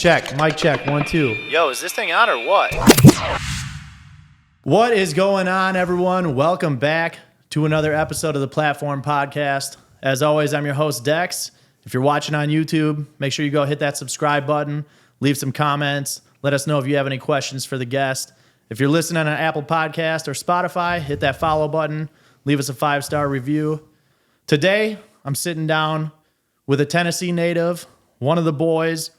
Check, mic check, 1, 2. Yo, is this thing on or what? What is going on, everyone? Welcome back to another episode of the Platform Podcast. As always, I'm your host, Dex. If you're watching on YouTube, make sure you go hit that subscribe button, leave some comments, let us know if you have any questions for the guest. If you're listening on an Apple Podcast or Spotify, hit that follow button, leave us a 5-star review. Today, I'm sitting down with a Tennessee native, one of the boys,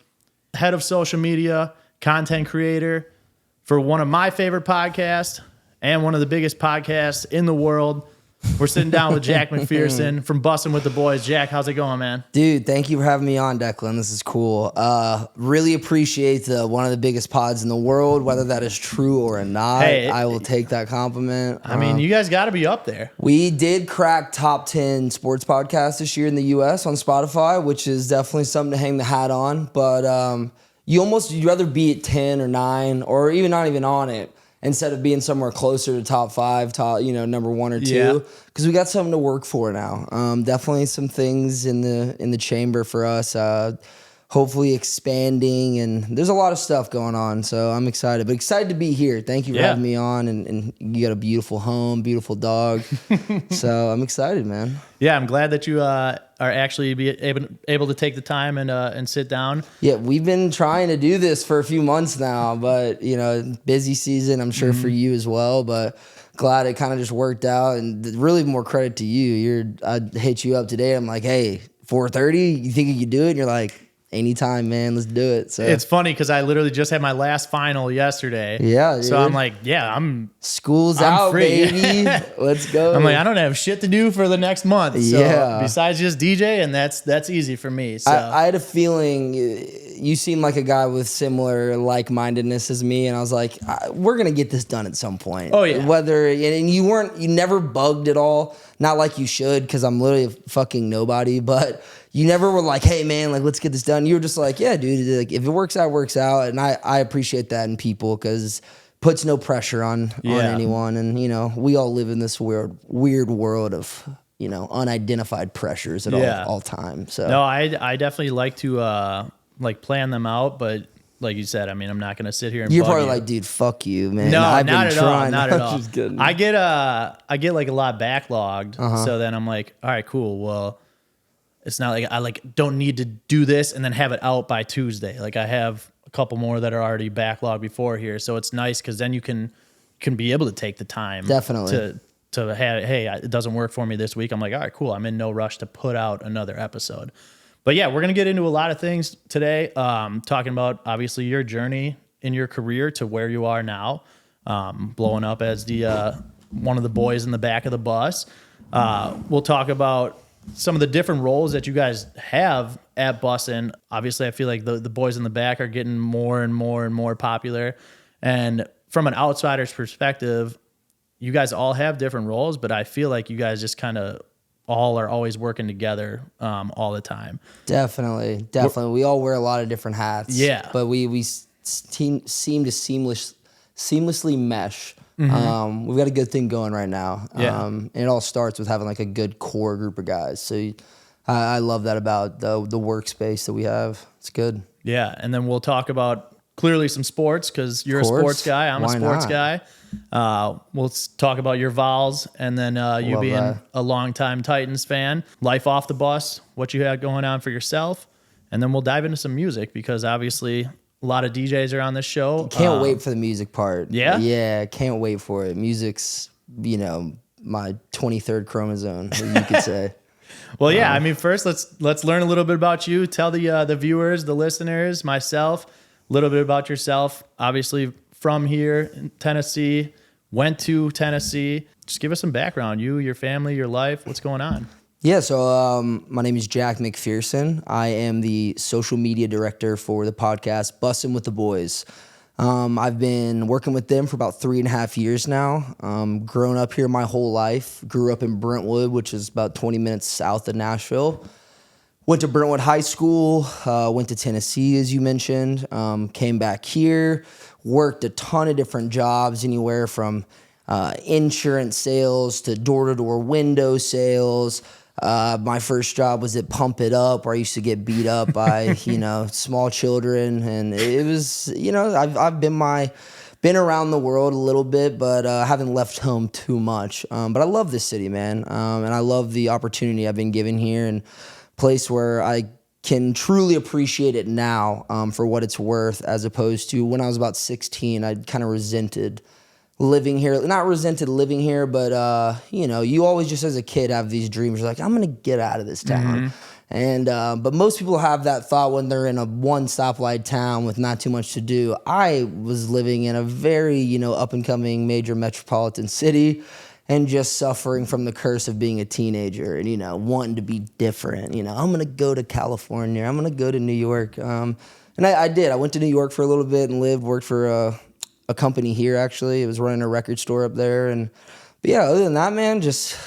head of social media, content creator for one of my favorite podcasts and one of the biggest podcasts in the world. We're sitting down with Jack McPherson from Bussin With The Boys. Jack, how's it going, man? Dude, thank you for having me on, Declan. This is cool. Really appreciate one of the biggest pods in the world, whether that is true or not. Hey, I will take that compliment. I mean, you guys got to be up there. We did crack top 10 sports podcasts this year in the U.S. on Spotify, which is definitely something to hang the hat on. But you'd rather be at 10 or 9 or even not even on it, instead of being somewhere closer to top 5, number 1 or 2, because we got something to work for now. Definitely some things in the chamber for us. Hopefully expanding, and there's a lot of stuff going on. So I'm excited, but excited to be here. Thank you for having me on, and you got a beautiful home, beautiful dog. So I'm excited, man. Yeah, I'm glad that you are actually able to take the time and sit down. Yeah, we've been trying to do this for a few months now, but busy season, I'm sure for you as well. But glad it kind of just worked out, and really more credit to you. I hit you up today. I'm like, hey, 4:30. You think you could do it? And you're like, anytime, man. Let's do it. So it's funny because I literally just had my last final yesterday. Yeah, dude. So I'm like, school's I'm out, free. baby. Let's go. I'm like, I don't have shit to do for the next month. So Yeah. besides just DJ, and that's easy for me. So I had a feeling you seem like a guy with similar like-mindedness as me, and I was like, we're gonna get this done at some point. Oh, yeah. And you never bugged at all. Not like you should, because I'm literally a fucking nobody, but you never were like, hey, man, like, let's get this done. You were just like, yeah, dude, like, if it works out, it works out. And I appreciate that in people, because puts no pressure on anyone. And, we all live in this weird world of, unidentified pressures at all time. So no, I definitely like to plan them out, but like you said, I mean, I'm not going to sit here and you're bug probably you. like, dude, fuck you, man. No, I've not been at all. trying. Not at all. Just kidding. I get like a lot backlogged. So then I'm like, all right, cool. Well, it's not like I don't need to do this and then have it out by Tuesday. Like, I have a couple more that are already backlogged before here. So it's nice because then you can be able to take the time. Definitely. To have, hey, it doesn't work for me this week. I'm like, all right, cool. I'm in no rush to put out another episode. But yeah, we're going to get into a lot of things today, talking about, obviously, your journey in your career to where you are now, blowing up as the one of the boys in the back of the bus. We'll talk about some of the different roles that you guys have at Bussin. Obviously, I feel like the boys in the back are getting more and more and more popular. And from an outsider's perspective, you guys all have different roles, but I feel like you guys just kind of all are always working together all the time. Definitely. We all wear a lot of different hats. Yeah. But we seem to seamlessly mesh. We've got a good thing going right now. Yeah. And it all starts with having like a good core group of guys. So I love that about the workspace that we have. It's good. Yeah. And then we'll talk about clearly some sports, because you're a sports guy. I'm a sports guy. We'll talk about your Vols, and then you being a longtime Titans fan, life off the bus, what you had going on for yourself, and then we'll dive into some music, because obviously a lot of DJs are on this show. Can't wait for the music part. Yeah? Yeah, can't wait for it. Music's, my 23rd chromosome, you could say. Well, yeah, I mean, first let's learn a little bit about you. Tell the viewers, the listeners, myself, a little bit about yourself. Obviously from here in Tennessee, went to Tennessee. Just give us some background. You, your family, your life. What's going on? Yeah, so my name is Jack McPherson. I am the social media director for the podcast Bussin With The Boys. I've been working with them for about 3.5 years now. Grown up here my whole life. Grew up in Brentwood, which is about 20 minutes south of Nashville. Went to Brentwood High School, went to Tennessee, as you mentioned, came back here, worked a ton of different jobs, anywhere from insurance sales to door-to-door window sales, My first job was at Pump It Up, where I used to get beat up by, small children. And it was, I've been around the world a little bit, but I haven't left home too much. But I love this city, man. And I love the opportunity I've been given here, and a place where I can truly appreciate it now for what it's worth, as opposed to when I was about 16, I kind of resented living here. Not resented living here, but, you always just as a kid have these dreams. You're like, I'm going to get out of this town. And but most people have that thought when they're in a one stoplight town with not too much to do. I was living in a very, up-and-coming major metropolitan city and just suffering from the curse of being a teenager and, wanting to be different. I'm going to go to California. I'm going to go to New York. And I did. I went to New York for a little bit and worked for a company here, actually. It was running a record store up there. But yeah, other than that, man, just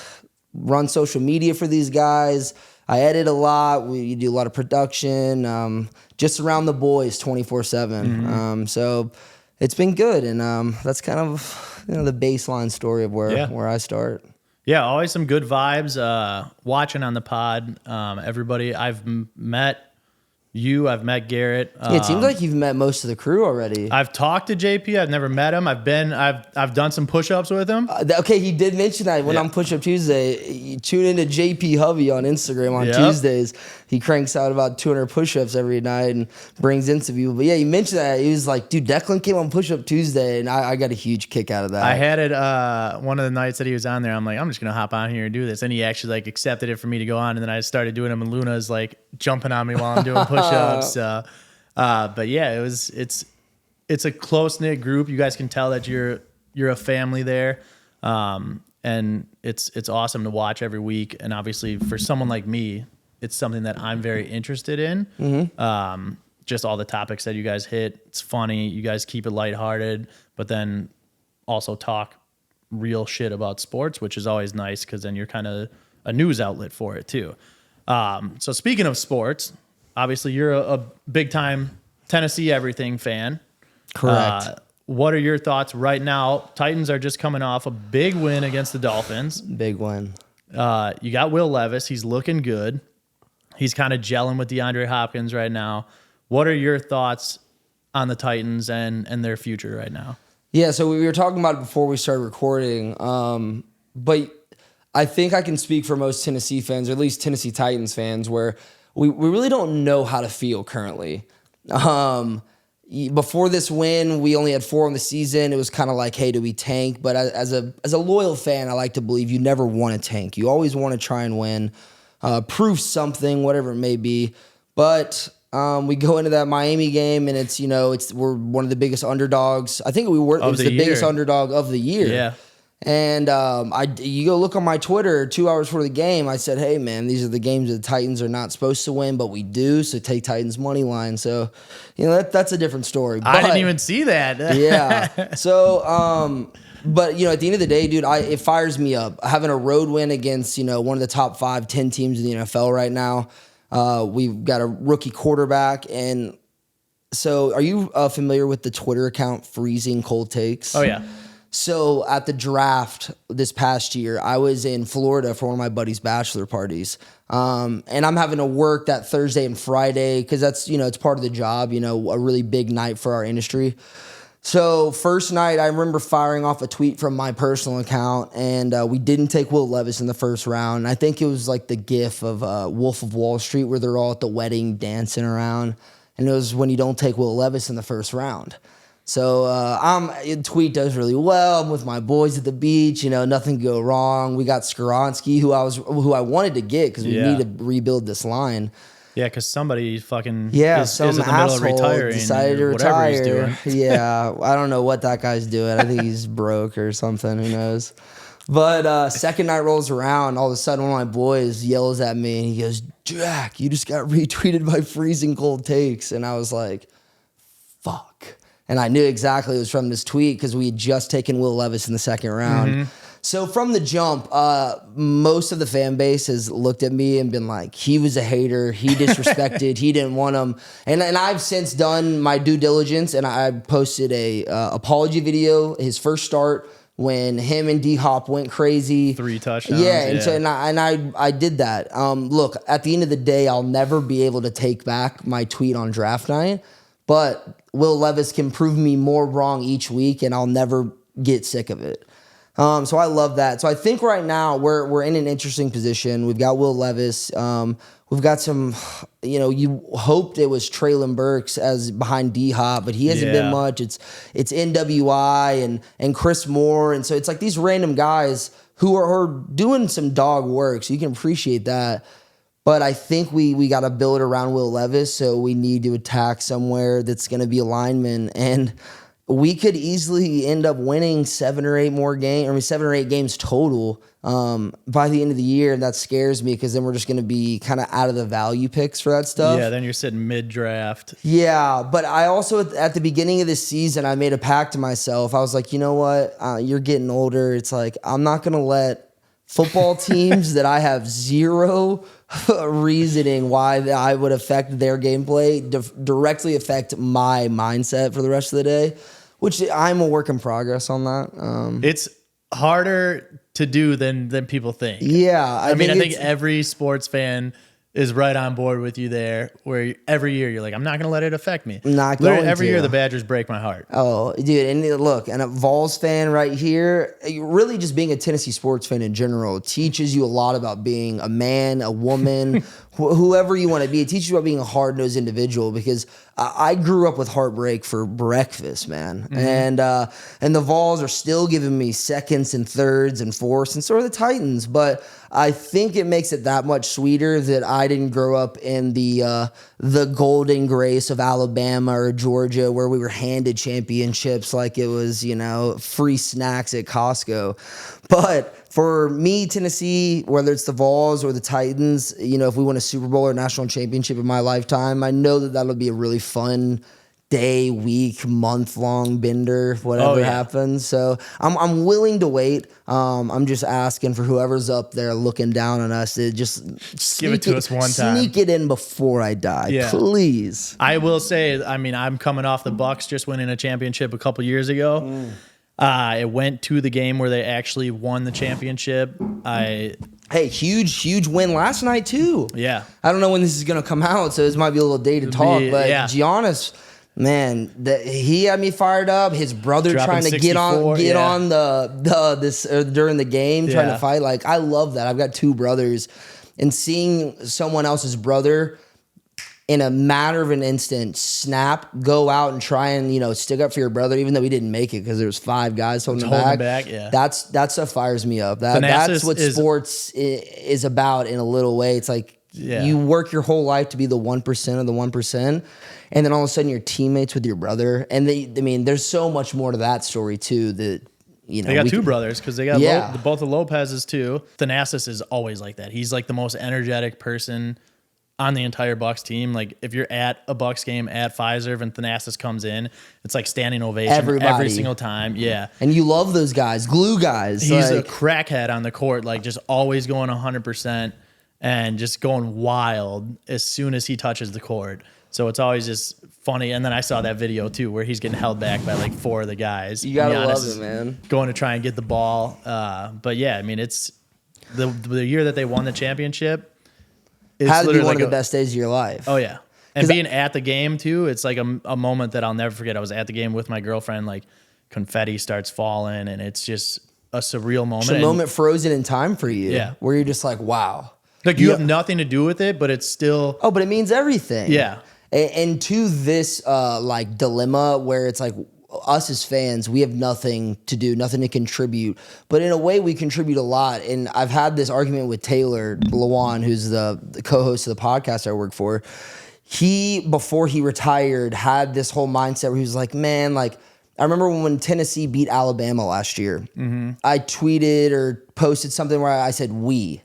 run social media for these guys. I edit a lot. We do a lot of production, just around the boys 24/7. So it's been good. And that's kind of, the baseline story of where I start. Yeah, always some good vibes. Watching on the pod, everybody I've met. I've met Garrett. It seems like you've met most of the crew already. I've talked to JP. I've never met him. I've done some push-ups with him. Okay, he did mention that when on Push Up Tuesday. You tune into JP Hovey on Instagram on Tuesdays. He cranks out about 200 push-ups every night and brings into people. But yeah, he mentioned that. He was like, dude, Declan came on Push Up Tuesday, and I got a huge kick out of that. I had it one of the nights that he was on there. I'm like, I'm just going to hop on here and do this. And he actually accepted it for me to go on. And then I started doing them, and Luna's jumping on me while I'm doing push-ups. But yeah, it's a close-knit group. You guys can tell that you're a family there. And it's awesome to watch every week. And obviously for someone like me, it's something that I'm very interested in. Just all the topics that you guys hit. It's funny. You guys keep it lighthearted, but then also talk real shit about sports, which is always nice because then you're kind of a news outlet for it too. So speaking of sports, obviously you're a big time Tennessee everything fan. Correct. What are your thoughts right now? Titans are just coming off a big win against the Dolphins. Big win. You got Will Levis. He's looking good. He's kind of gelling with DeAndre Hopkins right now. What are your thoughts on the Titans and their future right now? Yeah, so we were talking about it before we started recording, but I think I can speak for most Tennessee fans, or at least Tennessee Titans fans, where we really don't know how to feel currently. Before this win, we only had 4 on the season. It was kind of like, hey, do we tank? But as a loyal fan, I like to believe you never want to tank. You always want to try and win, prove something, whatever it may be. But we go into that Miami game, and we're one of the biggest underdogs. I think it was the biggest underdog of the year. Yeah. And you go look on my Twitter 2 hours before the game. I said, hey, man, these are the games that the Titans are not supposed to win, but we do. So take Titans money line. So, that's a different story. But, I didn't even see that. Yeah. So, but, at the end of the day, dude, it fires me up. Having a road win against, one of the top 5-10 teams in the NFL right now. We've got a rookie quarterback. And so are you familiar with the Twitter account Freezing Cold Takes? Oh, yeah. So at the draft this past year, I was in Florida for one of my buddy's bachelor parties. And I'm having to work that Thursday and Friday because that's, it's part of the job, a really big night for our industry. So first night, I remember firing off a tweet from my personal account, and we didn't take Will Levis in the first round. And I think it was like the gif of Wolf of Wall Street where they're all at the wedding dancing around. And it was when you don't take Will Levis in the first round. So tweet does really well. I'm with my boys at the beach. Nothing can go wrong. We got Skoronski, who I wanted to get because we need to rebuild this line. Yeah, because somebody fucking some is in the middle of retiring decided to retire. retire. He's doing. Yeah, I don't know what that guy's doing. I think he's broke or something. Who knows? But second night rolls around. All of a sudden, one of my boys yells at me and he goes, "Jack, you just got retweeted by Freezing Cold Takes," and I was like, "Fuck." And I knew exactly it was from this tweet because we had just taken Will Levis in the second round. Mm-hmm. So from the jump, most of the fan base has looked at me and been like, he was a hater. He disrespected. He didn't want him. And I've since done my due diligence, and I posted a apology video, his first start, when him and D-Hop went crazy. 3 touchdowns. Yeah, and so I did that. Look, at the end of the day, I'll never be able to take back my tweet on draft night, but Will Levis can prove me more wrong each week, and I'll never get sick of it. So I love that. So I think right now we're in an interesting position. We've got Will Levis. We've got some, you hoped it was Traylon Burks as behind D-Hop, but he hasn't been much. It's NWI and Chris Moore. And so it's like these random guys who are doing some dog work. So you can appreciate that. But I think we got to build around Will Levis. So we need to attack somewhere that's going to be a lineman. And we could easily end up winning 7 or 8 games total by the end of the year. And that scares me because then we're just going to be kind of out of the value picks for that stuff. Yeah, then you're sitting mid-draft. Yeah, but I also, at the beginning of this season, I made a pact to myself. I was like, you know what? You're getting older. It's like, I'm not going to let football teams that I have zero reasoning why I would affect their gameplay directly affect my mindset for the rest of the day, which I'm a work in progress on that. It's harder to do than people think. Yeah. I think every sports fan is right on board with you there, where every year you're like, I'm not going to let it affect me. Every year the Badgers break my heart. Oh, dude, and look, and a Vols fan right here, really just being a Tennessee sports fan in general teaches you a lot about being a man, a woman, whoever you want to be. It teaches you about being a hard-nosed individual because I grew up with heartbreak for breakfast, man. Mm-hmm. And the Vols are still giving me seconds and thirds and fourths, and so are the Titans. But I think it makes it that much sweeter that I didn't grow up in the golden grace of Alabama or Georgia where we were handed championships like it was, free snacks at Costco. But for me, Tennessee, whether it's the Vols or the Titans, if we win a Super Bowl or national championship in my lifetime, I know that that'll be a really fun day, week, month-long bender, whatever happens. So I'm willing to wait. I'm just asking for whoever's up there looking down on us to just give it to us one time. Sneak it in before I die, please. I will say, I'm coming off the Bucs just winning a championship a couple years ago. I went to the game where they actually won the championship. Hey, huge win last night too. Yeah. I don't know when this is going to come out, so this might be a little dated talk, but Giannis, man, he had me fired up. His brother trying to get on during the game, trying to fight. Like, I love that. I've got 2 brothers, and seeing someone else's brother in a matter of an instant go out and try and stick up for your brother, even though he didn't make it because there was 5 guys holding him back. That stuff fires me up. That's what sports is about in a little way. It's like you work your whole life to be the 1% of the 1%, and then all of a sudden you're teammates with your brother. And there's so much more to that story too. That they got 2 brothers because they got both the Lopez's too. Thanasis is always like that. He's like the most energetic person on the entire Bucs team. Like, if you're at a Bucs game at Fiserv and Thanasis comes in, it's like standing ovation every single time. Yeah. And you love those guys, glue guys. He's a crackhead on the court, like just always going 100% and just going wild as soon as he touches the court. So it's always just funny. And then I saw that video too where he's getting held back by like 4 of the guys. You gotta love it, man. Going to try and get the ball. But yeah, it's the year that they won the championship. It's had to be one of the best days of your life. Oh, yeah. And being at the game, too, it's like a moment that I'll never forget. I was at the game with my girlfriend, like confetti starts falling, and it's just a surreal moment. It's a moment frozen in time for you. Yeah. Where you're just like, wow. Like, you have nothing to do with it, but it's still... Oh, but it means everything. Yeah. And to this, dilemma where it's like, us as fans, we have nothing to do, nothing to contribute. But in a way, we contribute a lot. And I've had this argument with Taylor Lewan, who's the co-host of the podcast I work for. He, before he retired, had this whole mindset where he was like, man, like, I remember when Tennessee beat Alabama last year. Mm-hmm. I tweeted or posted something where I said, we.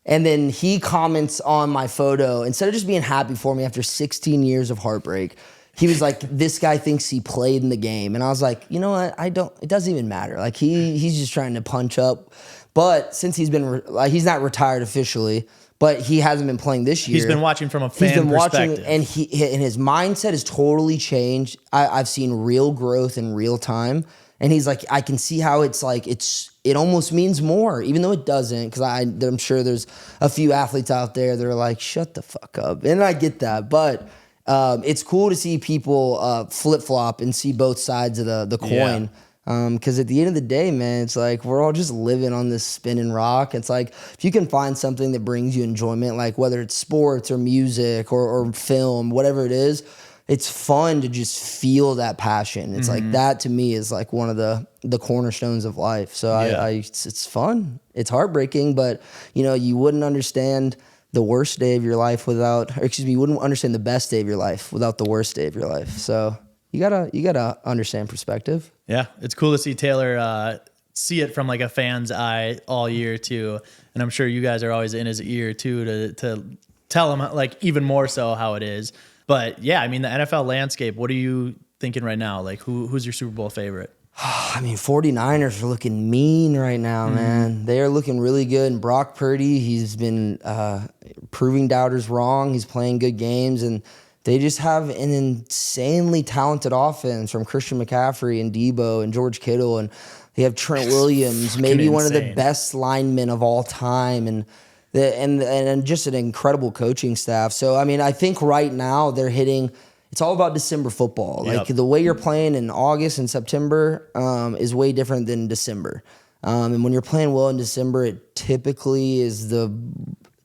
And then he comments on my photo. Instead of just being happy for me after 16 years of heartbreak, he was like, this guy thinks he played in the game. And I was like, you know what? It doesn't even matter. Like, he's just trying to punch up. But since he's been, he's not retired officially, but he hasn't been playing this year. He's been watching from a fan perspective. And his mindset has totally changed. I've seen real growth in real time. And he's like, I can see how it's like, it almost means more, even though it doesn't. Because I'm sure there's a few athletes out there that are like, shut the fuck up. And I get that. But it's cool to see people flip-flop and see both sides of the coin. Because at the end of the day, man, it's like we're all just living on this spinning rock. It's like if you can find something that brings you enjoyment, like whether it's sports or music or film, whatever it is, it's fun to just feel that passion. It's like that to me is like one of the cornerstones of life. So it's fun. It's heartbreaking, but you wouldn't understand the worst day of your life you wouldn't understand the best day of your life without the worst day of your life. So you gotta understand perspective. Yeah, it's cool to see Taylor see it from like a fan's eye all year too, and I'm sure you guys are always in his ear too to tell him like even more so how it is. But yeah, I mean the NFL landscape. What are you thinking right now? Like who's your Super Bowl favorite? I mean, 49ers are looking mean right now, man. They are looking really good. And Brock Purdy, he's been proving doubters wrong. He's playing good games, and they just have an insanely talented offense from Christian McCaffrey and Debo and George Kittle, and they have Trent Williams, maybe one of the best linemen of all time, and just an incredible coaching staff. So, I mean, I think right now they're hitting. It's all about December football. Like the way you're playing in August and September is way different than December. And when you're playing well in December, it typically is the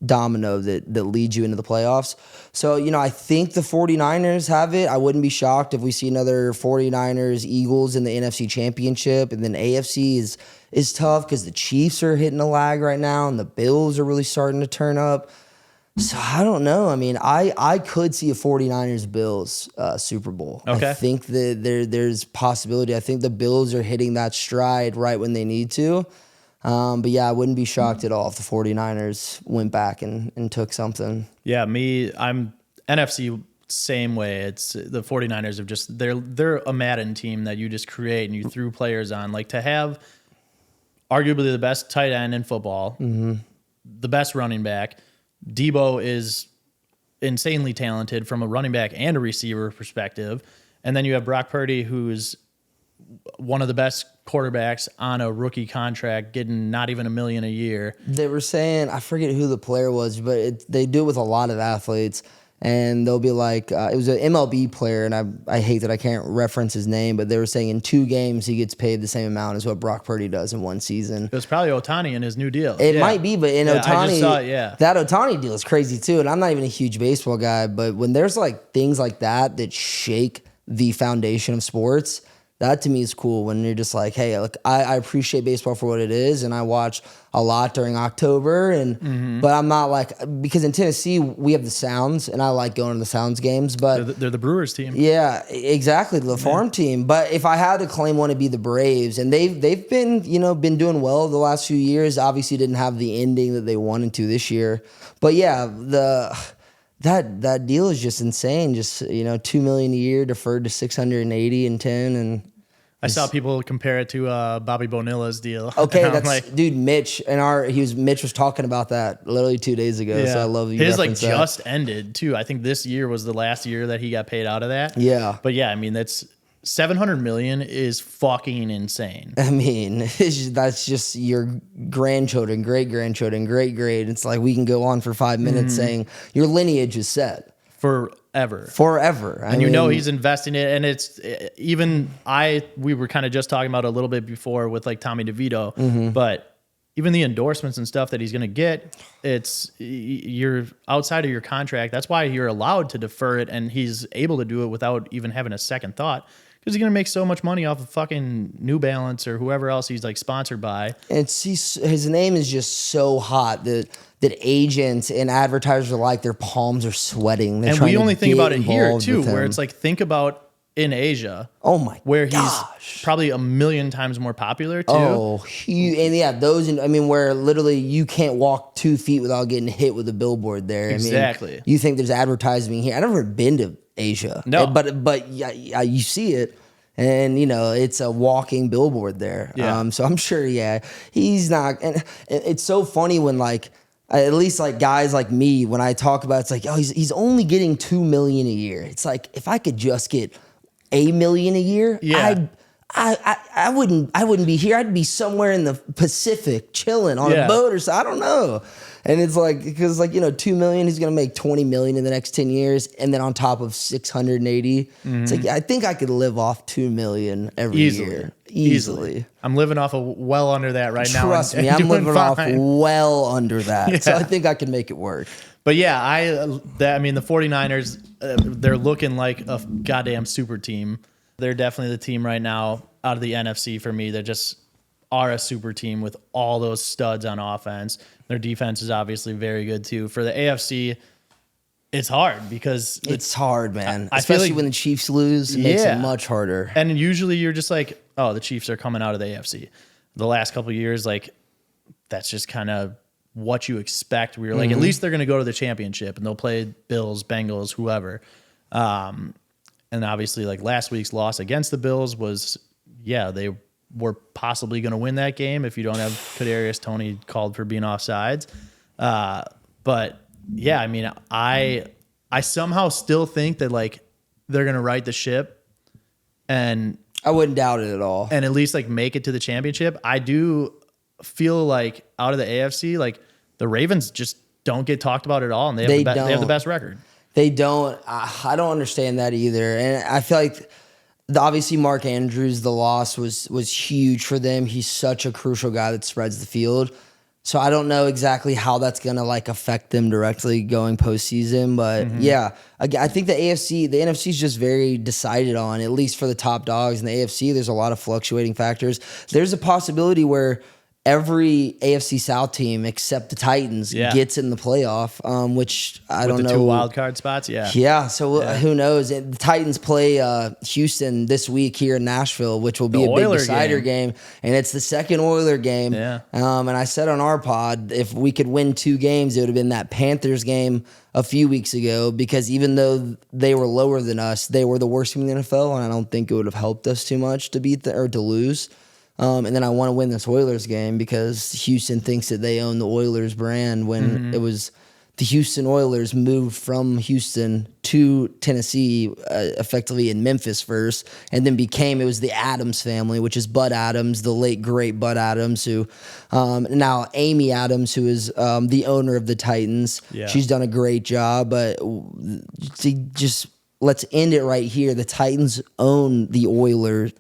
domino that leads you into the playoffs. So, I think the 49ers have it. I wouldn't be shocked if we see another 49ers Eagles in the NFC Championship. And then AFC is tough because the Chiefs are hitting a lag right now and the Bills are really starting to turn up. So I don't know. I mean, I could see a 49ers Bills Super Bowl. Okay. I think that there's possibility. I think the Bills are hitting that stride right when they need to. But yeah, I wouldn't be shocked at all if the 49ers went back and took something. Yeah, I'm NFC same way. It's the 49ers have just they're a Madden team that you just create and you threw players on. Like to have arguably the best tight end in football, the best running back. Debo is insanely talented from a running back and a receiver perspective. And then you have Brock Purdy, who's one of the best quarterbacks on a rookie contract, getting not even $1 million a year. They were saying, I forget who the player was, but they do it with a lot of athletes. And they'll be like, it was an MLB player, and I hate that I can't reference his name, but they were saying in 2 games he gets paid the same amount as what Brock Purdy does in 1 season. It was probably Ohtani in his new deal. It might be, but in Ohtani, I just saw it, that Ohtani deal is crazy too. And I'm not even a huge baseball guy, but when there's like things like that shake the foundation of sports, that to me is cool when you're just like, hey, look, I appreciate baseball for what it is, and I watch a lot during October, but I'm not like, because in Tennessee we have the Sounds, and I like going to the Sounds games, but they're the Brewers team. Yeah, exactly, the farm team. But if I had to claim one to be the Braves, and they've been been doing well the last few years, obviously didn't have the ending that they wanted to this year, but yeah, that deal is just insane. Just $2 million a year deferred to $680 and 10, and I saw people compare it to Bobby Bonilla's deal. Okay, that's like, dude. Mitch was talking about that literally 2 days ago. Yeah. So I love you. His just ended too. I think this year was the last year that he got paid out of that. Yeah, but yeah, I mean that's $700 million is fucking insane. I mean, that's just your grandchildren, great grandchildren, great. It's like we can go on for 5 minutes saying your lineage is set forever. And he's investing it, and it's even we were kind of just talking about a little bit before with like Tommy DeVito, but even the endorsements and stuff that he's going to get, you're outside of your contract. That's why you're allowed to defer it, and he's able to do it without even having a second thought. Because he's going to make so much money off of fucking New Balance or whoever else he's like sponsored by. And his name is just so hot that agents and advertisers are like, their palms are sweating. And we only think about it here too, where it's like, think about in Asia. Oh my where gosh. He's probably 1,000,000 times more popular too. Oh, and yeah, where literally you can't walk 2 feet without getting hit with a billboard there. Exactly. I mean, you think there's advertising here. I've never been to Asia. No. But yeah, you see it. And, it's a walking billboard there. Yeah. So I'm sure, he's not. And it's so funny when, like, at least, like, guys like me, when I talk about it, it's like, oh, he's only getting $2 million a year. It's like, if I could just get $1 million a year, I wouldn't be here. I'd be somewhere in the Pacific chilling on a boat or so. I don't know. And it's like, because like, $2 million, he's going to make $20 million in the next 10 years. And then on top of 680, it's like, I think I could live off $2 million every year. Easily. I'm living off of well under that right now. Trust me, I'm living off well under that. Yeah. So I think I can make it work. But yeah, the 49ers, they're looking like a goddamn super team. They're definitely the team right now out of the NFC for me that just are a super team with all those studs on offense. Their defense is obviously very good too. For the AFC, it's hard because it's hard, man. I Especially feel like, when the Chiefs lose, it makes it much harder. And usually you're just like, oh, the Chiefs are coming out of the AFC. The last couple of years, like that's just kind of what you expect. We were like, at least they're going to go to the championship and they'll play Bills, Bengals, whoever. And obviously, like last week's loss against the Bills was, they were possibly going to win that game if you don't have Kadarius Toney called for being offsides. But yeah, I mean, I somehow still think that like they're going to right the ship, and I wouldn't doubt it at all, and at least like make it to the championship. I do feel like out of the AFC, like the Ravens just don't get talked about at all, and they have the best record. They don't. I don't understand that either. And I feel like obviously Mark Andrews, the loss was huge for them. He's such a crucial guy that spreads the field. So I don't know exactly how that's going to like affect them directly going postseason. But I think the NFC is just very decided on, at least for the top dogs. In the AFC, there's a lot of fluctuating factors. There's a possibility where every AFC South team except the Titans gets in the playoff, which I don't know. With the 2 wild card spots, Yeah, so who knows? The Titans play Houston this week here in Nashville, which will be a big decider game. And it's the second Oiler game. Yeah. And I said on our pod, if we could win 2 games, it would have been that Panthers game a few weeks ago, because even though they were lower than us, they were the worst team in the NFL, and I don't think it would have helped us too much to beat or to lose. And then I want to win this Oilers game because Houston thinks that they own the Oilers brand when it was the Houston Oilers moved from Houston to Tennessee, effectively in Memphis first, and then it was the Adams family, which is Bud Adams, the late great Bud Adams, who now Amy Adams, who is the owner of the Titans. Yeah. She's done a great job, but let's end it right here. The Titans own the Oilers.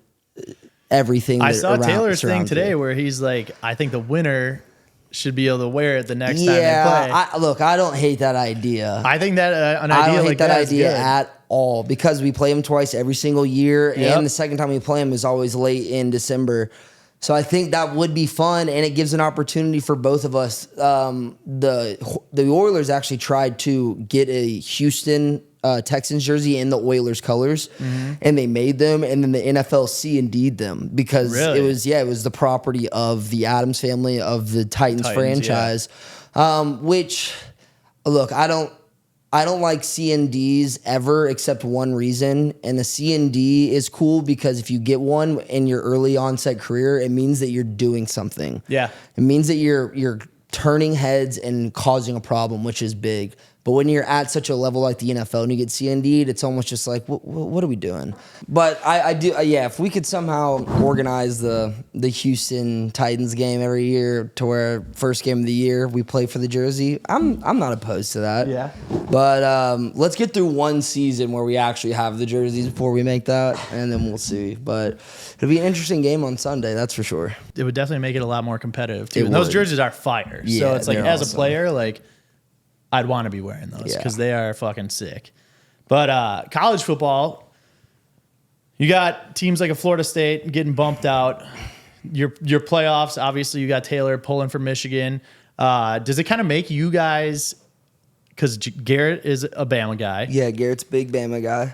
Everything. I saw Taylor's thing today where he's like, I think the winner should be able to wear it the next time they play. I don't hate that idea. I think that an idea I don't hate like that idea good. at all, because we play them twice every single year, and the second time we play them is always late in December. So I think that would be fun, and it gives an opportunity for both of us. The Oilers actually tried to get a Houston Texans jersey in the Oilers colors, and they made them, and then the NFL C&D'd them because it was the property of the Adams family of the Titans franchise. Which, look, I don't like C&Ds ever except one reason, and the C&D is cool because if you get one in your early onset career, it means that you're doing something. Yeah, it means that you're turning heads and causing a problem, which is big. But when you're at such a level like the NFL and you get C&D'd, it's almost just like, what are we doing? But I do, if we could somehow organize the Houston Titans game every year to where first game of the year we play for the jersey, I'm not opposed to that. Yeah. But let's get through one season where we actually have the jerseys before we make that, and then we'll see. But it'll be an interesting game on Sunday, that's for sure. It would definitely make it a lot more competitive too. And those jerseys are fire. Yeah, so it's like, as awesome. A player, like, I'd want to be wearing those because they are fucking sick. But college football, you got teams like a Florida State getting bumped out. Your playoffs, obviously, you got Taylor pulling for Michigan. Does it kind of make you guys, because Garrett is a Bama guy. Yeah, Garrett's a big Bama guy.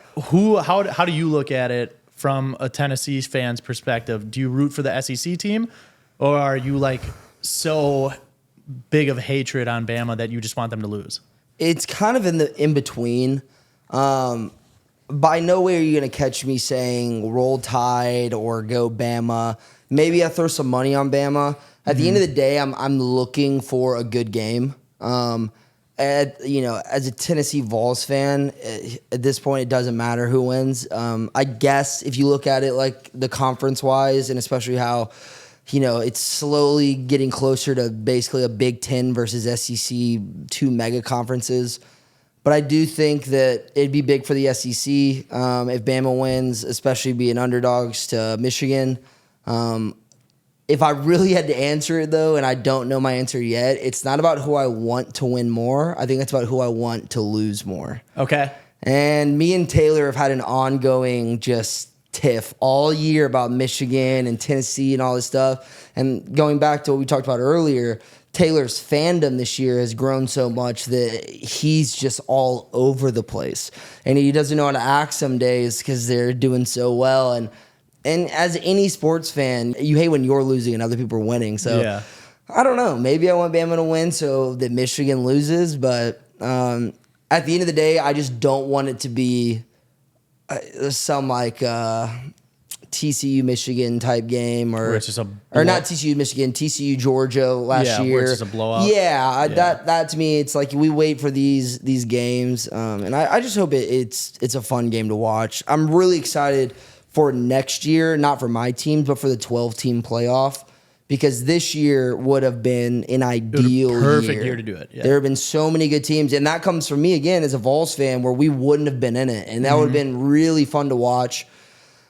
How do you look at it from a Tennessee fan's perspective? Do you root for the SEC team, or are you like so big of hatred on Bama that you just want them to lose? It's kind of in between. By no way are you going to catch me saying roll Tide or go Bama. Maybe I throw some money on Bama. At the end of the day, I'm looking for a good game. as a Tennessee Vols fan, at this point, it doesn't matter who wins. I guess if you look at it like the conference wise, and especially how, it's slowly getting closer to basically a Big Ten versus SEC, two mega conferences. But I do think that it'd be big for the SEC if Bama wins, especially being underdogs to Michigan. If I really had to answer it, though, and I don't know my answer yet, it's not about who I want to win more. I think it's about who I want to lose more. Okay. And me and Taylor have had an ongoing just tiff all year about Michigan and Tennessee and all this stuff. And going back to what we talked about earlier, Taylor's fandom this year has grown so much that he's just all over the place. And he doesn't know how to act some days because they're doing so well. And as any sports fan, you hate when you're losing and other people are winning. So yeah. I don't know. Maybe I want Bama to win so that Michigan loses. But at the end of the day, I just don't want it to be some TCU Michigan type game or not TCU Michigan, TCU Georgia last year. Where it's just a blowout. Yeah, that to me, it's like we wait for these games, and I just hope it's a fun game to watch. I'm really excited for next year, not for my team, but for the 12-team playoff, because this year would have been an ideal perfect year to do it. Yeah. There have been so many good teams, and that comes from me again as a Vols fan, where we wouldn't have been in it, and that would have been really fun to watch.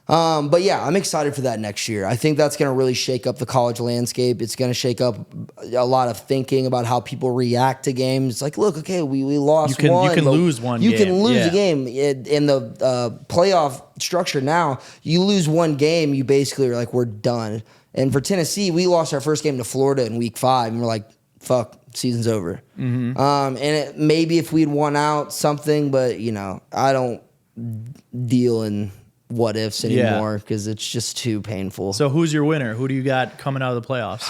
But yeah, I'm excited for that next year. I think that's going to really shake up the college landscape. It's going to shake up a lot of thinking about how people react to games. It's like, look, okay, we lost one. You can lose one game. You can lose a game. In the playoff structure now, you lose one game, you basically are like, we're done. And for Tennessee, we lost our first game to Florida in week 5, and we're like, fuck, season's over. And maybe if we'd won out something, but, I don't deal in what ifs anymore because it's just too painful. So who's your winner? Who do you got coming out of the playoffs?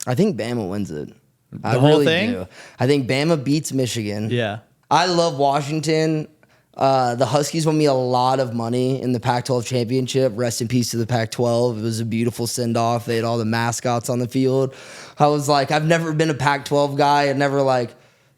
I think Bama wins it. The whole thing? Do. I think Bama beats Michigan. Yeah. I love Washington. The Huskies won me a lot of money in the Pac-12 championship. Rest in peace to the Pac-12. It was a beautiful send-off. They had all the mascots on the field. I was like, I've never been a Pac-12 guy. I never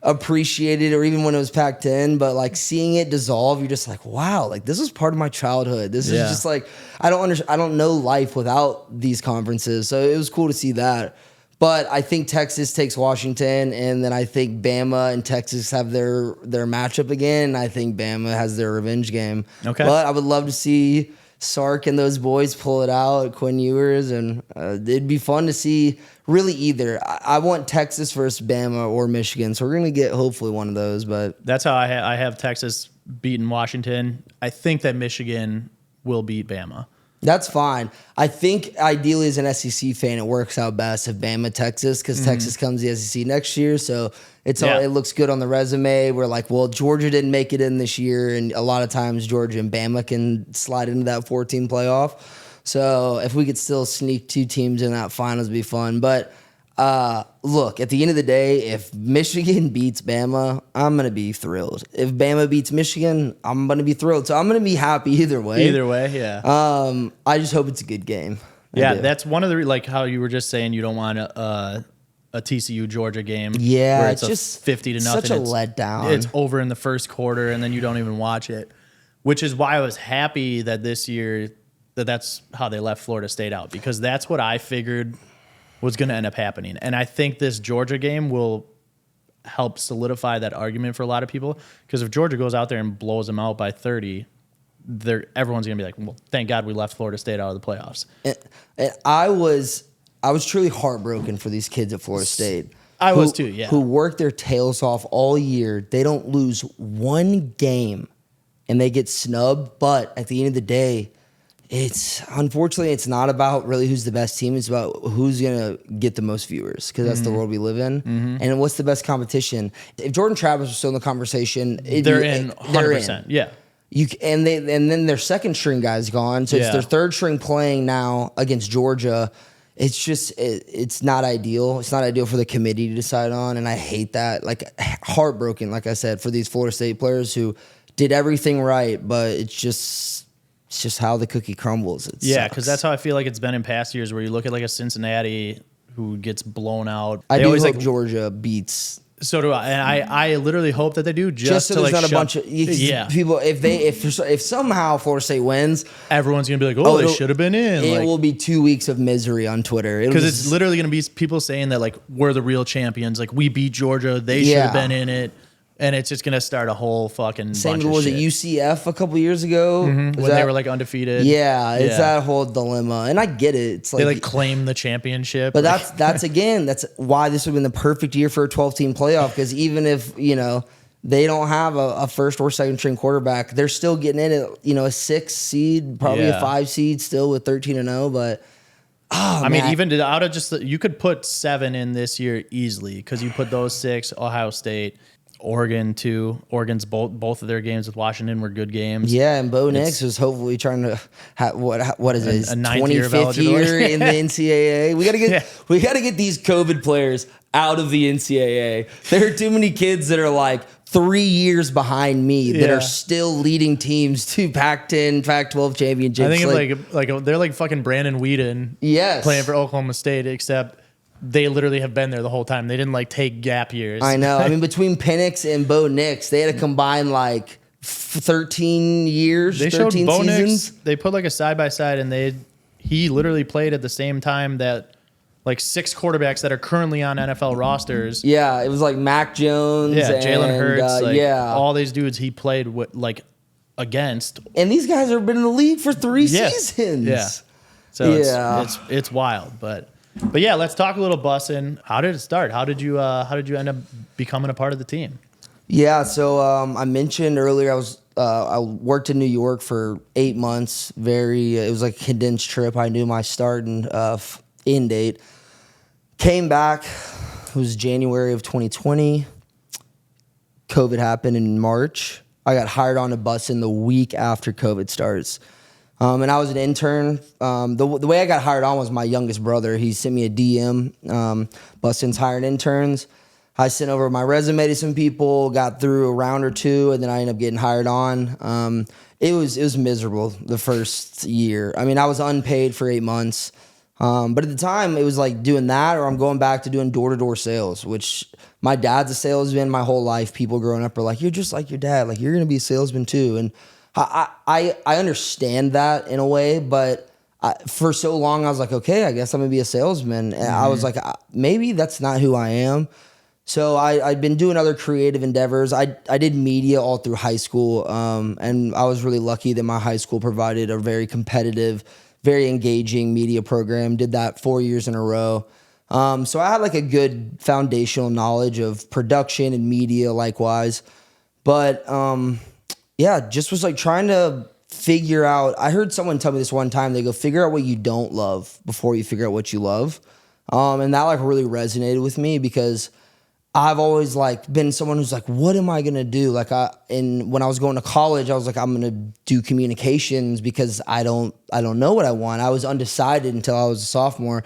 appreciated it, or even when it was Pac-10, but seeing it dissolve, you're just like, wow, this is part of my childhood. This is just I don't know life without these conferences. So it was cool to see that. But I think Texas takes Washington, and then I think Bama and Texas have their matchup again. And I think Bama has their revenge game. Okay. But I would love to see Sark and those boys pull it out, Quinn Ewers, and it'd be fun to see really either. I want Texas versus Bama or Michigan, so we're going to get hopefully one of those. But that's how I have Texas beating Washington. I think that Michigan will beat Bama. That's fine. I think ideally as an SEC fan, it works out best if Bama, Texas, because Texas comes to the SEC next year. So it looks good on the resume. We're like, well, Georgia didn't make it in this year, and a lot of times Georgia and Bama can slide into that 14 playoff. So if we could still sneak 2 teams in that finals, it'd be fun. But look, at the end of the day, if Michigan beats Bama, I'm going to be thrilled. If Bama beats Michigan, I'm going to be thrilled. So I'm going to be happy either way. Either way, yeah. I just hope it's a good game. That's one of the, how you were just saying, you don't want a TCU Georgia game. Yeah, where it's just 50-0. Such a letdown. It's over in the first quarter, and then you don't even watch it, which is why I was happy that this year that's how they left Florida State out, because that's what I figured was going to end up happening. And I think this Georgia game will help solidify that argument for a lot of people, because if Georgia goes out there and blows them out by 30, everyone's going to be like, well, thank God we left Florida State out of the playoffs. And I was truly heartbroken for these kids at Florida State. I was too, yeah. Who worked their tails off all year. They don't lose one game, and they get snubbed. But at the end of the day, unfortunately, it's not about really who's the best team. It's about who's going to get the most viewers, because that's the world we live in. And what's the best competition? If Jordan Travis was still in the conversation, they're in 100%. Yeah. And then their second string guy's gone. So it's their third string playing now against Georgia. It's just, it's not ideal. It's not ideal for the committee to decide on. And I hate that. Heartbroken, like I said, for these Florida State players who did everything right, but it's just how the cookie crumbles. Because that's how I feel like it's been in past years, where you look at a Cincinnati who gets blown out. I They do always hope like Georgia beats. so do I, and I literally hope that they do Just so to there's like not a bunch of people. If somehow Florida State wins, everyone's gonna be like, oh, they it'll- should have been in. it Like, will be 2 weeks of misery on Twitter. because it's literally going to be people saying that like we're the real champions, like we beat Georgia, they should have been in it, and it's just going to start a whole fucking same bunch as of was shit. it UCF a couple years ago when they were like undefeated. yeah, it's that whole dilemma, and I get it. It's They like claim the championship, but like, that's why this would have been the perfect year for a 12-team playoff, because even if they don't have a first or second string quarterback, they're still getting in at a 6 seed, probably a 5 seed still with 13-0, but. Oh, I mean, even out of just you could put 7 in this year easily because you put those 6, Ohio State, Oregon too. Oregon's both of their games with Washington were good games. Yeah, and Bo Nix was hopefully trying to have what is it? His a ninth year of 25th year in the NCAA. We gotta get these COVID players out of the NCAA. There are too many kids that are like 3 years behind me that are still leading teams to Pac-10, Pac-12 championships. I think like they're like fucking Brandon Whedon, playing for Oklahoma State, except they literally have been there the whole time. They didn't like take gap years. I know. I mean, between Penix and Bo Nix, they had a combined like 13 years. They 13 showed Bo Nix. seasons. They put like a side by side, and he literally played at the same time that like 6 quarterbacks that are currently on NFL rosters. Yeah, it was like Mac Jones. Yeah, and, Jalen Hurts. All these dudes he played with against. And these guys have been in the league for 3 seasons. Yeah. So it's wild, but yeah, let's talk a little Bussin. How did it start? How did you end up becoming a part of the team? Yeah, so I mentioned earlier I worked in New York for 8 months. It was like a condensed trip. I knew my start and end date. Came back. It was January of 2020. COVID happened in March. I got hired on to Bussin the week after COVID starts. And I was an intern. The way I got hired on was my youngest brother. He sent me a DM. Bussin's hiring interns. I sent over my resume to some people, got through a round or two, and then I ended up getting hired on. It was miserable the first year. I mean, I was unpaid for 8 months. But at the time, it was like doing that, or I'm going back to doing door-to-door sales, which my dad's a salesman my whole life. People growing up are like, you're just like your dad. Like, you're going to be a salesman too. And I understand that in a way, but for so long, I was like, okay, I guess I'm going to be a salesman. And I was like, maybe that's not who I am. So I'd been doing other creative endeavors. I did media all through high school, and I was really lucky that my high school provided a very competitive, very engaging media program. Did that 4 years in a row. So I had like a good foundational knowledge of production and media likewise. But just was like trying to figure out. I heard someone tell me this one time. They go, figure out what you don't love before you figure out what you love. And that like really resonated with me because I've always like been someone who's like, what am I gonna do? Like when I was going to college, I was like, I'm gonna do communications because I don't know what I want. I was undecided until I was a sophomore.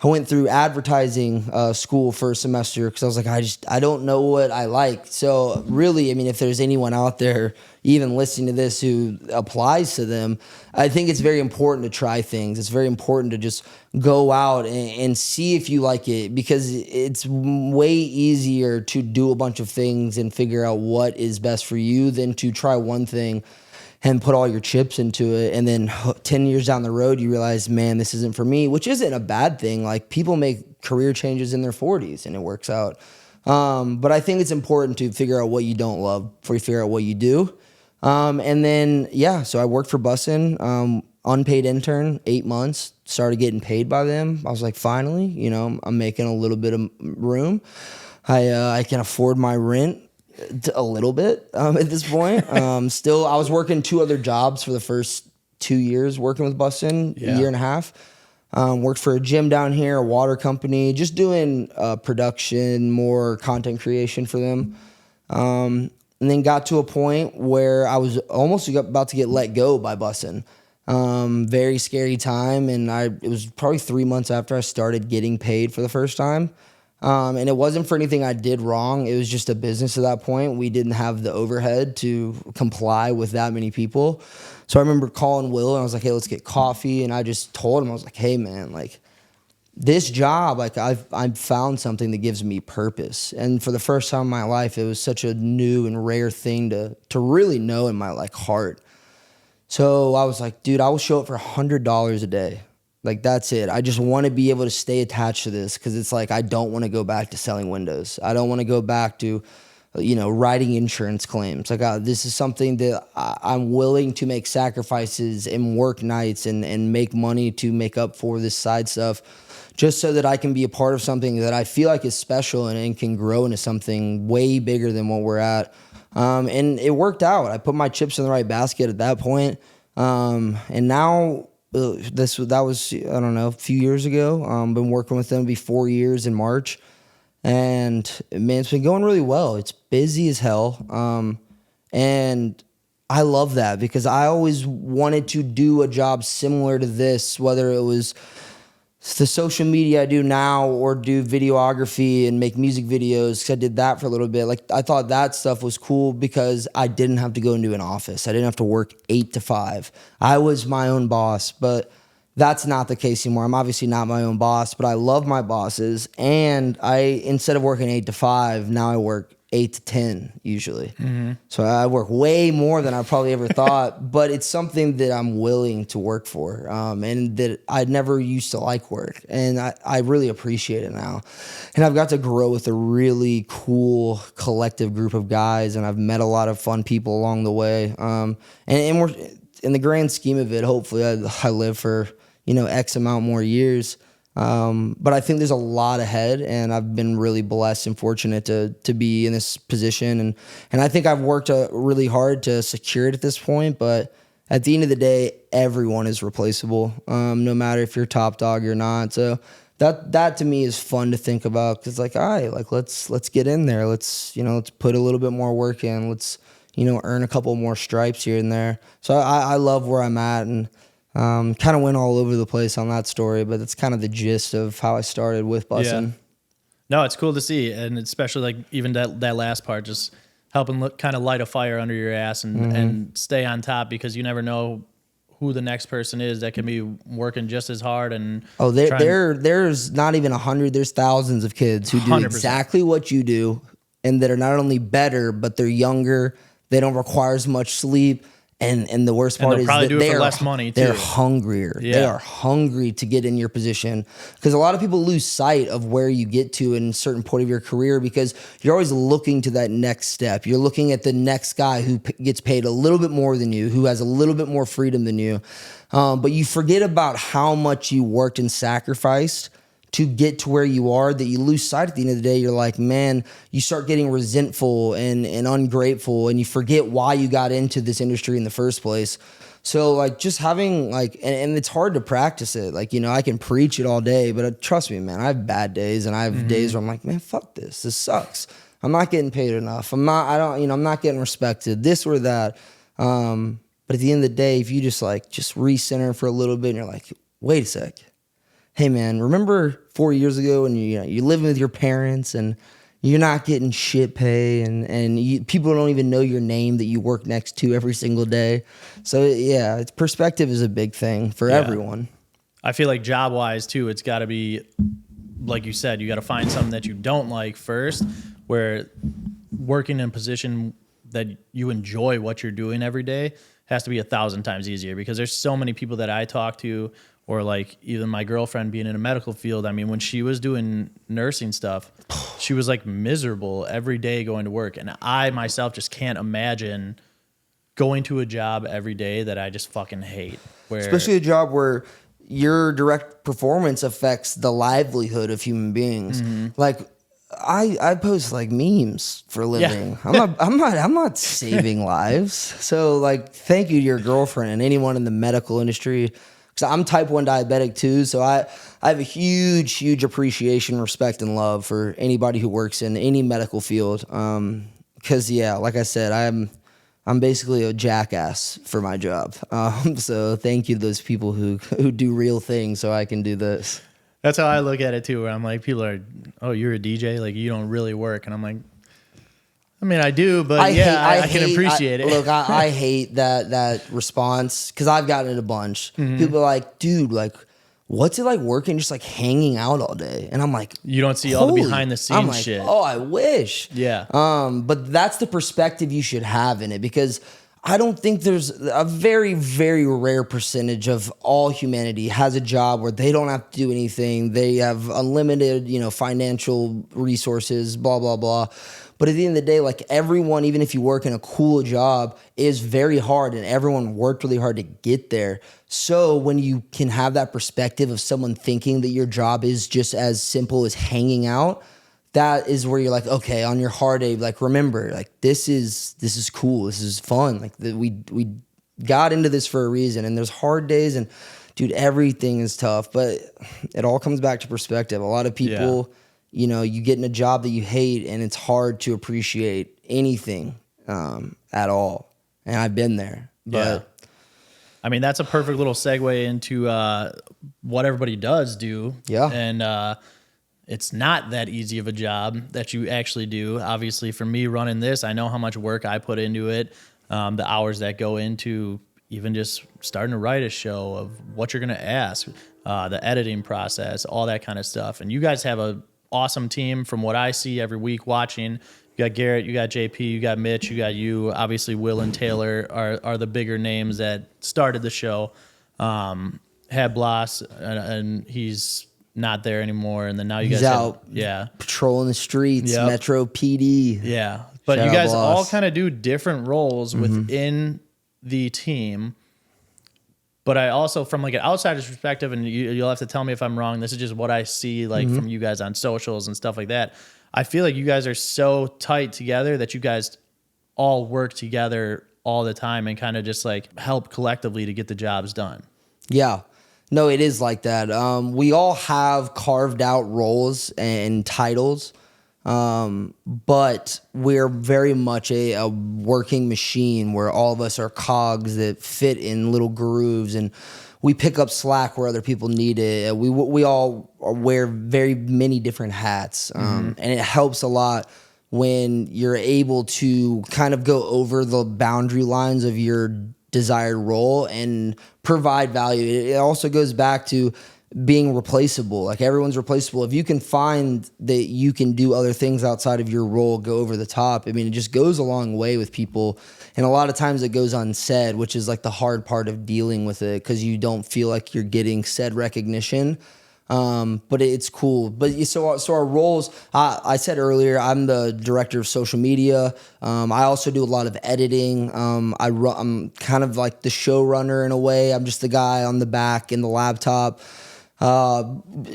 I went through advertising school for a semester because I was like, I don't know what I like. So really, I mean, if there's anyone out there even listening to this who applies to them, I think it's very important to try things. It's very important to just go out and see if you like it, because it's way easier to do a bunch of things and figure out what is best for you than to try one thing and put all your chips into it. And then 10 years down the road, you realize, man, this isn't for me, which isn't a bad thing. Like, people make career changes in their 40s and it works out. But I think it's important to figure out what you don't love before you figure out what you do. And then, so I worked for Bussin, unpaid intern, 8 months, started getting paid by them. I was like, finally, I'm making a little bit of room. I can afford my rent a little bit at this point. Still, I was working 2 other jobs for the first 2 years working with Bussin, a year and a half. Worked for a gym down here, a water company, just doing production, more content creation for them. And then got to a point where I was almost about to get let go by Bussin. Very scary time, and it was probably 3 months after I started getting paid for the first time. And it wasn't for anything I did wrong. It was just a business at that point. We didn't have the overhead to comply with that many people. So I remember calling Will and I was like, hey, let's get coffee. And I just told him, I was like, hey, man, like, this job, like I've found something that gives me purpose. And for the first time in my life, it was such a new and rare thing to really know in my like heart. So I was like, dude, I will show up for $100 a day. Like, that's it. I just want to be able to stay attached to this because it's like I don't want to go back to selling windows. I don't want to go back to, writing insurance claims. Like, this is something that I'm willing to make sacrifices and work nights and make money to make up for this side stuff just so that I can be a part of something that I feel like is special and can grow into something way bigger than what we're at. And it worked out. I put my chips in the right basket at that point. And now that was, I don't know, a few years ago. Been working with them, it'll be 4 years in March. And man, it's been going really well. It's busy as hell. And I love that because I always wanted to do a job similar to this, whether it was the social media I do now or do videography and make music videos, because I did that for a little bit. Like, I thought that stuff was cool because I didn't have to go into an office. I didn't have to work 8 to 5. I was my own boss, but that's not the case anymore. I'm obviously not my own boss, but I love my bosses. And instead of working 8 to 5, now I work 8 to 10 usually. Mm-hmm. So I work way more than I probably ever thought, but it's something that I'm willing to work for, and that I never used to like work. And I really appreciate it now. And I've got to grow with a really cool collective group of guys, and I've met a lot of fun people along the way. And we're, in the grand scheme of it, hopefully I live for, X amount more years. But I think there's a lot ahead, and I've been really blessed and fortunate to be in this position. And I think I've worked really hard to secure it at this point, but at the end of the day, everyone is replaceable, no matter if you're top dog or not. So that to me is fun to think about, because like, all right, like let's get in there. Let's put a little bit more work in. Let's, earn a couple more stripes here and there. So I love where I'm at, and kind of went all over the place on that story, but that's kind of the gist of how I started with Bussin'. Yeah. No, it's cool to see, and especially like even that last part, just helping kind of light a fire under your ass and stay on top, because you never know who the next person is that can be working just as hard. And there's not even 100, there's thousands of kids who do 100%. Exactly what you do, and that are not only better, but they're younger. They don't require as much sleep. And the worst part is that they are less money too. They're hungrier. Yeah. They are hungry to get in your position, because a lot of people lose sight of where you get to in a certain point of your career, because you're always looking to that next step. You're looking at the next guy who gets paid a little bit more than you, who has a little bit more freedom than you. But you forget about how much you worked and sacrificed to get to where you are, that you lose sight at the end of the day. You're like, man, you start getting resentful and ungrateful, and you forget why you got into this industry in the first place. So like, just having like, and it's hard to practice it. Like, I can preach it all day, but trust me, man, I have bad days, and I have days where I'm like, man, fuck this. This sucks. I'm not getting paid enough. I'm not getting respected, this or that. But at the end of the day, if you just recenter for a little bit, and you're like, wait a sec. Hey man, remember 4 years ago when you're living with your parents and you're not getting shit pay, and people don't even know your name that you work next to every single day. So yeah, perspective is a big thing for everyone. I feel like job wise too, it's got to be, like you said, you got to find something that you don't like first, where working in a position that you enjoy what you're doing every day has to be 1,000 times easier, because there's so many people that I talk to, or like even my girlfriend being in a medical field. I mean, when she was doing nursing stuff, she was like miserable every day going to work. And I myself just can't imagine going to a job every day that I just fucking hate. Especially a job where your direct performance affects the livelihood of human beings. Mm-hmm. Like, I post like memes for a living. Yeah. I'm not saving lives. So like, thank you to your girlfriend and anyone in the medical industry. Because I'm type 1 diabetic too, so I have a huge appreciation, respect, and love for anybody who works in any medical field. Because like I said, I'm basically a jackass for my job. So thank you to those people who do real things so I can do this. That's how I look at it too, where I'm like, people are, oh, you're a DJ? Like, you don't really work. And I'm like, I mean, I do, but I can appreciate it. Look, I hate that response, because I've gotten it a bunch. Mm-hmm. People are like, dude, like, what's it like working just like hanging out all day? And I'm like, You don't see all the holy- behind the I'm scenes like, shit. oh, I wish. Yeah. But that's the perspective you should have in it, because I don't think there's a very, very rare percentage of all humanity has a job where they don't have to do anything. They have unlimited, financial resources, blah, blah, blah. But at the end of the day, like everyone, even if you work in a cool job, is very hard, and everyone worked really hard to get there. So when you can have that perspective of someone thinking that your job is just as simple as hanging out, that is where you're like, okay, on your hard day, like remember, like this is cool, this is fun. Like we got into this for a reason, and there's hard days, and dude, everything is tough, but it all comes back to perspective. A lot of people, you get in a job that you hate, and it's hard to appreciate anything at all. And I've been there, but. I mean, that's a perfect little segue into what everybody does do. Yeah. And it's not that easy of a job that you actually do. Obviously, for me running this, I know how much work I put into it, the hours that go into even just starting to write a show, of what you're going to ask, the editing process, all that kind of stuff. And you guys have an awesome team from what I see every week watching. You got Garrett, you got JP, you got Mitch, you got you. Obviously, Will and Taylor are the bigger names that started the show. Had Bloss, and he's not there anymore. And then now you guys out. Have, Patrolling the streets, Yep. Metro PD. Yeah. But Shout you out guys Bloss. all kind of do different roles within the team. But I also, from like an outsider's perspective, and you'll have to tell me if I'm wrong, this is just what I see like from you guys on socials and stuff like that. I feel like you guys are so tight together that you guys all work together all the time and kind of just like help collectively to get the jobs done. Yeah. No, it is like that. We all have carved out roles and titles, but we're very much a working machine where all of us are cogs that fit in little grooves, and we pick up slack where other people need it. We all wear very many different hats, and it helps a lot when you're able to kind of go over the boundary lines of your desired role and provide value. It also goes back to being replaceable. Like everyone's replaceable. If you can find that you can do other things outside of your role, go over the top. I mean, it just goes a long way with people. And a lot of times it goes unsaid, which is like the hard part of dealing with it, because you don't feel like you're getting said recognition. But it's cool. But so our roles, I said earlier, I'm the director of social media. I also do a lot of editing. I'm kind of like the showrunner in a way. I'm just the guy on the back in the laptop.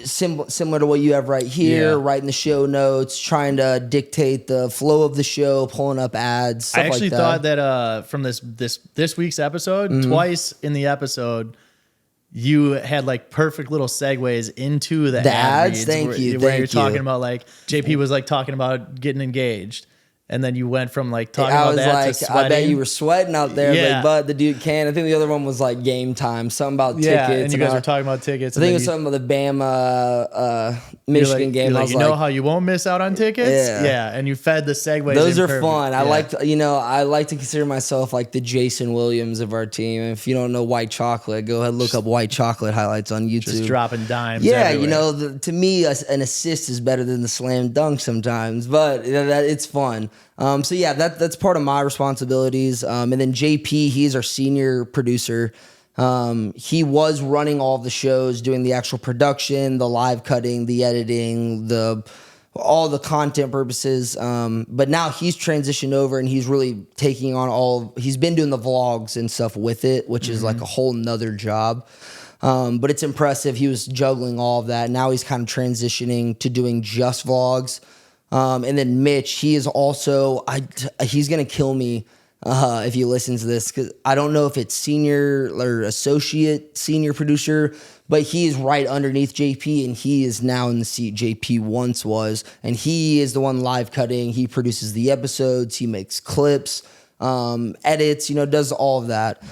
Similar to what you have right here, writing the show notes, trying to dictate the flow of the show, pulling up ads, stuff I actually like that. thought that from this week's episode, twice in the episode, you had like perfect little segues into the ad ads. reads Thank where, you. Where Thank you're talking you. about like JP was like talking about getting engaged, and then you went from like talking I about was that like, to sweating. I bet you were sweating out there, Yeah. but the dude can. I think the other one was like game time, something about yeah, tickets. and you guys were talking about tickets. I think it was something about the Bama Michigan game. I was you know how you won't miss out on tickets? Yeah. And you fed the segues. those in are perfect. fun. Yeah. I like to consider myself like the Jason Williams of our team. If you don't know white chocolate, go ahead and look up white chocolate highlights on YouTube. Just dropping dimes. Yeah, everywhere. to me, an assist is better than the slam dunk sometimes, but it's fun. So yeah, that's part of my responsibilities. And then JP, he's our senior producer. He was running all the shows, doing the actual production, the live cutting, the editing, all the content purposes. But now he's transitioned over and he's really taking on he's been doing the vlogs and stuff with it, which is like a whole nother job. But it's impressive. He was juggling all of that. Now he's kind of transitioning to doing just vlogs. And then Mitch, he is also, he's going to kill me if he listens to this, because I don't know if it's senior or associate senior producer, but he is right underneath JP, and he is now in the seat JP once was, and he is the one live cutting. He produces the episodes, he makes clips, edits, does all of that.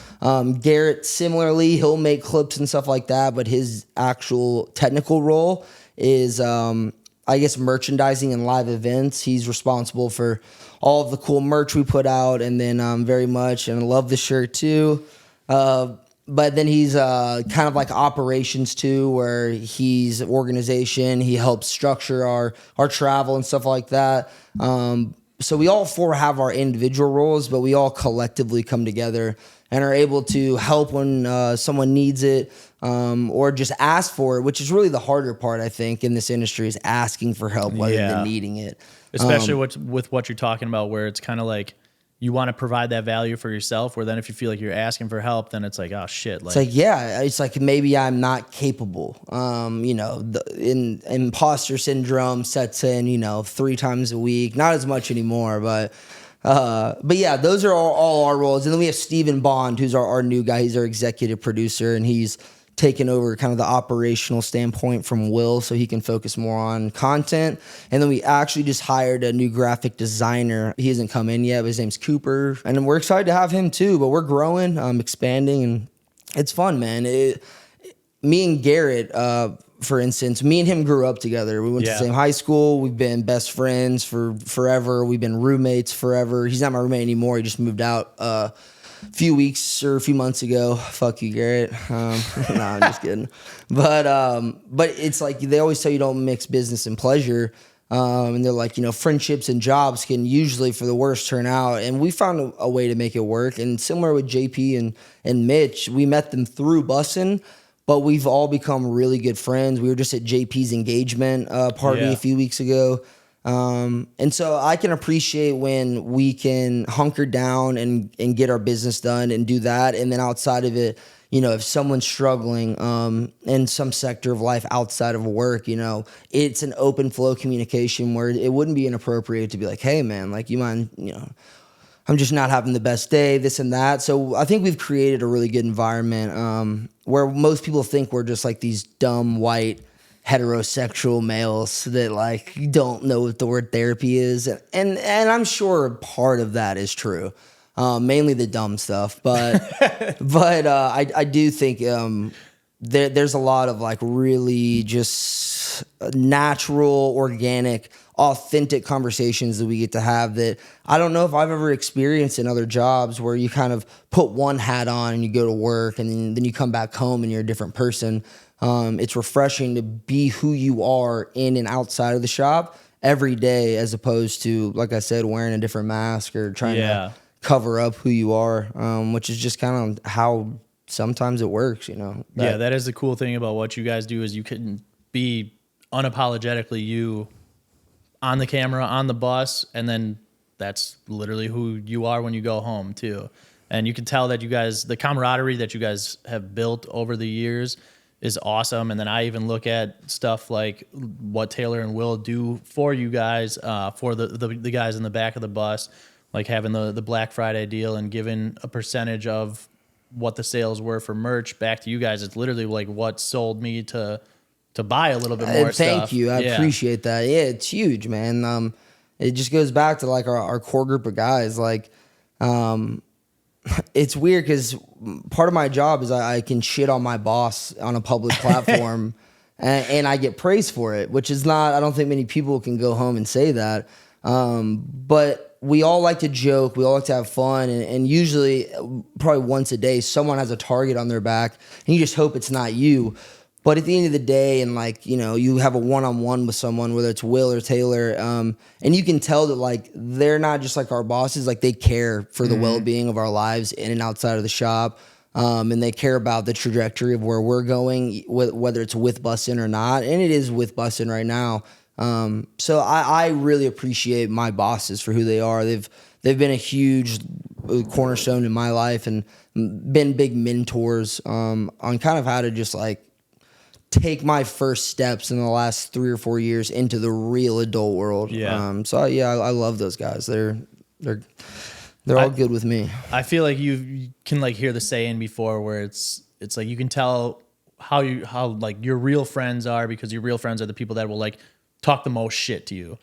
Garrett, similarly, he'll make clips and stuff like that, but his actual technical role is, I guess, merchandising and live events. He's responsible for all of the cool merch we put out, and then very much, and I love the shirt too. But then he's kind of like operations too, where he's organization. He helps structure our travel and stuff like that. So we all four have our individual roles, but we all collectively come together and are able to help when someone needs it, or just ask for it, which is really the harder part, I think, in this industry, is asking for help rather than needing it. Especially with what you're talking about, where it's kind of like you want to provide that value for yourself, where then if you feel like you're asking for help, then it's like, oh shit. It's like, yeah, it's like maybe I'm not capable. The imposter syndrome sets in, 3 times a week, not as much anymore, but yeah, those are all our roles. And then we have Steven Bond, who's our new guy. He's our executive producer, and he's taken over kind of the operational standpoint from Will, so he can focus more on content. And then we actually just hired a new graphic designer. He hasn't come in yet, but his name's Cooper. And we're excited to have him too, but we're growing, expanding, and it's fun, man. Me and Garrett, for instance, me and him grew up together. We went to the same high school. We've been best friends for forever. We've been roommates forever. He's not my roommate anymore. He just moved out a few weeks or a few months ago. Fuck you, Garrett. No, I'm just kidding. But it's like they always tell you don't mix business and pleasure. And they're like, friendships and jobs can usually, for the worst, turn out. And we found a way to make it work. And similar with JP and Mitch, we met them through Bussin', but we've all become really good friends. We were just at JP's engagement party a few weeks ago. And so I can appreciate when we can hunker down and get our business done and do that. And then outside of it, if someone's struggling in some sector of life outside of work, it's an open flow communication where it wouldn't be inappropriate to be like, hey, man, like, you mind, I'm just not having the best day, this and that. So I think we've created a really good environment where most people think we're just like these dumb white heterosexual males that like don't know what the word therapy is. And I'm sure part of that is true. Mainly the dumb stuff, but I do think there's a lot of like really just natural, organic, authentic conversations that we get to have that I don't know if I've ever experienced in other jobs, where you kind of put one hat on and you go to work and then you come back home and you're a different person. It's refreshing to be who you are in and outside of the shop every day, as opposed to, like I said, wearing a different mask or trying to cover up who you are, which is just kind of how sometimes it works, That is the cool thing about what you guys do, is you can be unapologetically you on the camera, on the bus, and then that's literally who you are when you go home too. And you can tell that you guys, the camaraderie that you guys have built over the years is awesome. And then I even look at stuff like what Taylor and Will do for you guys, for the guys in the back of the bus, like having the Black Friday deal and giving a percentage of what the sales were for merch back to you guys. It's literally like what sold me to buy a little bit more stuff. Thank you. I appreciate that. Yeah, it's huge, man. It just goes back to like our core group of guys. Like, it's weird because part of my job is I can shit on my boss on a public platform and I get praise for it, which is not, I don't think many people can go home and say that. But we all like to joke. We all like to have fun. And usually, probably once a day, someone has a target on their back and you just hope it's not you. But at the end of the day, and like, you have a one-on-one with someone, whether it's Will or Taylor, and you can tell that like they're not just like our bosses, like they care for the well-being of our lives in and outside of the shop, and they care about the trajectory of where we're going, whether it's with Bussin' or not, and it is with Bussin' right now. So I really appreciate my bosses for who they are. They've been a huge cornerstone in my life and been big mentors on kind of how to just like take my first steps in the last 3 or 4 years into the real adult world. I love those guys. They're all good with me. I feel like you can like hear the saying before where it's like you can tell how like your real friends are, because your real friends are the people that will like talk the most shit to you.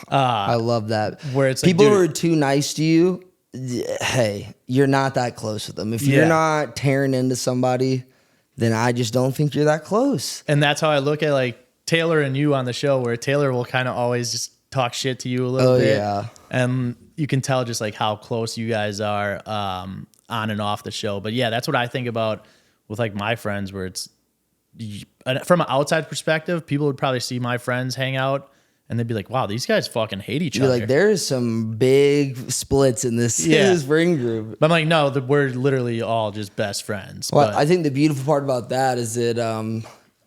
I love that. Where it's like, people who are too nice to you, hey, you're not that close with them. If you're not tearing into somebody, then I just don't think you're that close. And that's how I look at like Taylor and you on the show, where Taylor will kind of always just talk shit to you a little bit. Yeah. And you can tell just like how close you guys are on and off the show. But yeah, that's what I think about with like my friends where it's from an outside perspective, people would probably see my friends hang out and they'd be like, wow, these guys fucking hate each You're other. like, there's some big splits in this, this ring group. But I'm like, no, we're literally all just best friends. Well, but I think the beautiful part about that is that,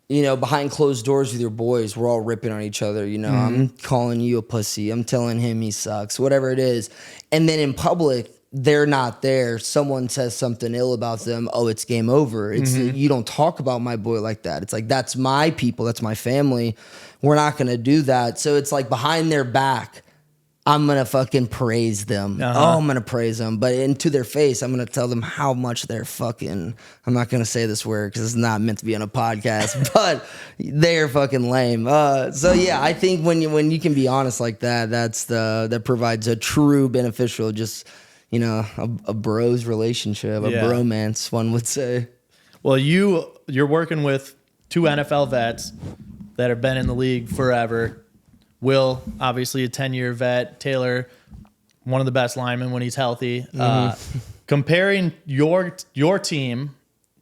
you know, behind closed doors with your boys, we're all ripping on each other. You know, I'm calling you a pussy. I'm telling him he sucks, whatever it is. And then in public, they're not there. Someone says something ill about them. Oh, it's game over. It's you don't talk about my boy like that. It's like, that's my people. That's my family. We're not going to do that. So it's like behind their back, I'm going to fucking praise them. Oh, I'm going to praise them. But into their face, I'm going to tell them how much they're fucking, I'm not going to say this word because it's not meant to be on a podcast, but they're fucking lame. So yeah, I think when you can be honest like that, that provides a true beneficial, just, you know, a bros relationship, a bromance, one would say. Well, you're working with two NFL vets that have been in the league forever. Will, obviously a 10-year vet. Taylor, one of the best linemen when he's healthy. Comparing your team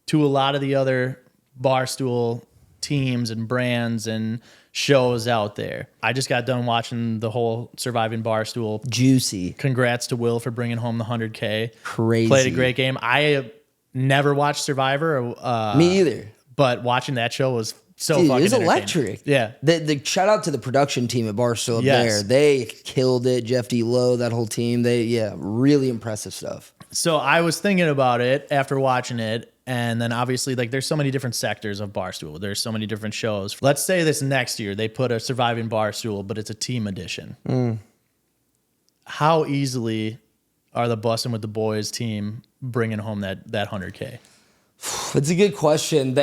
to a lot of the other Barstool teams and brands and shows out there. I just got done watching the whole Surviving Barstool. Juicy. Congrats to Will for bringing home the 100K. Crazy. Played a great game. I never watched Survivor. Me either. But watching that show was so Dude, fucking it was entertaining. electric. Yeah. The shout out to the production team at Barstool there. They killed it. Jeff D. Lowe, that whole team. Really impressive stuff. So I was thinking about it after watching it. And then obviously, like, there's so many different sectors of Barstool. There's so many different shows. Let's say this next year, they put a Surviving Barstool, but it's a team edition. How easily are the Bussin With The Boys team bringing home that 100K? It's a good question.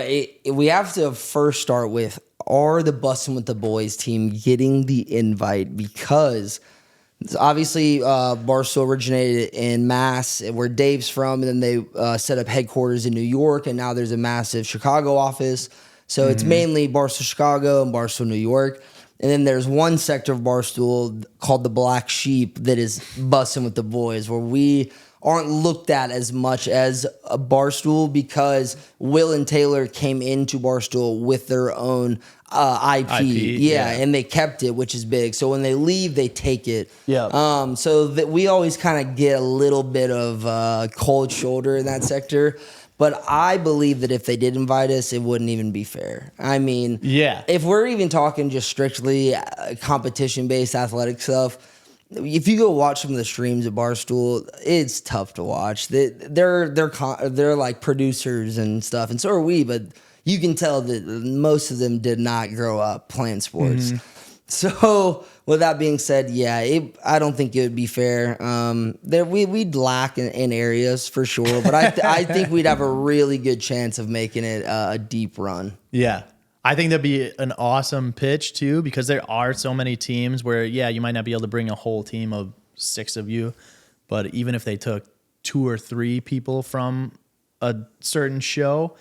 We have to first start with, are the Bussin With The Boys team getting the invite? Because obviously Barstool originated in Mass, where Dave's from, and then they set up headquarters in New York, and now there's a massive Chicago office. So it's mainly Barstool Chicago and Barstool New York. And then there's one sector of Barstool called the Black Sheep that is Bussin With The Boys, where we aren't looked at as much as a Barstool because Will and Taylor came into Barstool with their own IP. Yeah, and they kept it, which is big. So when they leave, they take it. Yeah. So that we always kind of get a little bit of cold shoulder in that sector. But I believe that if they did invite us, it wouldn't even be fair. I mean, if we're even talking just strictly competition-based athletic stuff, if you go watch some of the streams at Barstool, it's tough to watch. They're like producers and stuff, and so are we. But you can tell that most of them did not grow up playing sports. So with that being said, I don't think it would be fair. We'd lack in areas for sure, but I think we'd have a really good chance of making it a deep run. Yeah. I think that'd be an awesome pitch too, because there are so many teams where, you might not be able to bring a whole team of 6 of you, but even if they took 2 or 3 people from a certain show,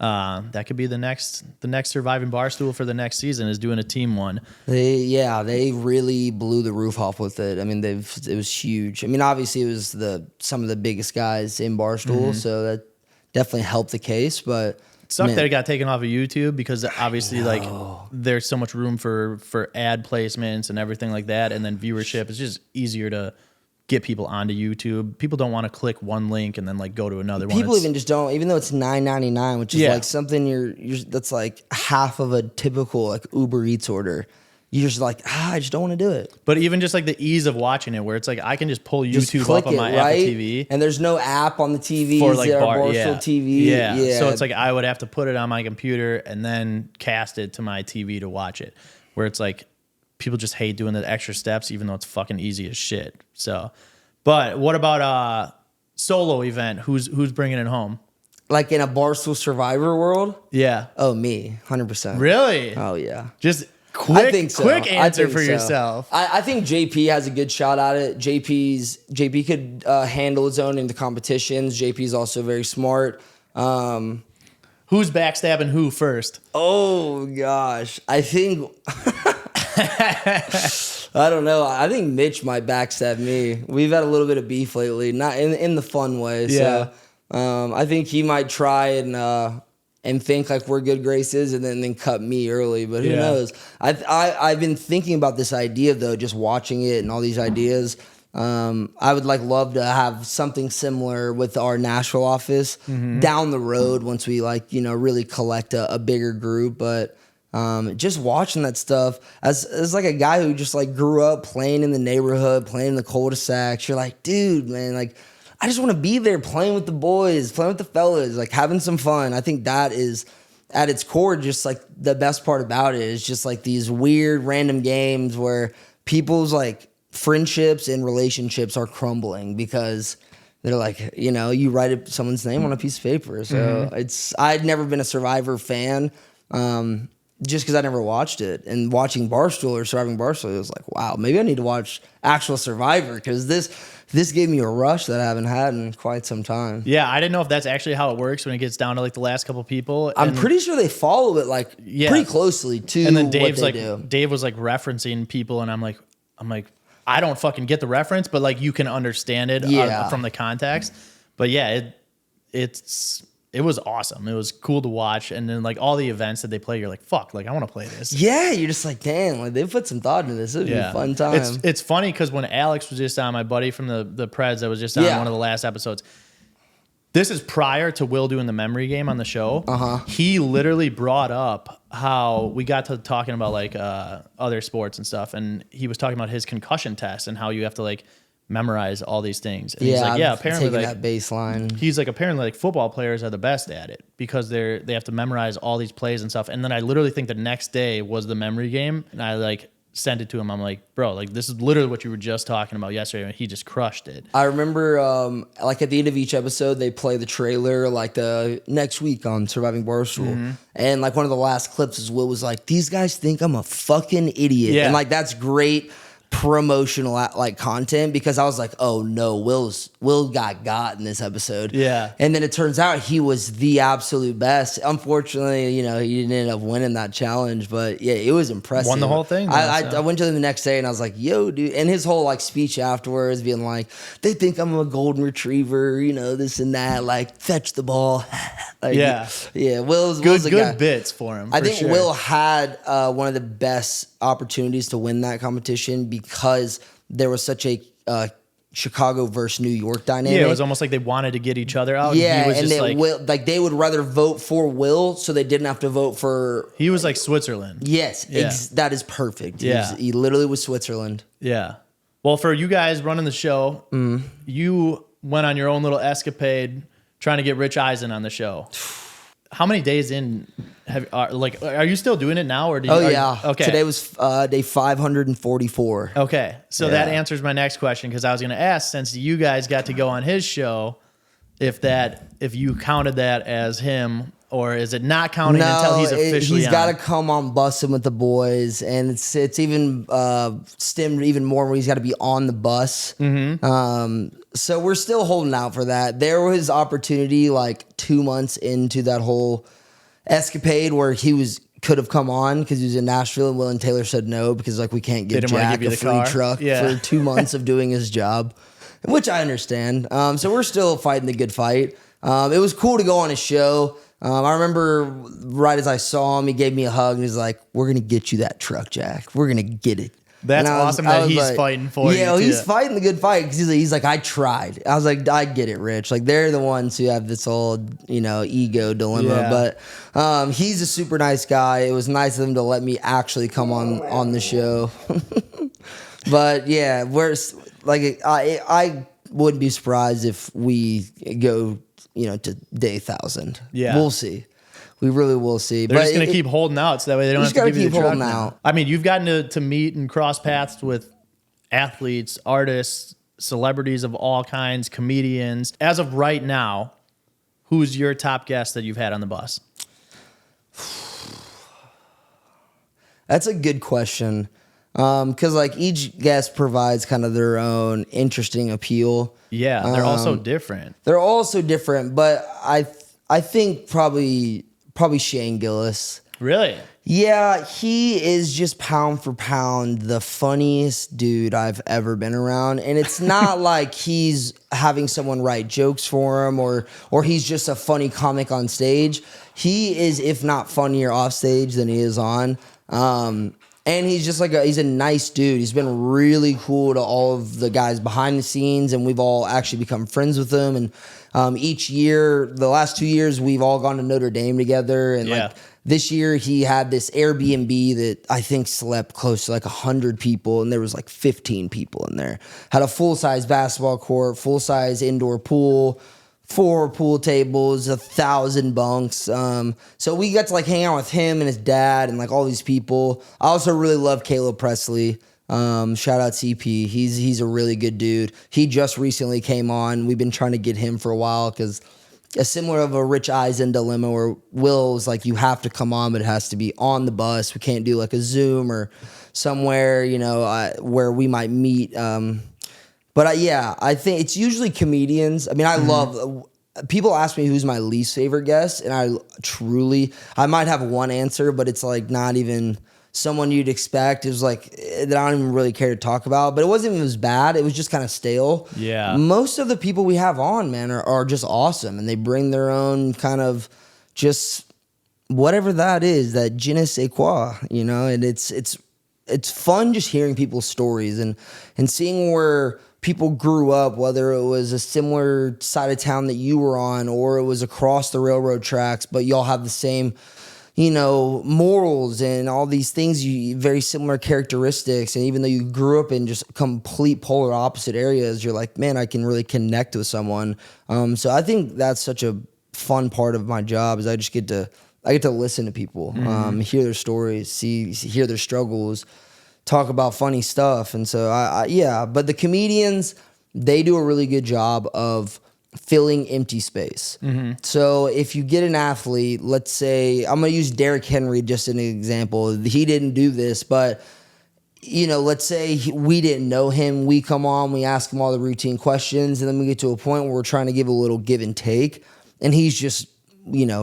that could be the next Surviving Barstool for the next season is doing a team one. They really blew the roof off with it. I mean, it was huge. I mean, obviously it was some of the biggest guys in Barstool, so that definitely helped the case, but it sucked that it got taken off of YouTube because obviously like there's so much room for ad placements and everything like that, and then viewership is just easier to get people onto YouTube. People don't want to click one link and then like go to another one. People even just don't, even though it's $9.99, which is like something you're that's like half of a typical like Uber Eats order. You're just like, I just don't want to do it. But even just like the ease of watching it, where it's like I can just pull YouTube up on my Apple TV, and there's no app on the TV for like Barstool TV. Yeah. So it's like I would have to put it on my computer and then cast it to my TV to watch it. Where it's like people just hate doing the extra steps, even though it's fucking easy as shit. So, but what about a solo event? Who's bringing it home? Like in a Barstool Survivor world? Yeah. Oh, me, 100%. Really? Oh yeah. Just I think so. Quick answer for yourself. I think JP has a good shot at it. JP could handle his own in the competitions. JP's also very smart. Who's backstabbing who first? Oh gosh, I think I don't know. I think Mitch might backstab me. We've had a little bit of beef lately, not in the fun way. Yeah. So I think he might try and think like we're good graces and then cut me early, but who knows? I've been thinking about this idea though, just watching it and all these ideas. I would love to have something similar with our Nashville office down the road once we really collect a bigger group. But just watching that stuff as like a guy who just grew up playing in the neighborhood, playing in the cul-de-sacs, you're like, dude, man, I just want to be there playing with the boys, playing with the fellas, having some fun. I think that is at its core just the best part about it is just these weird random games where people's friendships and relationships are crumbling because they're you write someone's name on a piece of paper. So I'd never been a Survivor fan just because I never watched it. And watching Barstool or Surviving Barstool, it was wow, maybe I need to watch actual Survivor because this gave me a rush that I haven't had in quite some time. Yeah, I didn't know if that's actually how it works when it gets down to the last couple people. I'm pretty sure they follow it pretty closely to and then Dave's what they do. Dave was referencing people, and I'm like, I don't fucking get the reference, but you can understand it from the context. But yeah, it was awesome. It was cool to watch, and then all the events that they play, you're like, fuck, I want to play this. Yeah, you're just damn, they put some thought into this. It would be a fun time. It's funny because when Alex was just on, my buddy from the Preds that was just on one of the last episodes. This is prior to Will doing the memory game on the show. He literally brought up how we got to talking about other sports and stuff, and he was talking about his concussion test and how you have to memorize all these things. And he's apparently that baseline. He's apparently football players are the best at it because they have to memorize all these plays and stuff. And then I literally think the next day was the memory game, and I sent it to him. I'm like, bro, this is literally what you were just talking about yesterday, and he just crushed it. I remember at the end of each episode they play the trailer the next week on Surviving Barstool. And one of the last clips is Will was these guys think I'm a fucking idiot. Yeah. And that's great promotional content because I was oh no, Will got in this episode. Yeah. And then it turns out he was the absolute best. Unfortunately, he didn't end up winning that challenge, but yeah, it was impressive. Won the whole thing. I went to him the next day and I was yo, dude, and his whole speech afterwards being they think I'm a golden retriever, this and that, fetch the ball. Yeah. Will's good a guy. bits for him. I think Will had one of the best opportunities to win that competition because there was such a Chicago versus New York dynamic. Yeah, it was almost they wanted to get each other out. Yeah, he was and just Will, they would rather vote for Will so they didn't have to vote for. He was Switzerland. Yes, that is perfect. He literally was Switzerland. Yeah. Well, for you guys running the show, you went on your own little escapade trying to get Rich Eisen on the show. How many days in are you still doing it now, or okay. Today was day 544. Okay, so that answers my next question because I was going to ask, since you guys got to go on his show, if you counted that as him, or is it not counting until he's officially he's on? got to come on Bussin With The Boys, and it's even stemmed even more where he's got to be on the bus. So we're still holding out for that. There was opportunity 2 months into that whole escapade where he could have come on because he was in Nashville, and Will and Taylor said no because we can't give Jack a free truck for 2 months of doing his job, which I understand. So we're still fighting the good fight. It was cool to go on his show. I remember right as I saw him, he gave me a hug and he's like, "We're gonna get you that truck, Jack. We're gonna get it." That's awesome that he's fighting for you. Yeah, he's fighting the good fight because he's like, I tried. I was like, I get it, Rich. They're the ones who have this old, ego dilemma. But he's a super nice guy. It was nice of him to let me actually come on the show. But yeah, I wouldn't be surprised if we go, to day 1,000. Yeah, we'll see. We really will see. They're just going to keep holding out so that way they don't have to give you the truck now. I mean, you've gotten to meet and cross paths with athletes, artists, celebrities of all kinds, comedians. As of right now, who's your top guest that you've had on the bus? That's a good question. Because each guest provides kind of their own interesting appeal. Yeah, they're also different. They're also different, but I think probably Shane Gillis. Really? Yeah, he is just pound for pound the funniest dude I've ever been around. And it's not like he's having someone write jokes for him or he's just a funny comic on stage. He is, if not funnier off stage than he is on. And he's just he's a nice dude. He's been really cool to all of the guys behind the scenes, and we've all actually become friends with him. And each year, the last 2 years, we've all gone to Notre Dame together. And this year, he had this Airbnb that I think slept close to 100 people, and there was 15 people in there. Had a full-size basketball court, full-size indoor pool, 4 pool tables, 1,000 bunks. So we got to hang out with him and his dad and all these people. I also really love Caleb Presley. Shout out CP. He's a really good dude. He just recently came on. We've been trying to get him for a while because a similar of a Rich Eisen dilemma where Will's you have to come on, but it has to be on the bus. We can't do a Zoom or somewhere, where we might meet. But I think it's usually comedians. I mean, I love, people ask me who's my least favorite guest, and I might have one answer, but it's not even someone you'd expect. It was that I don't even really care to talk about, but it wasn't even as bad. It was just kind of stale. Yeah. Most of the people we have on, man, are just awesome, and they bring their own kind of just whatever that is, that je ne sais quoi, and it's fun just hearing people's stories and seeing where people grew up, whether it was a similar side of town that you were on or it was across the railroad tracks, but y'all have the same, morals and all these things, very similar characteristics. And even though you grew up in just complete polar opposite areas, you're man, I can really connect with someone. So I think that's such a fun part of my job is I get to listen to people, hear their stories, hear their struggles, talk about funny stuff. And so but the comedians, they do a really good job of filling empty space. So if you get an athlete, let's say, I'm going to use Derrick Henry just as an example. He didn't do this, but let's say we didn't know him. We come on, we ask him all the routine questions, and then we get to a point where we're trying to give a little give and take, and he's just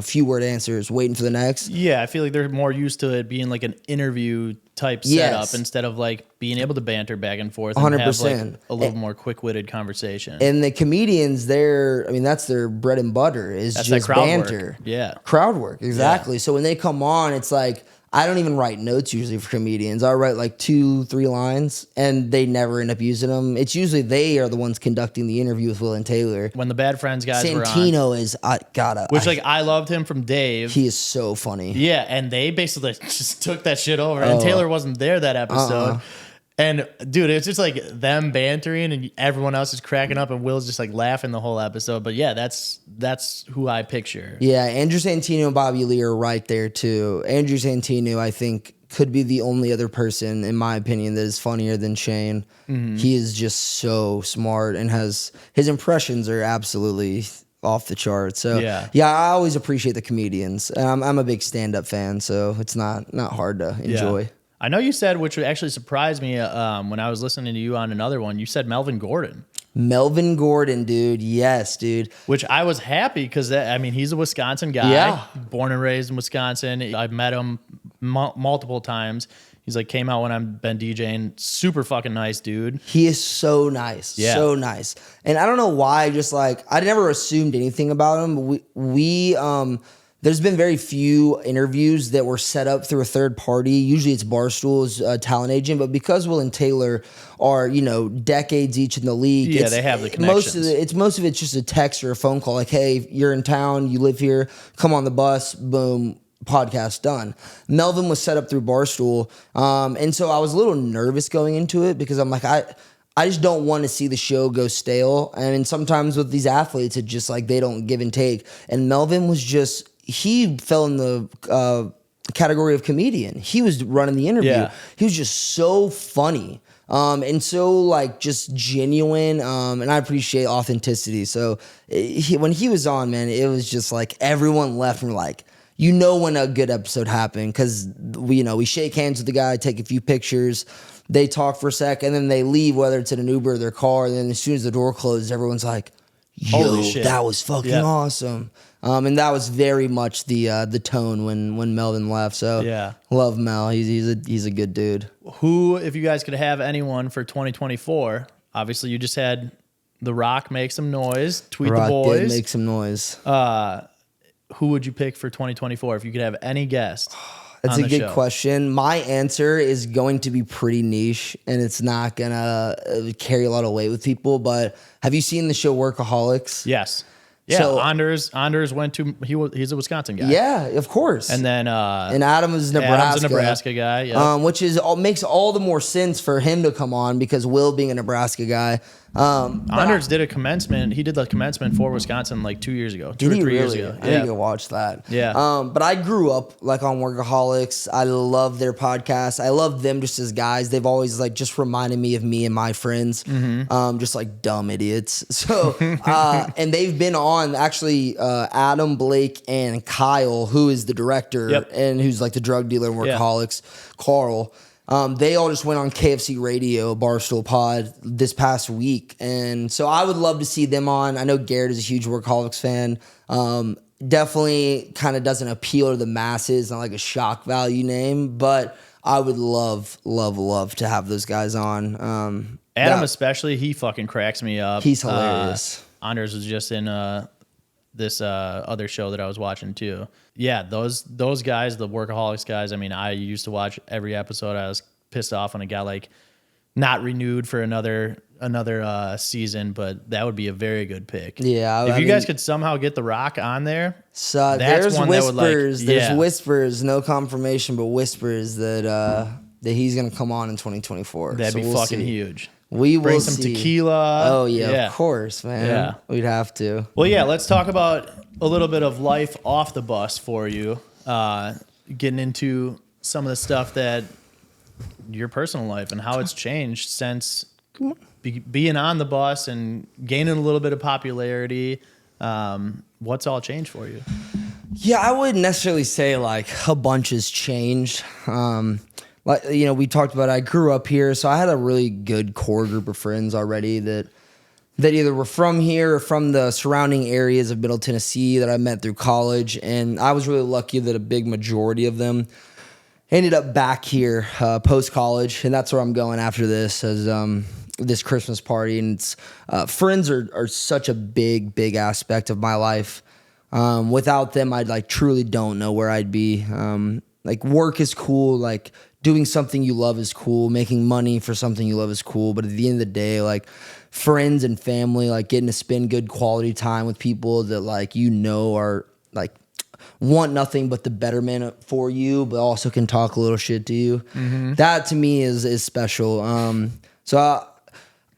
few word answers, waiting for the next. Yeah, I feel they're more used to it being an interview type setup instead of being able to banter back and forth and 100%. have a little more quick-witted conversation. And the comedians, that's their bread and butter is that's just crowd banter. Work. Yeah. Crowd work, exactly. Yeah. So when they come on, it's I don't even write notes usually for comedians. I write 2-3 lines, and they never end up using them. It's usually they are the ones conducting the interview with Will and Taylor. When the Bad Friends guys were on. Santino is, I loved him from Dave. He is so funny. Yeah, and they basically just took that shit over. And Taylor wasn't there that episode. And dude, it's just them bantering and everyone else is cracking up and Will's just laughing the whole episode. But yeah, that's who I picture. Yeah, Andrew Santino and Bobby Lee are right there too. Andrew Santino, I think, could be the only other person, in my opinion, that is funnier than Shane. He is just so smart and his impressions are absolutely off the charts. So yeah, I always appreciate the comedians. I'm a big stand-up fan, so it's not hard to enjoy. Yeah. I know you said, which actually surprised me when I was listening to you on another one, you said Melvin Gordon. Melvin Gordon, dude. Yes, dude. Which I was happy because, he's a Wisconsin guy, born and raised in Wisconsin. I've met him multiple times. He's came out when I've been DJing. Super fucking nice dude. He is so nice. Yeah. So nice. And I don't know why, just I never assumed anything about him. But we there's been very few interviews that were set up through a third party. Usually it's Barstool's talent agent, but because Will and Taylor are, decades each in the league. Yeah, they have the connections. Most of it's just a text or a phone call. Hey, you're in town, you live here, come on the bus, boom, podcast done. Melvin was set up through Barstool. And so I was a little nervous going into it because I'm I just don't want to see the show go stale. I mean, sometimes with these athletes, it's just they don't give and take. And Melvin was just... He fell in the category of comedian. He was running the interview. Yeah. He was just so funny and so just genuine. And I appreciate authenticity. So when he was on, man, it was just everyone left and when a good episode happened because we shake hands with the guy, take a few pictures, they talk for a sec, and then they leave, whether it's in an Uber or their car. And then as soon as the door closes, everyone's yo, that was fucking awesome. And that was very much the tone when Melvin left. So Yeah. love Mel. He's a good dude. Who, if you guys could have anyone for 2024, obviously you just had The Rock make some noise, tweet Rock the boys. did make some noise. Who would you pick for 2024 if you could have any guest? That's on a the good show? question. My answer is going to be pretty niche, and it's not gonna carry a lot of weight with people. But have you seen the show Workaholics? Yes. Yeah. So- Anders went to he's a Wisconsin guy. Yeah, of course. And then And Adam is Nebraska. Adam's a Nebraska guy. Yeah. Which makes all the more sense for him to come on because Will being a Nebraska guy. Anders did a commencement. He did the commencement for Wisconsin like 2 years ago, 2 or 3 years ago. I need to go watch that. Yeah. But I grew up like on Workaholics. I love their podcast. I love them just as guys. They've always like just reminded me of me and my friends, just like dumb idiots. So, and they've been on actually Adam, Blake, and Kyle, who is the director and who's like the drug dealer in Workaholics, Carl. They all just went on KFC Radio, Barstool Pod this past week. And so I would love to see them on. I know Garrett is a huge Workaholics fan. Definitely kind of doesn't appeal to the masses, not like a shock value name, but I would love to have those guys on. Adam especially, he fucking cracks me up. He's hilarious. Anders was just in this other show that I was watching too. Yeah, those guys, the Workaholics guys. I mean, I used to watch every episode. I was pissed off when it got like not renewed for another season, but that would be a very good pick. Yeah, if you guys could somehow get The Rock on there, so that's there's one that would, whispers. like, There's whispers, no confirmation, but whispers that he's gonna come on in 2024. that'd So be we'll fucking see. huge. We will Bring some see. tequila. Oh yeah, of course, man. Yeah. We'd have to. Well, yeah, let's talk about a little bit of life off the bus for you. Getting into some of the stuff that your personal life and how it's changed since being on the bus and gaining a little bit of popularity. What's all changed for you? Yeah, I wouldn't necessarily say like a bunch has changed. Like, you know, we talked about I grew up here, so I had a really good core group of friends already that either were from here or from the surrounding areas of Middle Tennessee that I met through college. And I was really lucky that a big majority of them ended up back here post-college. And that's where I'm going after this as this Christmas party. And it's, friends are such a big aspect of my life. Without them, I'd like truly don't know where I'd be. Like work is cool, like doing something you love is cool, making money for something you love is cool, but at the end of the day, like friends and family, like getting to spend good quality time with people that like you know are like want nothing but the betterment for you, but also can talk a little shit to you. That to me is special. So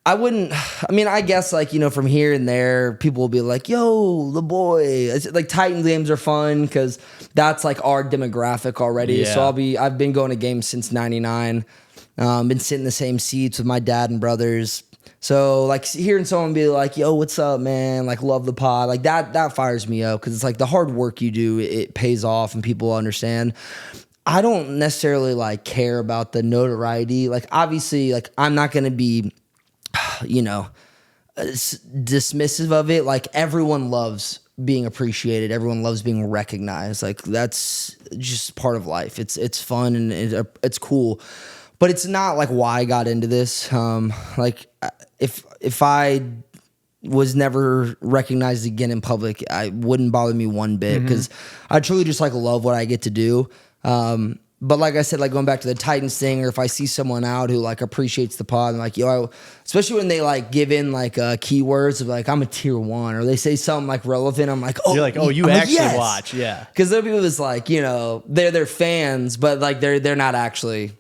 I wouldn't, I mean, I guess like, you know, from here and there, people will be like, yo, the boy. It's like Titan games are fun because that's like our demographic already. Yeah. So I've been going to games since 99. Been sitting in the same seats with my dad and brothers. So like hearing someone be like, yo, what's up, man? Like love the pod. Like that fires me up because it's like the hard work you do, it pays off and people understand. I don't necessarily like care about the notoriety. Like obviously like I'm not going to be, you know, dismissive of it. Like everyone loves being appreciated. Everyone loves being recognized. Like that's just part of life. It's fun and it's cool, but it's not like why I got into this. Like if I was never recognized again in public, I wouldn't bother me one bit because I truly just like love what I get to do. But like I said, like going back to the Titans thing, or if I see someone out who like appreciates the pod and like, yo, especially when they like give in like keywords of like, I'm a tier 1, or they say something like relevant. I'm like, oh, You're like, oh, you I'm like, actually yes. watch. Yeah. Cause there are people that's like, you know, they're fans, but like they're not actually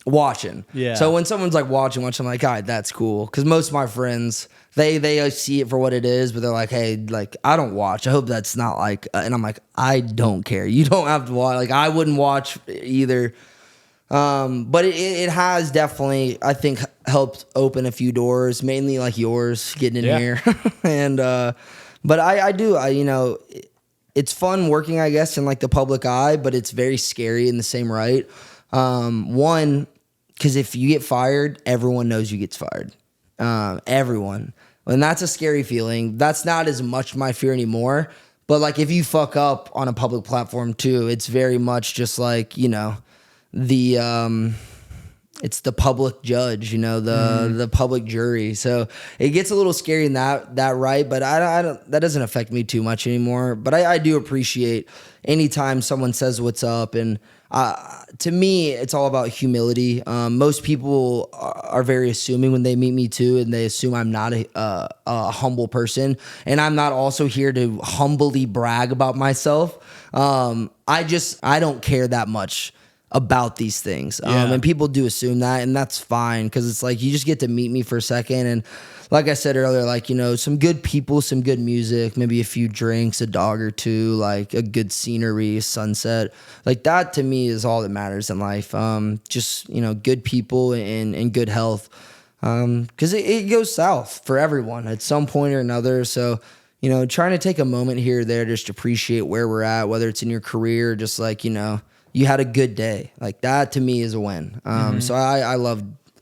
watching. Yeah. So when someone's like watching, I'm like, all right, that's cool. Cause most of my friends, they see it for what it is, but they're like, hey, like I don't watch. I hope that's not like, and I'm like, I don't care. You don't have to watch. Like I wouldn't watch either. But it has definitely, I think, helped open a few doors, mainly like yours getting in here. And, but I do, you know, it's fun working, I guess, in like the public eye, but it's very scary in the same right. One, because if you get fired, everyone knows you get fired. Everyone. And that's a scary feeling. That's not as much my fear anymore. But like if you fuck up on a public platform too, it's very much just like, you know, it's the public judge, you know, the public jury. So it gets a little scary in that right, but I don't that doesn't affect me too much anymore. But I do appreciate anytime someone says what's up, and to me, it's all about humility. Most people are very assuming when they meet me too, and they assume I'm not a humble person, and I'm not also here to humbly brag about myself. I don't care that much about these things. And people do assume that, and that's fine, because it's like you just get to meet me for a second, and like I said earlier, like, you know, some good people, some good music, maybe a few drinks, a dog or two, like a good scenery, sunset. Like that to me is all that matters in life. Just, you know, good people and good health. Because it goes south for everyone at some point or another. So, you know, trying to take a moment here or there just to appreciate where we're at, whether it's in your career or just like, you know, you had a good day. Like that to me is a win. So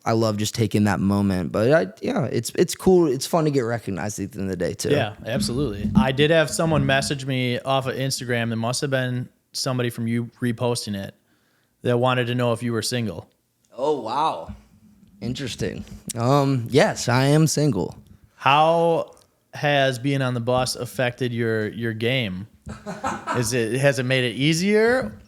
I love just taking that moment. But it's cool. It's fun to get recognized at the end of the day too. Yeah, absolutely. I did have someone message me off of Instagram. There must have been somebody from you reposting it that wanted to know if you were single. Oh, wow. Interesting. Yes, I am single. How has being on the bus affected your game? Has it made it easier?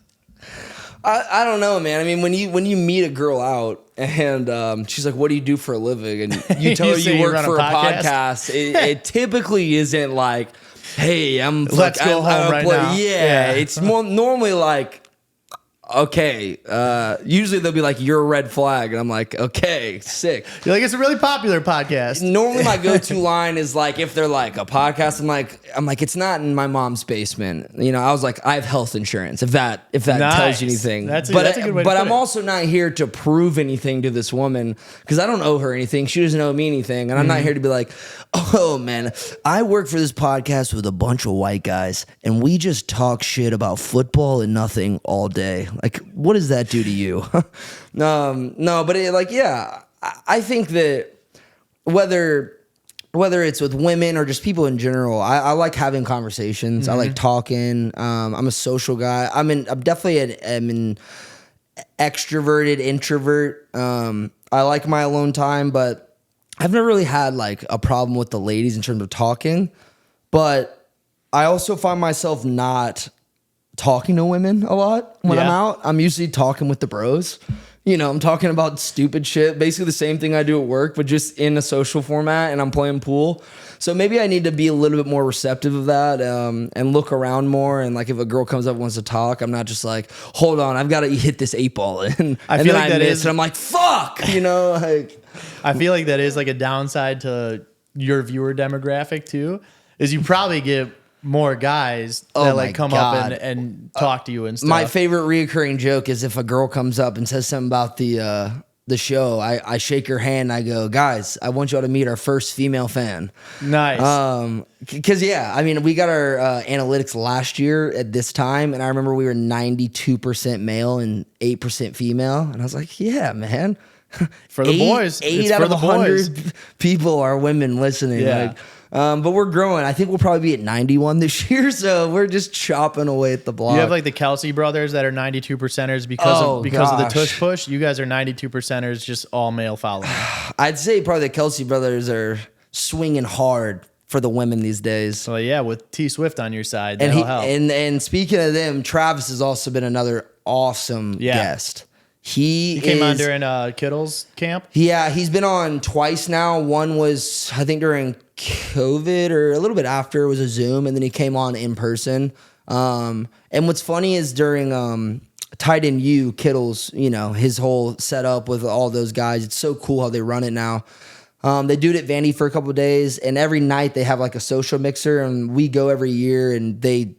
I don't know, man. I mean, when you meet a girl out and she's like, "What do you do for a living?" and you tell her you work for a podcast, it typically isn't like, "Hey, let's go home right now." Yeah, it's more normally like, okay. Usually they'll be like, "You're a red flag," and I'm like, "Okay, sick." You're like, it's a really popular podcast. Normally my go-to line is like, if they're like a podcast, I'm like, it's not in my mom's basement. You know, I was like, I have health insurance. If that tells you anything, that's a good way to but put I'm it. also not here to prove anything to this woman because I don't owe her anything. She doesn't owe me anything, and I'm not here to be like, oh man, I work for this podcast with a bunch of white guys, and we just talk shit about football and nothing all day. Like, what does that do to you? No, but I think that whether it's with women or just people in general, I like having conversations. I like talking. I'm a social guy. I'm definitely an extroverted introvert. I like my alone time, but I've never really had like a problem with the ladies in terms of talking. But I also find myself not talking to women a lot when I'm out. I'm usually talking with the bros. You know, I'm talking about stupid shit, basically the same thing I do at work, but just in a social format, and I'm playing pool. So maybe I need to be a little bit more receptive of that, and look around more. And like if a girl comes up and wants to talk, I'm not just like, hold on, I've got to hit this 8-ball. And I feel like that miss, is, and I'm like, fuck, you know, like. I feel like that is like a downside to your viewer demographic too, is you probably get more guys that like come up and talk to you and stuff. My favorite reoccurring joke is if a girl comes up and says something about the show, I shake her hand and I go, guys, I want y'all to meet our first female fan. Nice. Because I mean, we got our analytics last year at this time, and I remember we were 92% male and 8% female, and I was like, yeah, man. For the boys. Eight out of 100 people are women listening. Yeah. Like, but we're growing. I think we'll probably be at 91 this year, so we're just chopping away at the block. You have like the Kelsey brothers that are 92%ers because of the tush push. You guys are 92%ers, just all male following. I'd say probably the Kelseys brothers are swinging hard for the women these days. So yeah, with T Swift on your side, that'll help. And speaking of them, Travis has also been another awesome guest. He came on during Kittle's camp? Yeah, he's been on twice now. One was, I think, during COVID or a little bit after. It was a Zoom, and then he came on in person. And what's funny is during Tight End U, Kittle's, you know, his whole setup with all those guys, it's so cool how they run it now. They do it at Vandy for a couple of days, and every night they have like a social mixer, and we go every year, and they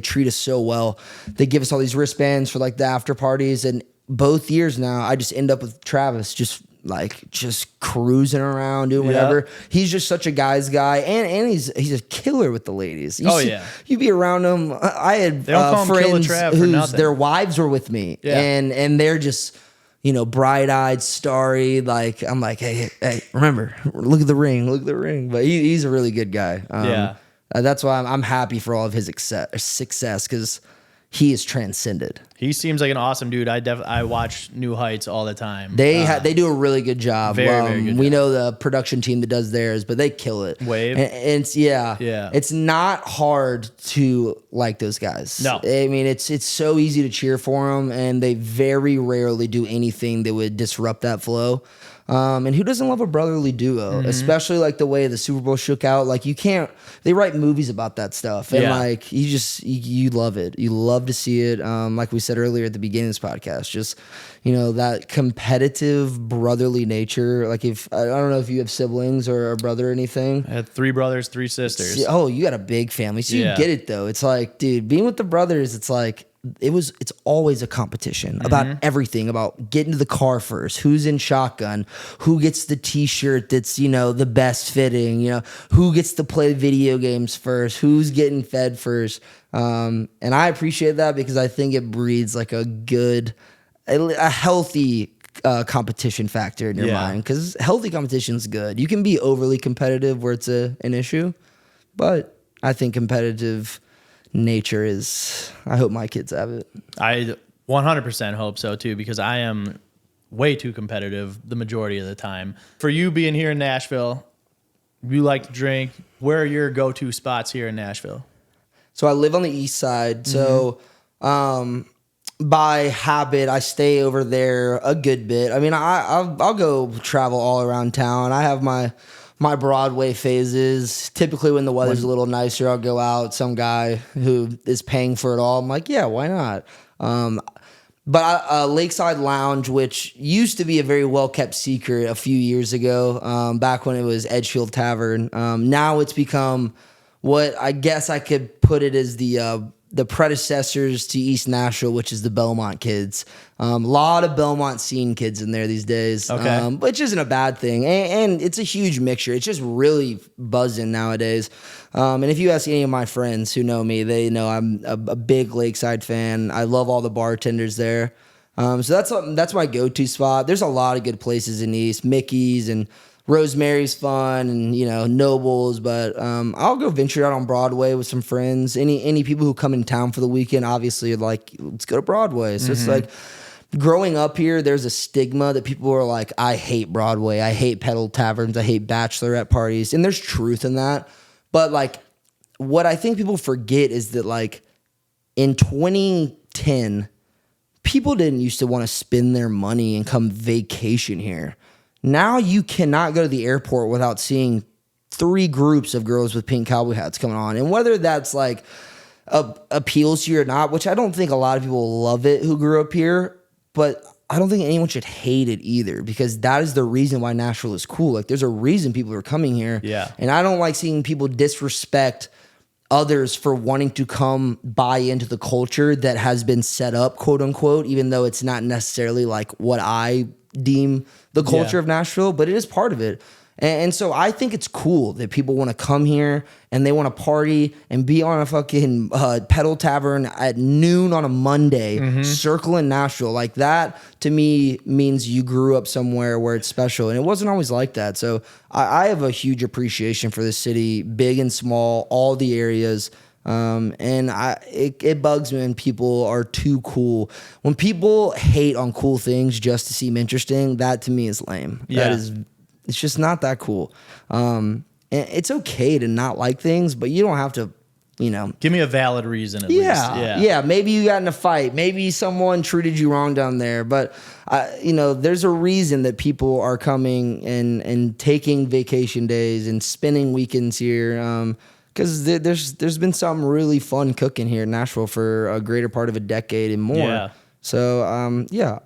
treat us so well. They give us all these wristbands for like the after parties, and both years now, I just end up with Travis just cruising around, doing whatever. He's just such a guy's guy, and he's a killer with the ladies. You be around him. I had friends whose their wives were with me, and they're just, you know, bright-eyed, starry. Like, I'm like, hey, remember, look at the ring. But he's a really good guy. That's why I'm happy for all of his success because he is transcended. He seems like an awesome dude. I watch New Heights all the time. They do a really good job. Very good We job. know the production team that does theirs, but they kill it. Wave. And it's Yeah. It's not hard to like those guys. No. I mean it's so easy to cheer for them, and they very rarely do anything that would disrupt that flow. And who doesn't love a brotherly duo, especially like the way the Super Bowl shook out? Like they write movies about that stuff, and like you love it. You love to see it. Like we said earlier at the beginning of this podcast, just that competitive brotherly nature. Like I don't know if you have siblings or a brother or anything. I had 3 brothers, 3 sisters. Oh, you got a big family, so you get it though. It's like, dude, being with the brothers, it's like. It's always a competition about everything, about getting to the car first, who's in shotgun, who gets the t-shirt that's, the best fitting, who gets to play video games first, who's getting fed first. And I appreciate that because I think it breeds like a healthy competition factor in your mind, because healthy competition is good. You can be overly competitive where it's an issue, but I think competitive nature is, I hope my kids have it. I 100% hope so too, because I am way too competitive the majority of the time. For you being here in Nashville, you like to drink. Where are your go-to spots here in Nashville? So I live on the east side. So by habit, I stay over there a good bit. I mean, I'll go travel all around town. I have my Broadway phases. Typically when the weather's a little nicer, I'll go out. Some guy who is paying for it all, I'm like, yeah, why not? But Lakeside Lounge, which used to be a very well-kept secret a few years ago, back when it was Edgefield Tavern. Now it's become what I guess I could put it as the predecessors to East Nashville, which is the Belmont kids. A lot of Belmont scene kids in there these days, which isn't a bad thing. And it's a huge mixture. It's just really buzzing nowadays. And if you ask any of my friends who know me, they know I'm a big Lakeside fan. I love all the bartenders there. So that's my go-to spot. There's a lot of good places in East, Mickey's and Rosemary's fun, and Nobles, but I'll go venture out on Broadway with some friends. Any people who come in town for the weekend, obviously, are like, let's go to Broadway. So it's like, growing up here, there's a stigma that people are like, I hate Broadway, I hate pedal taverns, I hate bachelorette parties, and there's truth in that. But like, what I think people forget is that like in 2010, people didn't used to want to spend their money and come vacation here. Now you cannot go to the airport without seeing 3 groups of girls with pink cowboy hats coming on. And whether that's like appeals to you or not, which I don't think a lot of people love it who grew up here, but I don't think anyone should hate it either, because that is the reason why Nashville is cool. Like there's a reason people are coming here. Yeah. And I don't like seeing people disrespect others for wanting to come buy into the culture that has been set up, quote unquote, even though it's not necessarily like what I deem the culture of Nashville, but it is part of it. And so I think it's cool that people want to come here and they want to party and be on a fucking pedal tavern at noon on a Monday, circling Nashville. Like that, to me, means you grew up somewhere where it's special. And it wasn't always like that. So I have a huge appreciation for this city, big and small, all the areas. And it bugs me when people are too cool. When people hate on cool things just to seem interesting, that to me is lame. Yeah. It's just not that cool. And it's okay to not like things, but you don't have to, Give me a valid reason at least. Yeah. Maybe you got in a fight. Maybe someone treated you wrong down there. But, there's a reason that people are coming and taking vacation days and spending weekends here. Because there's been some really fun cooking here in Nashville for a greater part of a decade and more. Yeah. So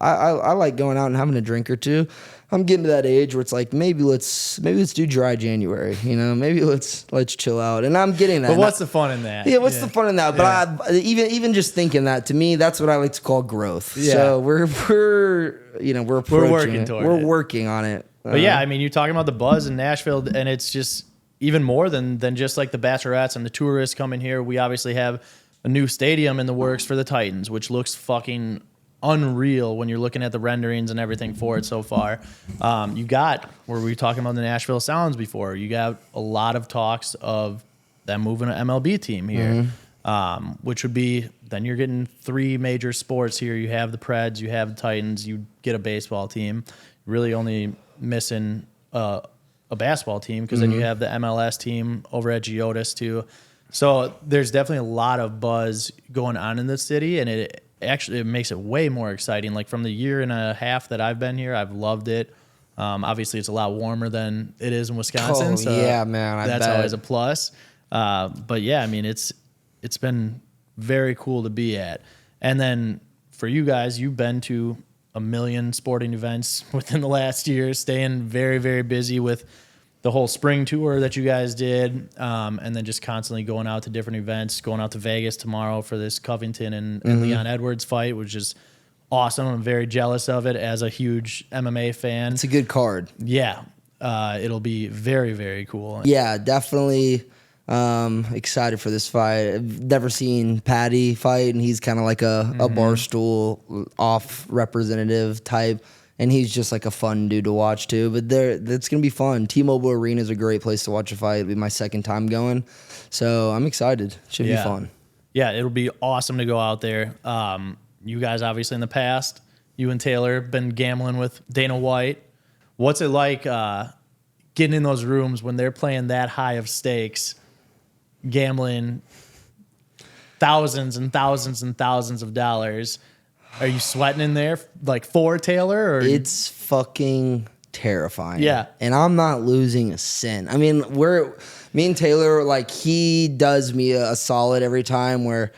I like going out and having a drink or two. I'm getting to that age where it's like maybe let's do dry January. Maybe let's chill out. And I'm getting that. But what's the fun in that? Yeah, what's the fun in that? But even just thinking that, to me, that's what I like to call growth. Yeah. So we're approaching working it. toward We're it. working on it. But yeah, I mean, you're talking about the buzz in Nashville, and it's just even more than just like the bachelorettes and the tourists coming here. We obviously have a new stadium in the works for the Titans, which looks fucking unreal when you're looking at the renderings and everything for it so far. Were we talking about the Nashville Sounds before? You got a lot of talks of them moving an MLB team here, which would be then you're getting 3 major sports here. You have the Preds, you have the Titans, you get a baseball team. Really only missing a basketball team because then you have the MLS team over at Geodis too. So there's definitely a lot of buzz going on in the city, and it makes it way more exciting. Like from the year and a half that I've been here, I've loved it. Obviously, it's a lot warmer than it is in Wisconsin. So yeah, man, that's always a plus. But yeah, I mean, it's been very cool to be at. And then for you guys, you've been to a million sporting events within the last year, staying very, very busy with the whole spring tour that you guys did, and then just constantly going out to different events, going out to Vegas tomorrow for this Covington and Leon Edwards fight, which is awesome. I'm very jealous of it as a huge MMA fan. It's a good card. Yeah. It'll be very, very cool. Yeah, definitely excited for this fight. I've never seen Patty fight, and he's kind of like a Barstool off representative type. And he's just like a fun dude to watch too. But it's going to be fun. T-Mobile Arena is a great place to watch a fight. It'll be my second time going. So I'm excited. Should be fun. Yeah, it'll be awesome to go out there. You guys, obviously, in the past, you and Taylor been gambling with Dana White. What's it like getting in those rooms when they're playing that high of stakes, gambling thousands and thousands and thousands of dollars? Are you sweating in there like for Taylor? Or it's fucking terrifying. Yeah. And I'm not losing a cent. I mean, me and Taylor, like, he does me a solid every time where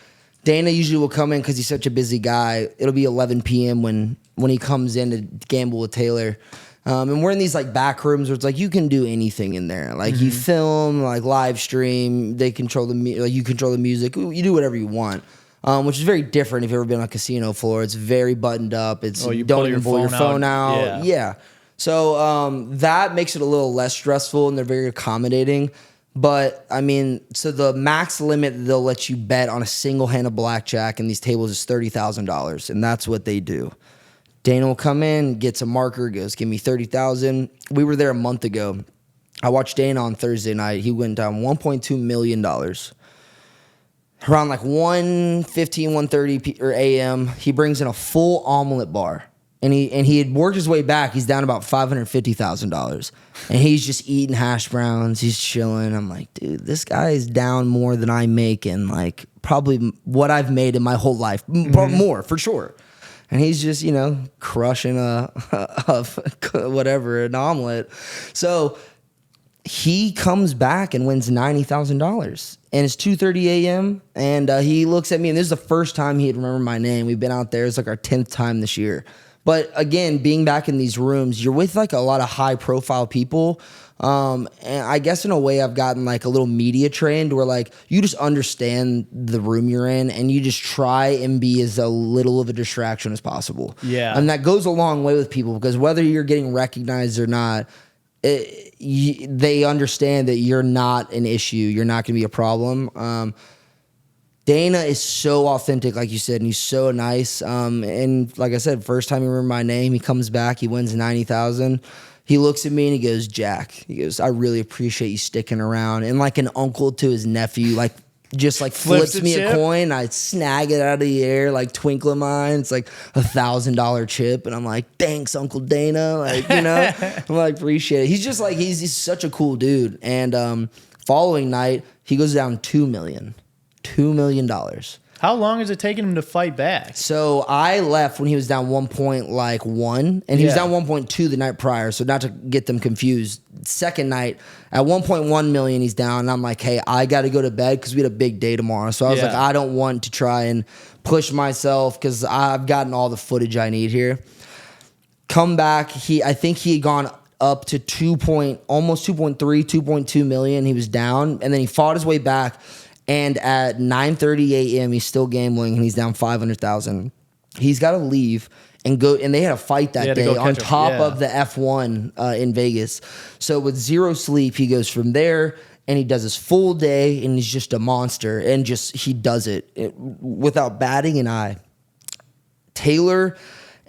Dana usually will come in because he's such a busy guy. It'll be 11 p.m. when he comes in to gamble with Taylor. And we're in these like back rooms where it's like you can do anything in there. Like you film, like live stream, they control you control the music. You do whatever you want. Which is very different if you've ever been on a casino floor. It's very buttoned up. It's you don't even pull your phone out. Yeah. So that makes it a little less stressful, and they're very accommodating. But I mean, so the max limit they'll let you bet on a single hand of blackjack in these tables is $30,000, and that's what they do. Dana will come in, gets a marker, goes, "Give me $30,000." We were there a month ago. I watched Dana on Thursday night. He went down $1.2 million. Around like 1:15, 1:30 a.m., he brings in a full omelet bar. And he had worked his way back. He's down about $550,000. And he's just eating hash browns. He's chilling. I'm like, dude, this guy is down more than I make in like probably what I've made in my whole life. More, for sure. And he's just, crushing an omelet. So he comes back and wins $90,000. And it's 2:30 a.m. And he looks at me, and this is the first time he had remembered my name. We've been out there. It's like our 10th time this year. But again, being back in these rooms, you're with like a lot of high-profile people. And I guess in a way I've gotten like a little media trained where like you just understand the room you're in and you just try and be as a little of a distraction as possible. Yeah. And that goes a long way with people because whether you're getting recognized or not, they understand that you're not an issue. You're not going to be a problem. Dana is so authentic, like you said, and he's so nice. And like I said, first time he remembered my name, he comes back, he wins $90,000. He looks at me and he goes, "Jack," he goes, "I really appreciate you sticking around." And like an uncle to his nephew, like just like flips me a coin. I snag it out of the air, like twinkle in mine. It's like $1,000 chip. And I'm like, "Thanks, Uncle Dana." Like, I'm like, appreciate it. He's just like, he's such a cool dude. And following night, he goes down $2 million. $2 million. How long is it taking him to fight back? So I left when he was down 1.1, and he was down 1.2 the night prior. So not to get them confused. Second night at 1.1 million, he's down. And I'm like, hey, I got to go to bed because we had a big day tomorrow. So I was like, I don't want to try and push myself because I've gotten all the footage I need here. Come back. I think he had gone up to almost 2.3, 2.2 million. He was down, and then he fought his way back. And at 9:30 a.m., he's still gambling, and he's down $500,000. He's got to leave and go. And they had a fight that day on top of the F1 in Vegas. So with zero sleep, he goes from there, and he does his full day, and he's just a monster. And he does it without batting an eye. Taylor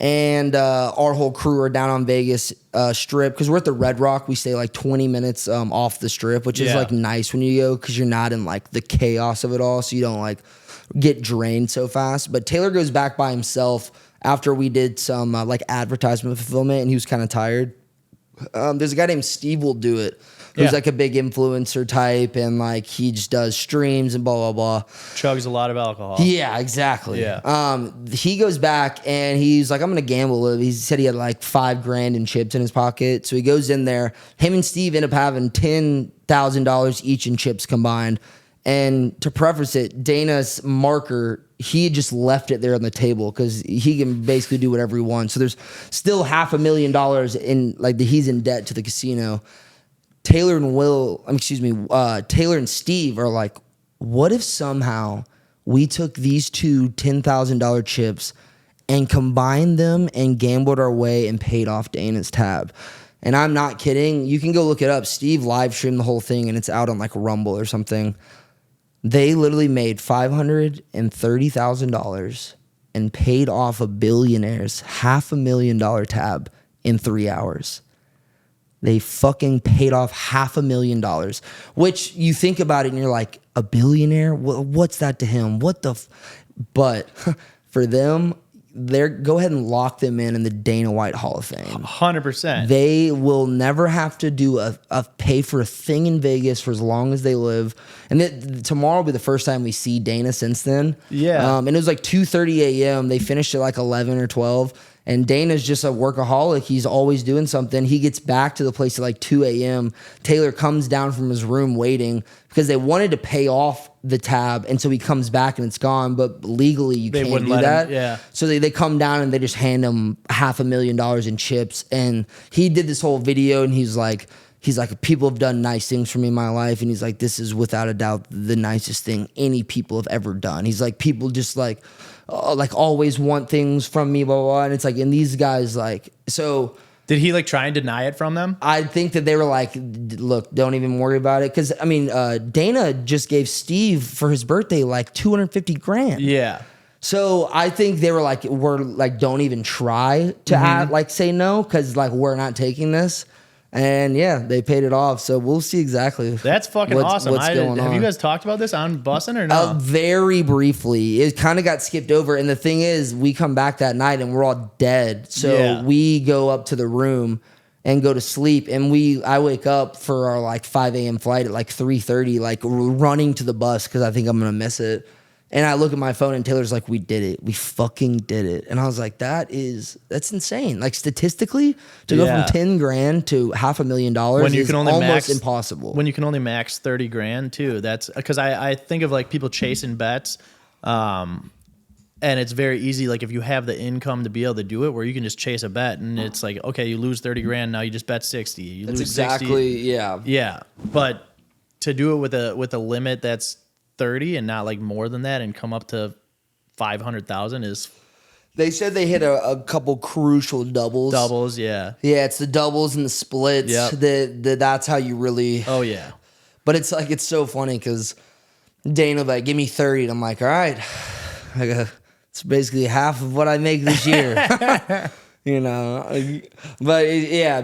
And our whole crew are down on Vegas Strip because we're at the Red Rock. We stay like 20 minutes off the Strip, which is like nice when you go because you're not in like the chaos of it all, so you don't like get drained so fast. But Taylor goes back by himself after we did some like advertisement fulfillment, and he was kind of tired. There's a guy named Steve will do it, who's like a big influencer type, and like he just does streams and blah blah blah. Chugs a lot of alcohol. Yeah, exactly. Yeah. He goes back and he's like, I'm gonna gamble. He said he had like $5,000 in chips in his pocket, so he goes in there. Him and Steve end up having $10,000 each in chips combined. And to preface it, Dana's marker, he just left it there on the table because he can basically do whatever he wants. So there's still $500,000 in like he's in debt to the casino. Taylor and Steve are like, what if somehow we took these two $10,000 chips and combined them and gambled our way and paid off Dana's tab? And I'm not kidding. You can go look it up. Steve live streamed the whole thing and it's out on like Rumble or something. They literally made $530,000 and paid off a billionaire's $500,000 tab in 3 hours. They fucking paid off $500,000, which you think about it and you're like, a billionaire? What's that to him? But for them, go ahead and lock them in the Dana White Hall of Fame. 100%. They will never have to do a pay for a thing in Vegas for as long as they live. And tomorrow will be the first time we see Dana since then. Yeah. And it was like 2:30 a.m. They finished at like 11 or 12. And Dana's just a workaholic. He's always doing something. He gets back to the place at like 2 a.m. Taylor comes down from his room waiting because they wanted to pay off the tab. And so he comes back and it's gone. But legally, you can't do that. Yeah. So they come down and they just hand him $500,000 in chips. And he did this whole video and he's like, people have done nice things for me in my life. And he's like, this is without a doubt the nicest thing any people have ever done. He's like, people just like always want things from me, blah, blah, blah. And it's like, and these guys like, so. Did he like try and deny it from them? I think that they were like, look, don't even worry about it. Cause I mean, Dana just gave Steve for his birthday, like $250,000. Yeah. So I think they were like, don't even try to say no. Cause like, we're not taking this. And yeah, they paid it off. So we'll see exactly. That's fucking awesome. What's going on. Have you guys talked about this on Bussin' or no? Very briefly. It kind of got skipped over. And the thing is, we come back that night and we're all dead. So we go up to the room and go to sleep. And I wake up for our like 5 a.m. flight at like 3:30, like running to the bus because I think I'm going to miss it. And I look at my phone and Taylor's like, we did it. We fucking did it. And I was like, that's insane. Like statistically, to go from $10,000 to $500,000 is almost impossible. When you can only max $30,000 too. That's because I think of like people chasing bets. And it's very easy. Like if you have the income to be able to do it, where you can just chase a bet and it's like, okay, you lose $30,000. Now you just bet 60. You lose 60. Yeah. But to do it with a limit that's 30 and not like more than that and come up to 500,000 is. They said they hit a couple crucial doubles. Yeah, it's the doubles and the splits. That's how you really. Oh yeah, but it's like it's so funny because Dana like give me 30 and I'm like, all right, it's basically half of what I make this year. You know, but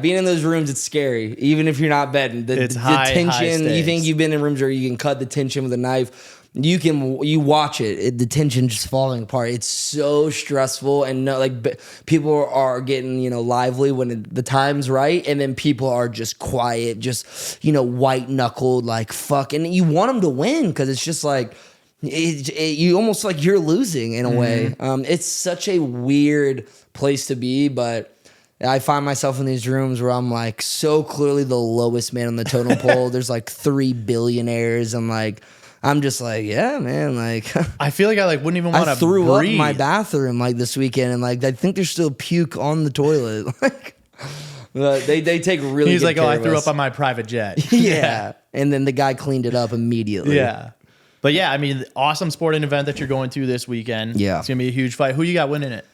being in those rooms, it's scary. Even if you're not betting, the tension. You think you've been in rooms where you can cut the tension with a knife. You watch it. The tension just falling apart. It's so stressful, and people are getting lively when the time's right, and then people are just quiet, just white knuckled, like fuck. And you want them to win because it's just like. You almost like you're losing in a way. It's such a weird place to be, but I find myself in these rooms where I'm like so clearly the lowest man on the totem pole. There's like 3 billionaires. I'm just like, yeah, man. Like I feel like I wouldn't even want to. I threw up in my bathroom like this weekend, and like I think there's still puke on the toilet. Like they take really. He's good like, care I of threw us. up on my private jet. Yeah, and then the guy cleaned it up immediately. Yeah. But yeah, I mean, awesome sporting event that you're going to this weekend. Yeah. It's going to be a huge fight. Who you got winning it?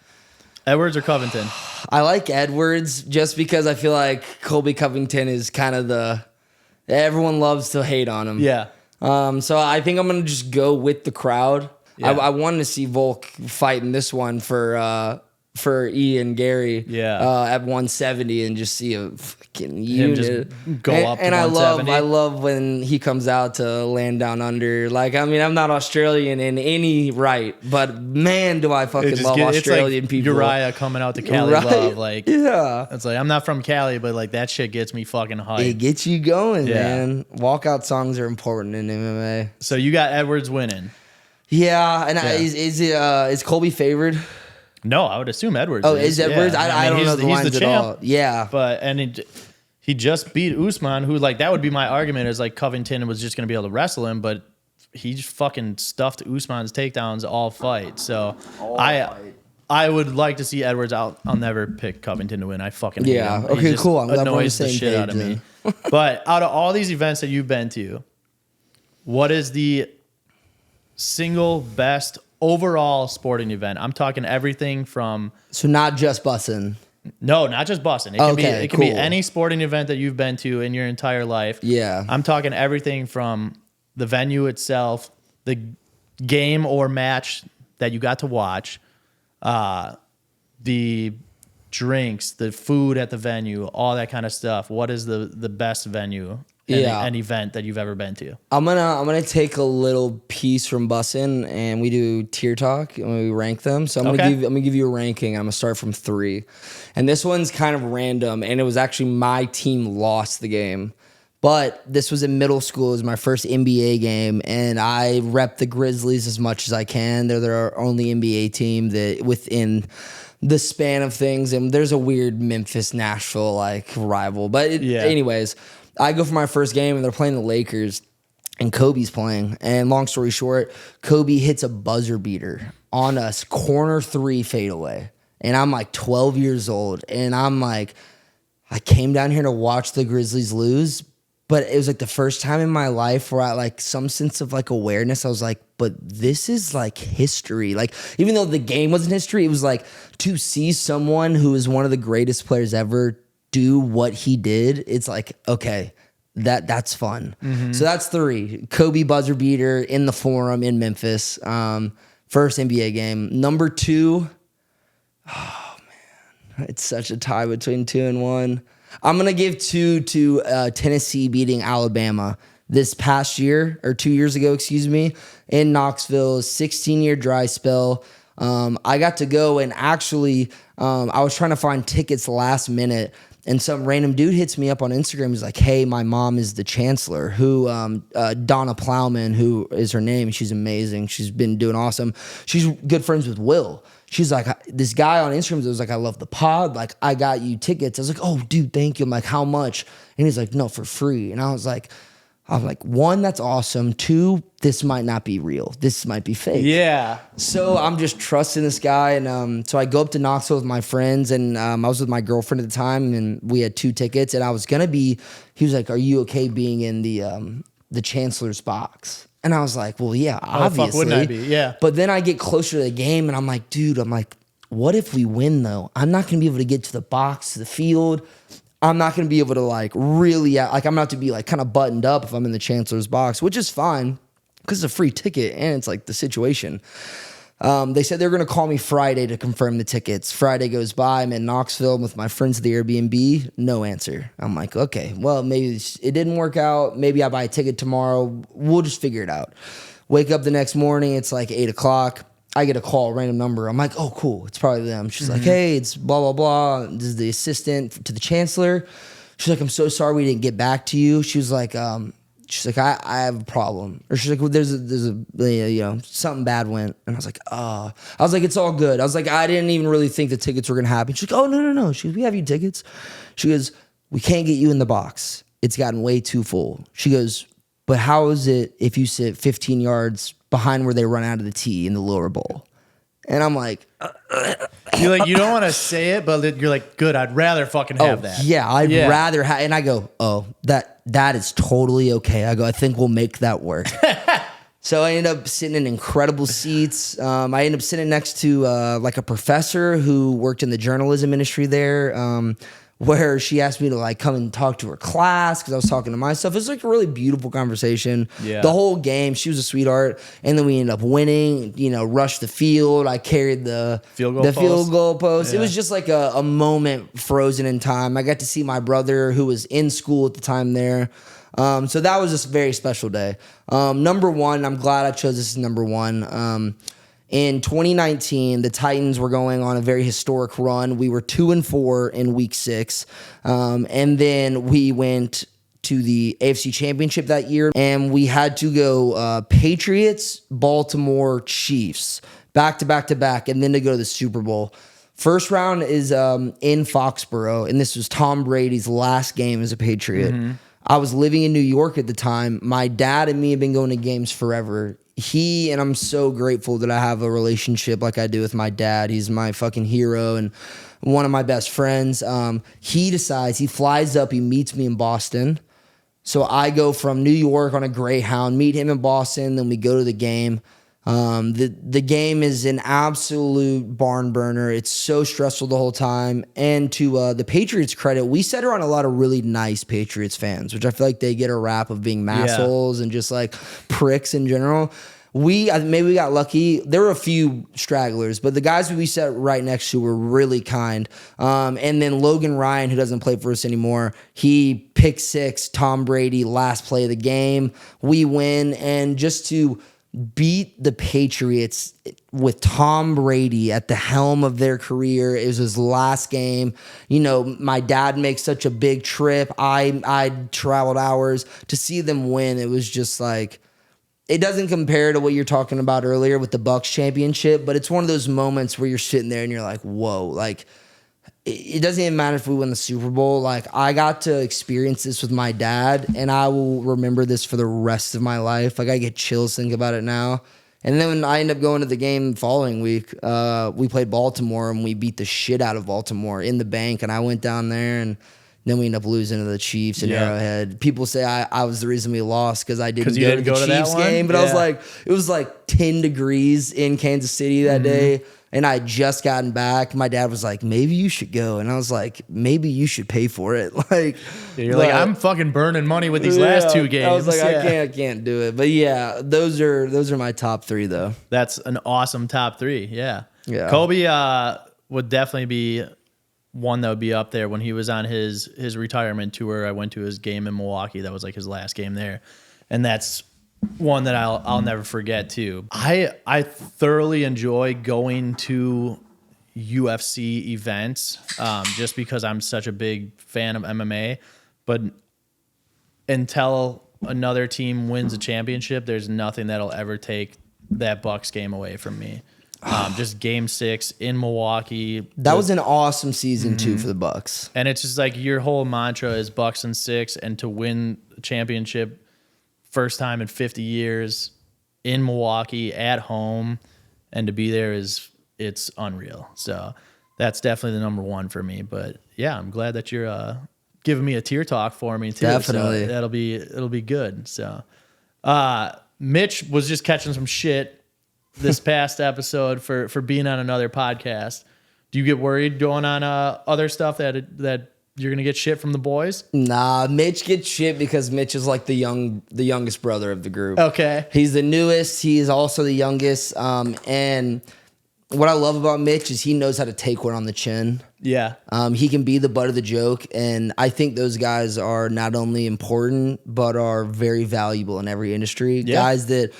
Edwards or Covington? I like Edwards just because I feel like Colby Covington is kind of everyone loves to hate on him. Yeah. So I think I'm going to just go with the crowd. Yeah. I wanted to see Volk fight in this one for for E and Gary at 170 and just see a fucking unit just go up to and 170. I love when he comes out to land down under. Like, I mean, I'm not Australian in any right, but man, do I fucking love Australian it's like people. Uriah coming out to Cali Right? Love. Like, yeah. it's like, I'm not from Cali, but like that shit gets me fucking hyped. It gets you going, Yeah. man. Walkout songs are important in MMA. So you got Edwards winning. Yeah, and is Colby favored? No, I would assume Edwards. Oh, is Edwards? Yeah. I don't know the lines the at champ. all. Yeah. But, he just beat Usman, who, like, that would be my argument, is like Covington was just going to be able to wrestle him, but he just fucking stuffed Usman's takedowns all fight. So I would like to see Edwards out. I'll never pick Covington to win. I fucking hate him. Okay, He just cool. I'm glad we're on the annoys the same shit out of page me. But out of all these events that you've been to, what is the single best overall sporting event? I'm talking everything from... So not just Bussin. No, not just Bussin. It can be any sporting event that you've been to in your entire life. Yeah. I'm talking everything from the venue itself, the game or match that you got to watch, the drinks, the food at the venue, all that kind of stuff. What is the best venue an event that you've ever been to? I'm gonna take a little piece from Bussin and we do tier talk and we rank them. So I'm gonna give you a ranking. I'm gonna start from 3, and this one's kind of random. And it was actually my team lost the game, but this was in middle school. It was my first NBA game, and I rep the Grizzlies as much as I can. They're our only NBA team that within the span of things. And there's a weird Memphis Nashville like rival, but anyways. I go for my first game, and they're playing the Lakers, and Kobe's playing. And long story short, Kobe hits a buzzer beater on us, corner 3 fadeaway. And I'm like 12 years old, and I'm like, I came down here to watch the Grizzlies lose, but it was like the first time in my life where I like some sense of like awareness. I was like, but this is like history. Like, even though the game wasn't history, it was like to see someone who is one of the greatest players ever do what he did. It's like, okay, that's fun. Mm-hmm. So that's 3. Kobe buzzer beater in the Forum in Memphis. First NBA game. Number 2, oh man, it's such a tie between 2 and 1. I'm gonna give 2 to Tennessee beating Alabama this past year, or 2 years ago, excuse me, in Knoxville. 16-year dry spell. I got to go, and actually I was trying to find tickets last minute, and some random dude hits me up on Instagram. He's like, hey, my mom is the chancellor, who Donna Plowman, who is her name. She's amazing. She's been doing awesome. She's good friends with Will. She's like, this guy on Instagram was like, I love the pod. Like, I got you tickets. I was like, oh, dude, thank you. I'm like, how much? And he's like, no, for free. And I was like, 1, that's awesome. 2, this might not be real. This might be fake. Yeah. So I'm just trusting this guy. And so I go up to Knoxville with my friends, and I was with my girlfriend at the time, and we had 2 tickets. And I was going to be, he was like, are you okay being in the chancellor's box? And I was like, well, yeah, obviously. Fuck, wouldn't I be? Yeah. But then I get closer to the game, and I'm like, dude, what if we win, though? I'm not going to be able to get to the box, to the field. I'm not going to be able to like really, like, I'm not to be like kind of buttoned up if I'm in the chancellor's box, which is fine because it's a free ticket and it's like the situation. They said they were going to call me Friday to confirm the tickets. Friday goes by. I'm in Knoxville with my friends at the Airbnb. No answer. I'm like, okay, well, maybe it didn't work out. Maybe I buy a ticket tomorrow. We'll just figure it out. Wake up the next morning. It's like 8 o'clock. I get a call, random number. I'm like, oh, cool. It's probably them. She's like, hey, it's blah, blah, blah. This is the assistant to the chancellor. She's like, I'm so sorry we didn't get back to you. She was like, I have a problem. Or she's like, well, there's a something bad went. And I was like, oh. I was like, it's all good. I was like, I didn't even really think the tickets were going to happen. She's like, oh, no. She goes, we have you tickets. She goes, we can't get you in the box. It's gotten way too full. She goes, but how is it if you sit 15 yards behind where they run out of the tee in the lower bowl? And I'm like, you're like, you don't want to say it, but you're like, good, I'd rather fucking have that. Yeah, I'd rather have, and I go, oh, that is totally okay. I go, I think we'll make that work. So I ended up sitting in incredible seats. I ended up sitting next to like a professor who worked in the journalism industry there. where she asked me to like come and talk to her class because I was talking to myself. It was like a really beautiful conversation. Yeah. The whole game, she was a sweetheart. And then we ended up winning, rushed the field. I carried the field goal post. Yeah. It was just like a moment frozen in time. I got to see my brother who was in school at the time there. So that was just a very special day. Number one, I'm glad I chose this as number one. In 2019, the Titans were going on a very historic run. We were 2-4 in week 6. And then we went to the AFC Championship that year, and we had to go Patriots, Baltimore, Chiefs, back to back to back, and then to go to the Super Bowl. First round is in Foxborough, and this was Tom Brady's last game as a Patriot. Mm-hmm. I was living in New York at the time. My dad and me have been going to games forever. And I'm so grateful that I have a relationship like I do with my dad. He's my fucking hero and one of my best friends. He flies up, he meets me in Boston. So I go from New York on a Greyhound, meet him in Boston, then we go to the game. The game is an absolute barn burner. It's so stressful the whole time. And to the Patriots' credit, we set around a lot of really nice Patriots fans, which I feel like they get a rap of being massholes and just like pricks in general. Maybe we got lucky. There were a few stragglers, but the guys we sat right next to were really kind. And then Logan Ryan, who doesn't play for us anymore, he pick 6, Tom Brady, last play of the game. We win. And just to beat the Patriots with Tom Brady at the helm of their career. It was his last game. My dad makes such a big trip. I traveled hours to see them win. It was just like, it doesn't compare to what you're talking about earlier with the Bucs championship, but it's one of those moments where you're sitting there and you're like, whoa, like it doesn't even matter if we win the Super Bowl. Like I got to experience this with my dad and I will remember this for the rest of my life. Like I get chills thinking about it now. And then when I end up going to the game the following week, we played Baltimore and we beat the shit out of Baltimore in the bank. And I went down there and then we ended up losing to the Chiefs in Arrowhead. People say I was the reason we lost because I didn't go to the Chiefs game. But I was like, it was like 10 degrees in Kansas City that day. And I had just gotten back. My dad was like, maybe you should go. And I was like, maybe you should pay for it. You're like, I'm fucking burning money with these last 2 games. I was like, I can't do it. But yeah, those are my top 3 though. That's an awesome top 3. Yeah. Kobe would definitely be one that would be up there. When he was on his retirement tour, I went to his game in Milwaukee. That was like his last game there. And that's one that I'll never forget too. I thoroughly enjoy going to UFC events just because I'm such a big fan of MMA. But until another team wins a championship, there's nothing that'll ever take that Bucks game away from me. Just game 6 in Milwaukee. That was an awesome season too for the Bucks. And it's just like your whole mantra is Bucks and 6, and to win the championship first time in 50 years in Milwaukee at home, and to be there it's unreal. So that's definitely the number 1 for me. But yeah, I'm glad that you're giving me a tier talk for me too. Definitely. So it'll be good. So Mitch was just catching some shit this past episode for being on another podcast. Do you get worried going on other stuff that you're gonna get shit from the boys? Nah, Mitch gets shit because Mitch is like the youngest brother of the group. Okay. He's the newest. He is also the youngest. And what I love about Mitch is he knows how to take one on the chin. Yeah. He can be the butt of the joke. And I think those guys are not only important, but are very valuable in every industry. Yeah. Guys that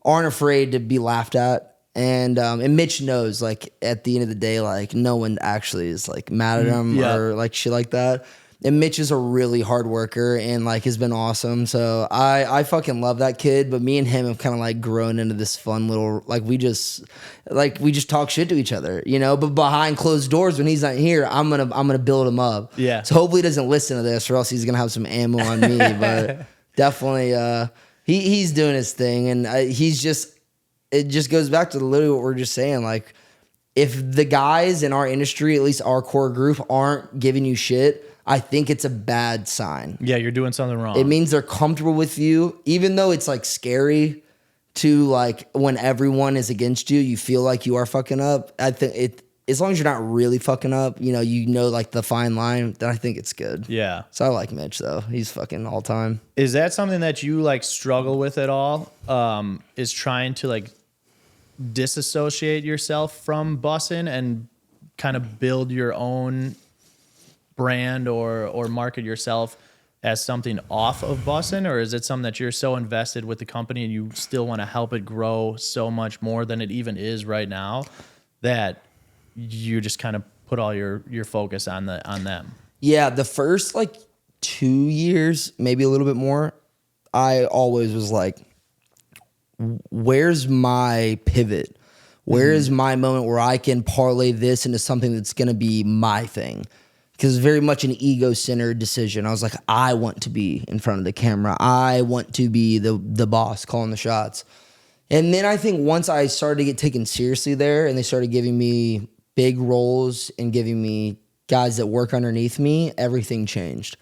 aren't afraid to be laughed at. And Mitch knows, like, at the end of the day, like, no one actually is, like, mad at him or, like, shit like that. And Mitch is a really hard worker and, like, has been awesome. So I fucking love that kid. But me and him have kind of, like, grown into this fun little, like, we just talk shit to each other, But behind closed doors, when he's not here, I'm gonna build him up. Yeah. So hopefully he doesn't listen to this, or else he's gonna have some ammo on me. But definitely, he's doing his thing, and it just goes back to literally what we're just saying. Like, if the guys in our industry, at least our core group, aren't giving you shit, I think it's a bad sign. Yeah, you're doing something wrong. It means they're comfortable with you, even though it's like scary to, like, when everyone is against you, you feel like you are fucking up. I think as long as you're not really fucking up, like the fine line, then I think it's good. Yeah. So I like Mitch though. He's fucking all time. Is that something that you like struggle with at all? Is trying to like disassociate yourself from Bussin and kind of build your own brand or market yourself as something off of Bussin, or is it something that you're so invested with the company and you still want to help it grow so much more than it even is right now that you just kind of put all your focus on them? Yeah, the first like 2 years, maybe a little bit more, I always was like, where's my pivot? Where is my moment where I can parlay this into something that's going to be my thing? Because it's very much an ego-centered decision. I was like, I want to be in front of the camera. I want to be the boss calling the shots. And then I think once I started to get taken seriously there and they started giving me big roles and giving me guys that work underneath me, everything changed.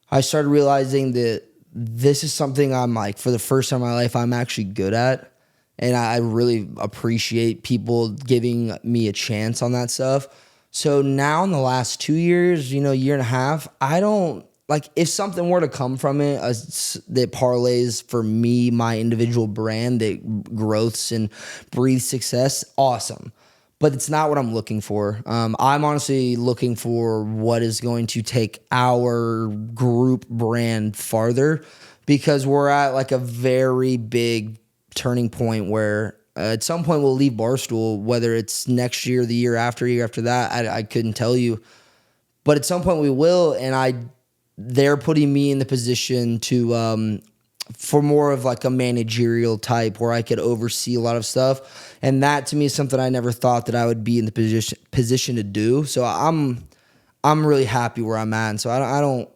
I started realizing that this is something I'm like, for the first time in my life, I'm actually good at. And I really appreciate people giving me a chance on that stuff. So now in the last 2 years, year and a half, I don't like if something were to come from it that parlays for me, my individual brand that growths and breathes success, awesome. But it's not what I'm looking for. I'm honestly looking for what is going to take our group brand farther because we're at like a very big turning point where at some point we'll leave Barstool, whether it's next year, the year after that, I couldn't tell you. But at some point we will, and they're putting me in the position to for more of like a managerial type where I could oversee a lot of stuff. And that to me is something I never thought that I would be in the position to do. So I'm really happy where I'm at. And so I don't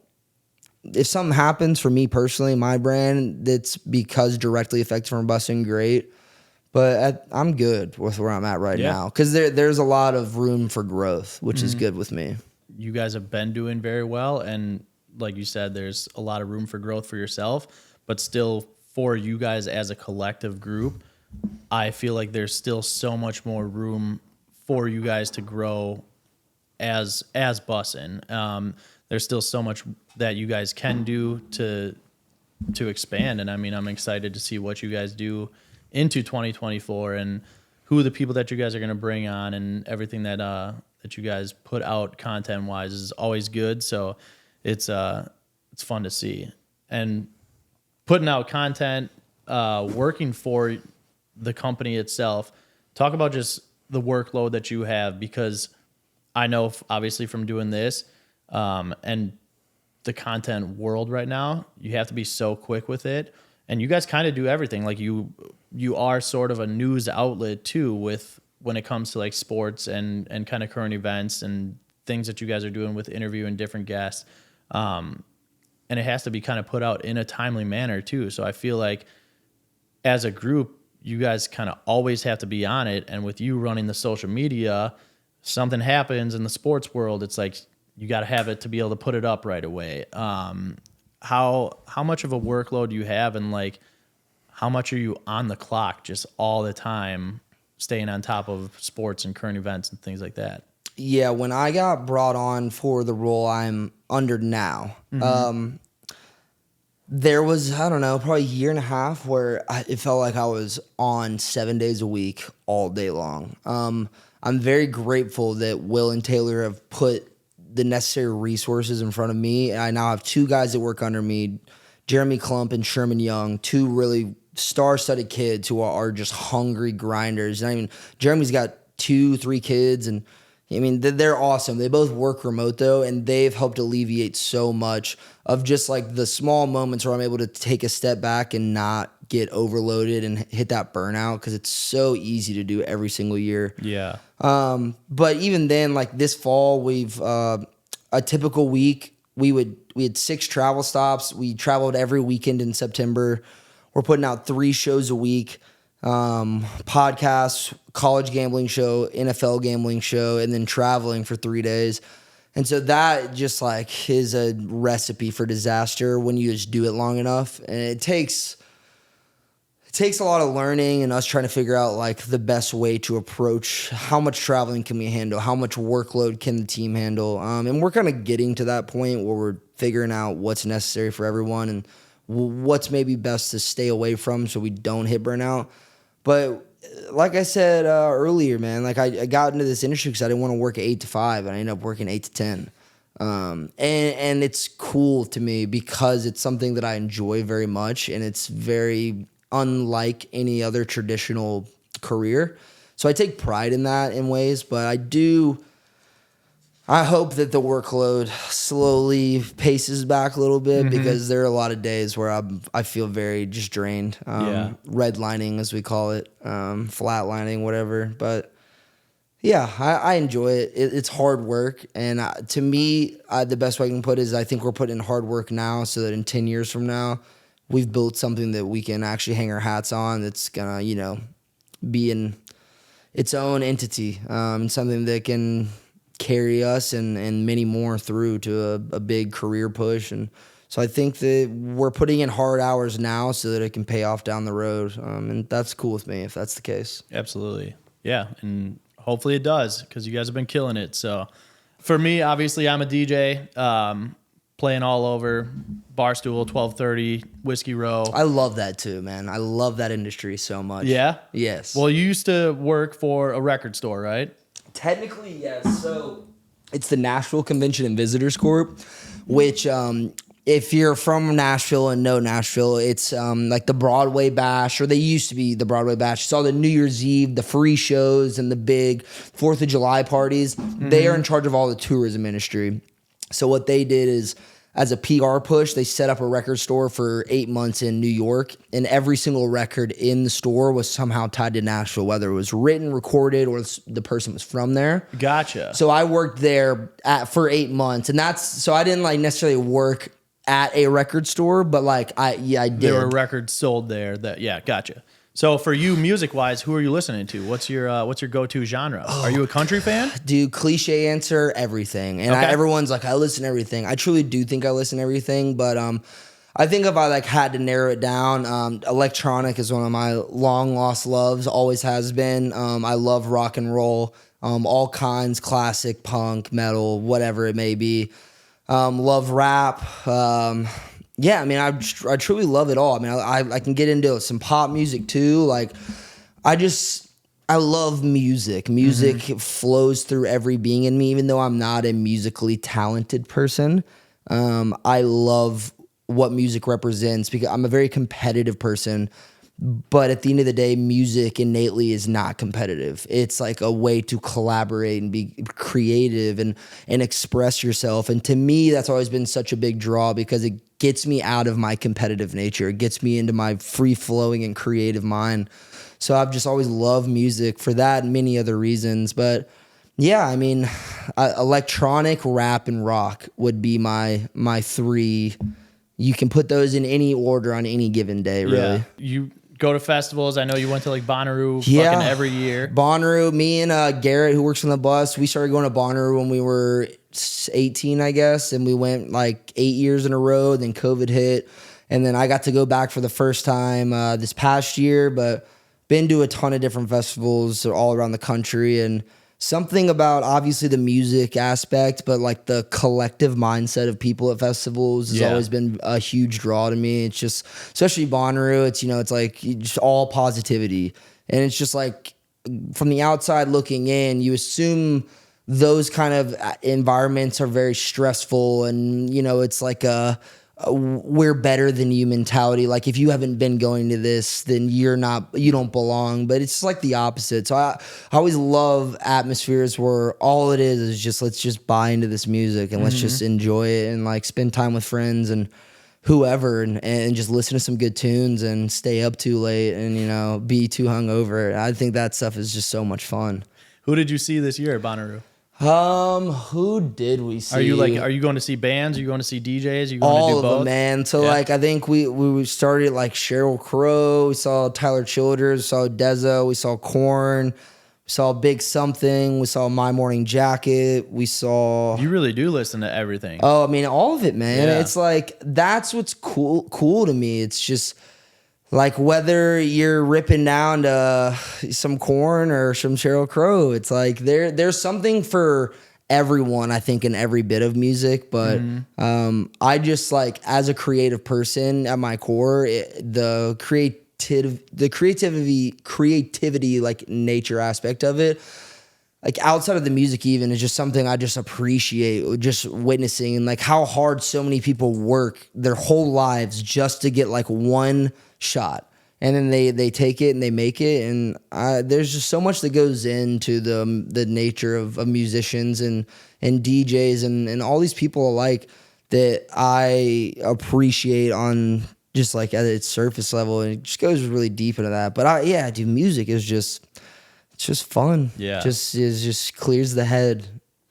if something happens for me personally, my brand, that's because directly affected from Bussin, great. But I'm good with where I'm at right now because there's a lot of room for growth, which is good with me. You guys have been doing very well. And like you said, there's a lot of room for growth for yourself, but still for you guys as a collective group, I feel like there's still so much more room for you guys to grow as Bussin. There's still so much that you guys can do to expand. And I mean, I'm excited to see what you guys do into 2024 and who the people that you guys are going to bring on and everything that you guys put out content wise is always good. So it's fun to see. And putting out content, working for the company itself, talk about just the workload that you have, because I know obviously from doing this and the content world right now, you have to be so quick with it. And you guys kind of do everything. Like you are sort of a news outlet too, with when it comes to like sports and kind of current events and things that you guys are doing with interviewing different guests. And it has to be kind of put out in a timely manner too. So I feel like as a group, you guys kind of always have to be on it. And with you running the social media, something happens in the sports world, it's like you got to have it to be able to put it up right away. How much of a workload do you have, and like how much are you on the clock just all the time, staying on top of sports and current events and things like that? Yeah, when I got brought on for the role I'm under now, there was, I don't know, probably a year and a half where it felt like I was on 7 days a week all day long. I'm very grateful that Will and Taylor have put the necessary resources in front of me. And I now have two guys that work under me, Jeremy Klump and Sherman Young, two really star-studded kids who are just hungry grinders. And I mean, Jeremy's got 2-3 kids, and I mean, they're awesome. They both work remote though, and they've helped alleviate so much of just like the small moments where I'm able to take a step back and not get overloaded and hit that burnout, because it's so easy to do every single year. Yeah. But even then, like this fall, we've a typical week, we had 6 travel stops. We traveled every weekend in September. We're putting out 3 shows a week. Podcasts, college gambling show, NFL gambling show, and then traveling for 3 days. And so that just like is a recipe for disaster when you just do it long enough. And it takes takes a lot of learning and us trying to figure out like the best way to approach how much traveling can we handle, how much workload can the team handle. And we're kind of getting to that point where we're figuring out what's necessary for everyone and what's maybe best to stay away from so we don't hit burnout. But like I said earlier, man, like I got into this industry because I didn't want to work 8 to 5, and I ended up working 8 to 10. And it's cool to me because it's something that I enjoy very much, and it's very unlike any other traditional career. So I take pride in that in ways, but I hope that the workload slowly paces back a little bit because there are a lot of days where I feel very just drained. Redlining, as we call it, flatlining, whatever. But yeah, I enjoy it. It's hard work. And to me, the best way I can put it is I think we're putting in hard work now so that in 10 years from now, we've built something that we can actually hang our hats on that's going to, be in its own entity, and something that can carry us and many more through to a big career push. And so I think that we're putting in hard hours now so that it can pay off down the road. And that's cool with me if that's the case. Absolutely. Yeah. And hopefully it does because you guys have been killing it. So for me, obviously I'm a DJ, playing all over Barstool, 1230, Whiskey Row. I love that too, man. I love that industry so much. Yeah? Yes. Well, you used to work for a record store, right? Technically, yes. So it's the Nashville Convention and Visitors Corp, which if you're from Nashville and know Nashville, it's like the Broadway Bash, or they used to be the Broadway Bash. It's all the New Year's Eve, the free shows, and the big 4th of July parties. They are in charge of all the tourism industry. So what they did is, as a PR push, they set up a record store for 8 months in New York, and every single record in the store was somehow tied to Nashville, whether it was written, recorded, or the person was from there. Gotcha. So I worked there for 8 months, and so I didn't like necessarily work at a record store, but I did. There were records sold there gotcha. So for you, music-wise, who are you listening to? What's your go-to genre? Are you a country fan? Dude, cliche answer, everything. And Okay. everyone's like, I listen to everything. I truly do think I listen to everything, but I think if I had to narrow it down, electronic is one of my long-lost loves, always has been. I love rock and roll, all kinds, classic, punk, metal, whatever it may be. Love rap. Yeah, I mean, I truly love it all. I mean, I can get into some pop music too. I love music. Music flows through every being in me, even though I'm not a musically talented person. I love what music represents because I'm a very competitive person. But at the end of the day, music innately is not competitive. It's like a way to collaborate and be creative and express yourself. And to me, that's always been such a big draw because it gets me out of my competitive nature. It gets me into my free-flowing and creative mind. So I've just always loved music for that and many other reasons. But yeah, I mean, electronic, rap, and rock would be my three. You can put those in any order on any given day, really. Yeah. You go to festivals. I know you went to Bonnaroo fucking every year. Bonnaroo, me and Garrett, who works on the bus, we started going to Bonnaroo when we were 18, I guess, and we went 8 years in a row. Then COVID hit, and then I got to go back for the first time this past year, but been to a ton of different festivals all around the country, and something about obviously the music aspect, but the collective mindset of people at festivals has always been a huge draw to me. It's just, especially Bonnaroo, it's just all positivity. And it's just from the outside looking in, you assume those kind of environments are very stressful and, it's we're better than you mentality. If you haven't been going to this, then you don't belong. But it's the opposite. So I always love atmospheres where all it is just, let's just buy into this music and let's just enjoy it and spend time with friends and whoever and just listen to some good tunes and stay up too late and, be too hungover. I think that stuff is just so much fun. Who did you see this year at Bonnaroo? Who did we see? Are you going to see bands? Are you going to see DJs? Are you going all to do of both? them, man. So I think we started Sheryl Crow, we saw Tyler Childers, we saw Dezza, we saw Korn, we saw Big Something, we saw My Morning Jacket, we saw. You really do listen to everything. Oh, I mean, all of it, man. Yeah. It's that's what's cool to me. It's just Like whether you're ripping down to some Corn or some Sheryl Crow, it's like there's something for everyone, I think, in every bit of music. But I just like, as a creative person at my core, the creativity, like nature aspect of it, like outside of the music even, is just something I just appreciate, just witnessing, and like how hard so many people work their whole lives just to get like one shot. And then they take it and they make it. And there's just so much that goes into the nature of musicians and DJs and all these people alike that I appreciate on just like at its surface level. And it just goes really deep into that. But dude, music is just, it's just fun. Yeah. It just clears the head.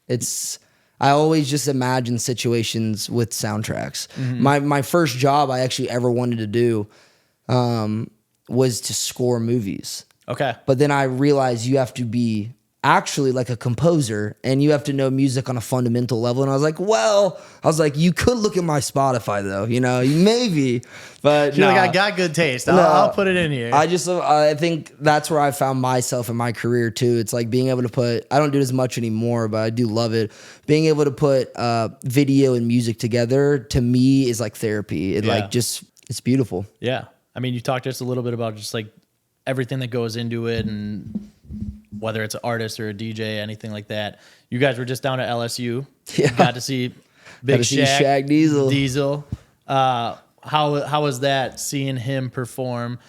I always just imagine situations with soundtracks. My first job I actually ever wanted to do was to score movies. Okay. But then I realized you have to be actually like a composer and you have to know music on a fundamental level. And I was like, you could look at my Spotify though, maybe, but You're like, I got good taste. I'll put it in here. I think that's where I found myself in my career too. It's like being able to put, I don't do it as much anymore, but I do love it. Being able to put video and music together to me is like therapy. It's beautiful. Yeah. I mean, you talked just a little bit about just like everything that goes into it, and whether it's an artist or a DJ, anything like that. You guys were just down at LSU. Yeah. Got to see Big Shaq Diesel. How was that, seeing him perform,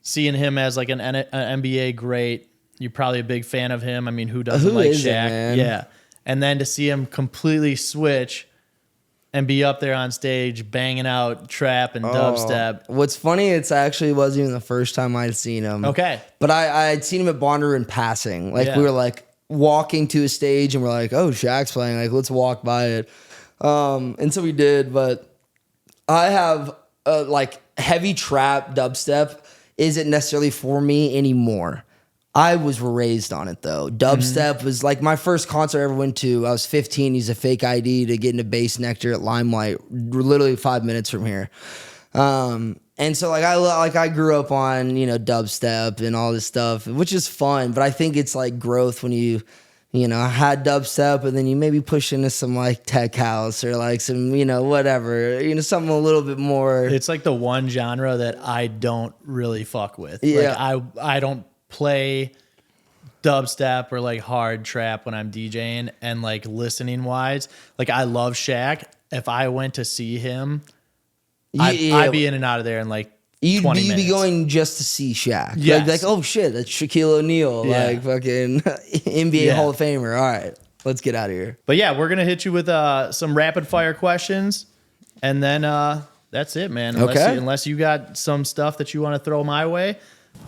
seeing him as like an NBA great? You're probably a big fan of him. I mean, who doesn't like isn't, Shaq? man? Yeah. And then to see him completely switch and be up there on stage banging out trap and dubstep. What's funny, it's actually wasn't even the first time I'd seen him. Okay. But I had seen him at Bonnaroo in passing. Like, Yeah. we were like walking to a stage and we're like, oh, Shaq's playing. Like, let's walk by it. And so we did. But I have like heavy trap dubstep isn't necessarily for me anymore. I was raised on it though. Dubstep was like my first concert I ever went to. I was 15. Used a fake ID to get into Bass Nectar at Limelight, literally 5 minutes from here. And so like I grew up on dubstep and all this stuff, which is fun. But I think it's like growth when you had dubstep and then you maybe push into some like tech house or like some whatever something a little bit more. It's like the one genre that I don't really fuck with. Yeah. Like I don't play dubstep or like hard trap when I'm DJing, and like listening wise, like I love Shaq. If I went to see him, I'd be in and out of there in like 20 minutes. You'd be going just to see Shaq. Yes. Like, oh shit, that's Shaquille O'Neal, Yeah. like fucking NBA Yeah. Hall of Famer. All right, let's get out of here. But yeah, we're gonna hit you with some rapid fire questions, and then that's it, man. Unless you got some stuff that you want to throw my way.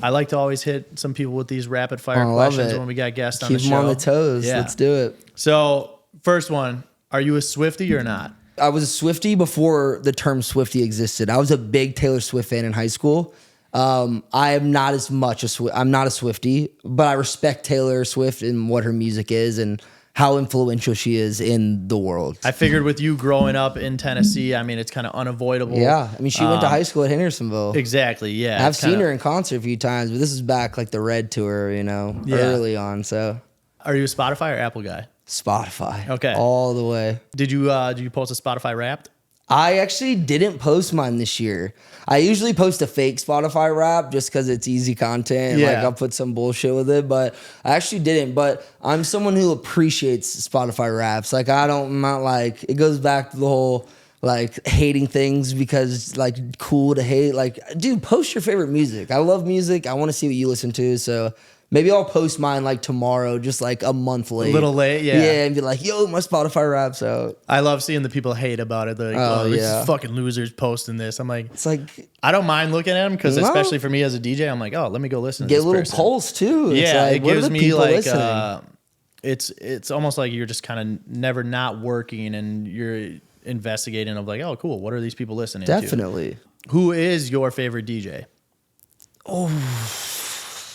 I like to always hit some people with these rapid fire questions when we got guests on the show. Keep them on the toes. Yeah. Let's do it. So first one, are you a Swiftie or not? I was a Swiftie before the term Swiftie existed. I was a big Taylor Swift fan in high school. I am not as much I'm not a Swiftie, but I respect Taylor Swift and what her music is and how influential she is in the world. I figured with you growing up in Tennessee, I mean, it's kind of unavoidable. Yeah. I mean, she went to high school at Hendersonville. Exactly, yeah. I've seen her in concert a few times, but this is back like the Red Tour, early on. So, Are you a Spotify or Apple guy? Spotify. Okay. All the way. Did you post a Spotify Wrapped? I actually didn't post mine this year. I usually post a fake Spotify rap just because it's easy content. Yeah. Like I'll put some bullshit with it, but I actually didn't. But I'm someone who appreciates Spotify raps. Like I'm not like, it goes back to the whole like hating things because it's like cool to hate. Like, dude, post your favorite music. I love music. I want to see what you listen to. So maybe I'll post mine like tomorrow, just like a month late. A little late, yeah. Yeah, and be like, yo, my Spotify rap's out. I love seeing the people hate about it. They're like, these fucking losers posting this. I'm like, It's like, I don't mind looking at them because No. especially for me as a DJ, I'm like, oh, let me go listen to get this a little person. pulse too. It's Yeah, like, it what are gives the me people like listening? it's almost like you're just kind of never not working and you're investigating of like, oh, cool, what are these people listening to? Definitely. Who is your favorite DJ?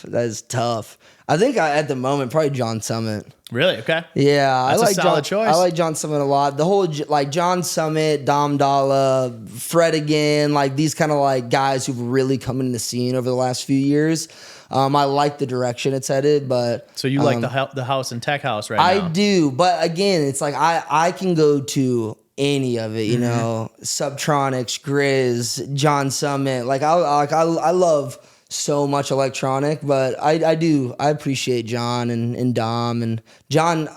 That is tough. I think at the moment probably John Summit. Really? Okay. Yeah, I That's a like solid choice. I like John Summit a lot. The whole like John Summit, Dom Dalla, Fred again, like these kind of like guys who've really come into the scene over the last few years. I like the direction it's headed, but So you like the house and tech house right now? I do, but again, it's like I can go to any of it, you know, Subtronics, Grizz, John Summit. Like I love so much electronic, but I appreciate John and Dom and John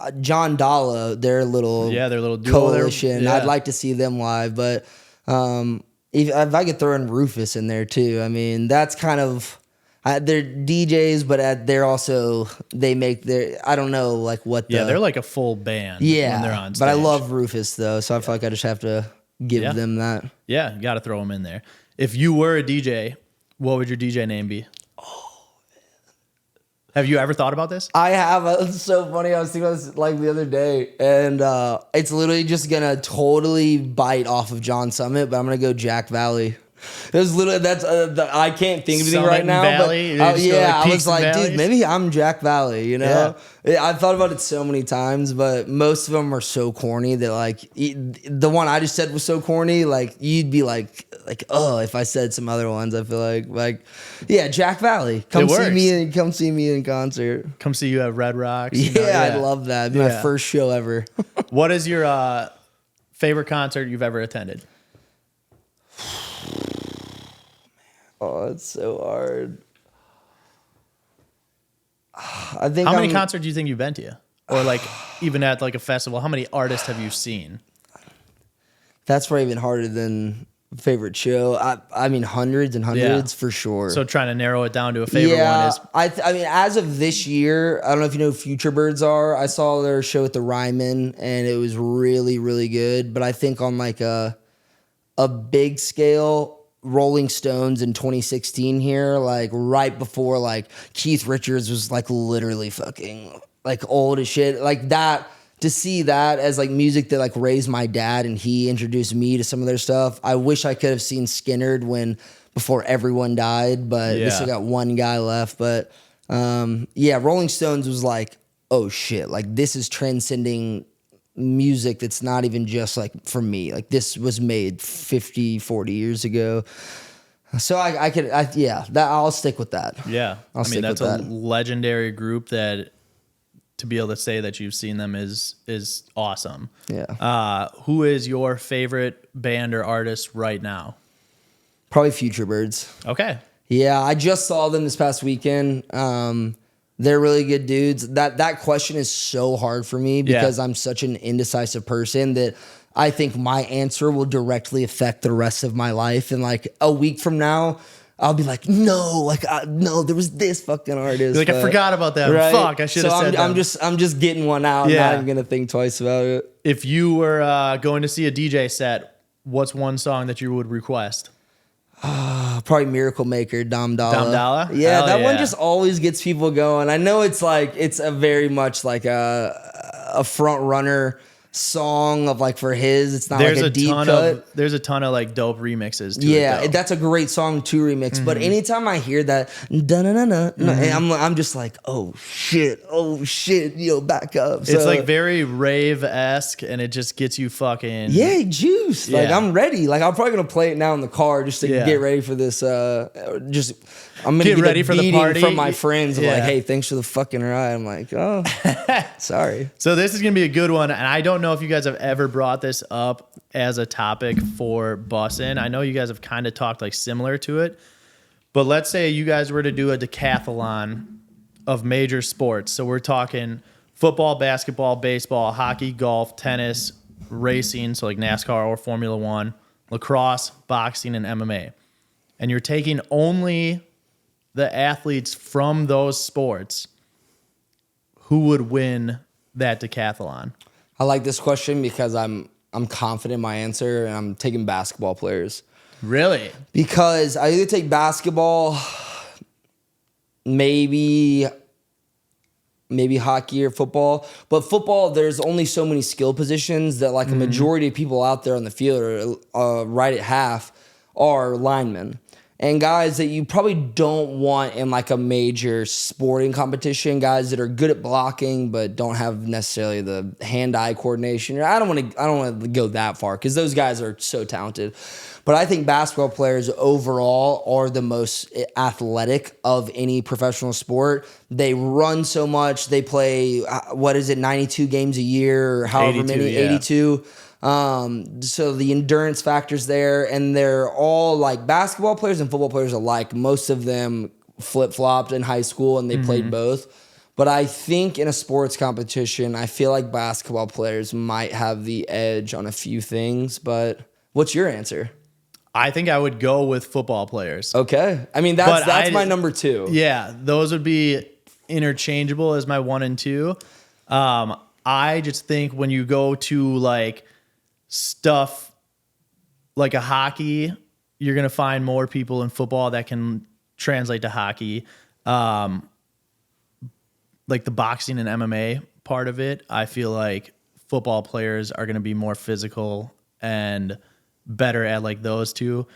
Dalla, their little duo coalition. there. Yeah. I'd like to see them live, but if I could throw in Rufus in there too, I mean that's kind of. They're DJs, but they're also they make their I don't know like what the they're like a full band yeah when they're on stage. But I love Rufus though, so I feel like I just have to give them that. Yeah, you got to throw them in there. If you were a DJ, what would your DJ name be? Oh, man. Have you ever thought about this? I have. It's so funny. I was thinking about this like the other day, and it's literally just gonna totally bite off of John Summit, but I'm gonna go Jack Valley. It was literally I can't think of anything right now. Valley, but I was like, valleys? dude, maybe I'm Jack Valley. You know, I've thought about it so many times, but most of them are so corny that like the one I just said was so corny. Like you'd be like oh, if I said some other ones, I feel like yeah, Jack Valley. Come see me in concert. Come see you at Red Rocks. Yeah, I'd love that. It'd be my first show ever. What is your favorite concert you've ever attended? Oh, it's so hard. I think how many concerts do you think you've been to? Or like even at like a festival, how many artists have you seen? That's probably even harder than favorite show. I mean hundreds and hundreds for sure. So trying to narrow it down to a favorite one is I mean as of this year, I don't know if you know who Future Birds are. I saw their show at the Ryman and it was really, really good. But I think on like a big scale, Rolling Stones in 2016 here, like right before like Keith Richards was like literally fucking like old as shit. Like that, to see that as like music that like raised my dad and he introduced me to some of their stuff. I wish I could have seen Skinnerd before everyone died, but we still got one guy left. But Rolling Stones was like, oh shit, like this is transcending music that's not even just like for me. Like this was made 50, 40 years ago. So I'll stick with that. Yeah. I mean, that's a legendary group that to be able to say that you've seen them is awesome. Yeah. Who is your favorite band or artist right now? Probably Future Birds. Okay. Yeah, I just saw them this past weekend. They're really good dudes. That question is so hard for me because I'm such an indecisive person that I think my answer will directly affect the rest of my life. And like a week from now, I'll be like, no, there was this fucking artist. Like I forgot about that. Right? Fuck, I should have said that. I'm just getting one out. Yeah. Not even gonna think twice about it. If you were going to see a DJ set, what's one song that you would request? Probably Miracle Maker, Dom Dalla. Dom Dalla? Yeah, that one just always gets people going. I know it's a very much like a front runner song of like for his. It's not like a deep cut. There's a ton of like dope remixes to it. Yeah, that's a great song to remix. Mm-hmm. But anytime I hear that, and I'm just like, oh shit, back up. So, it's like very rave-esque, and it just gets you fucking juiced. Like I'm ready. Like I'm probably gonna play it now in the car just to get ready for this. I'm gonna get ready for the party from my friends. I'm like, hey, thanks for the fucking ride. I'm like, oh, sorry. So this is gonna be a good one, and I don't know if you guys have ever brought this up as a topic for Bussin. I know you guys have kind of talked like similar to it, but let's say you guys were to do a decathlon of major sports. So we're talking football, basketball, baseball, hockey, golf, tennis, racing, so like NASCAR or Formula One, lacrosse, boxing, and MMA. And you're taking only the athletes from those sports. Who would win that decathlon? I like this question because I'm confident in my answer, and I'm taking basketball players. Really? Because I either take basketball, maybe hockey or football. But football, there's only so many skill positions that like a majority of people out there on the field, or right at half, are linemen. and guys that you probably don't want in like a major sporting competition, guys that are good at blocking but don't have necessarily the hand-eye coordination. I don't want to go that far because those guys are so talented. But I think basketball players overall are the most athletic of any professional sport. They run so much. They play, 92 games a year or however 82, many, yeah. 82. So the endurance factor's there, and they're all like basketball players and football players alike. Most of them flip-flopped in high school and they played both. But I think in a sports competition, I feel like basketball players might have the edge on a few things. But what's your answer? I think I would go with football players. Okay. I mean, that's my number 2. Yeah, those would be interchangeable as my 1 and 2. I just think when you go to like stuff like a hockey, you're going to find more people in football that can translate to hockey. Like the boxing and MMA part of it, I feel like football players are going to be more physical and better at like those two.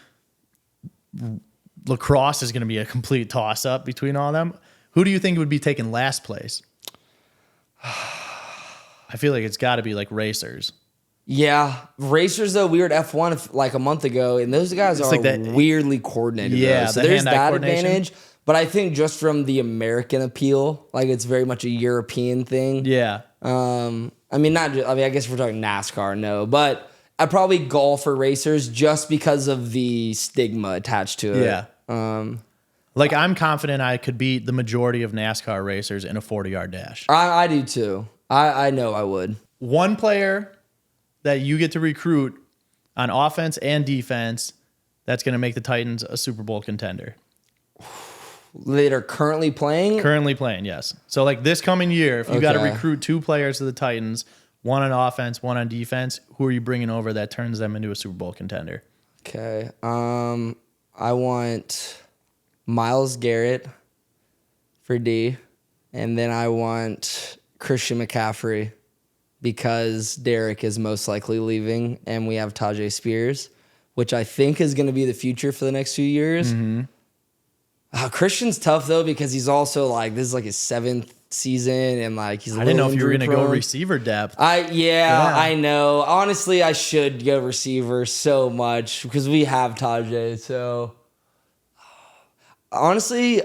Lacrosse is going to be a complete toss up between all of them. Who do you think would be taking last place? I feel like it's got to be like racers. Yeah, racers though. We were at F1 like a month ago, and those guys are like weirdly coordinated. Yeah, though. So the there's hand-eye that coordination. advantage. But I think just from the American appeal, like it's very much a European thing. Yeah. I mean, I guess if we're talking NASCAR, no, but I'd probably golf or racers just because of the stigma attached to it. Yeah. Like I'm confident I could beat the majority of NASCAR racers in a 40-yard dash. I do too. I know I would. One player that you get to recruit on offense and defense that's going to make the Titans a Super Bowl contender. That are currently playing? Currently playing, yes. So like this coming year, if you got to Okay. recruit 2 players to the Titans, one on offense, one on defense, who are you bringing over that turns them into a Super Bowl contender? Okay. I want Myles Garrett for D, and then I want Christian McCaffrey because Derek is most likely leaving, and we have Tajay Spears, which I think is going to be the future for the next few years. Mm-hmm. Christian's tough though because he's also like this is like his 7th season, and like he's. I didn't know if you were going to go prone. receiver depth. Yeah, I know. Honestly, I should go receiver so much because we have Tajay. So honestly,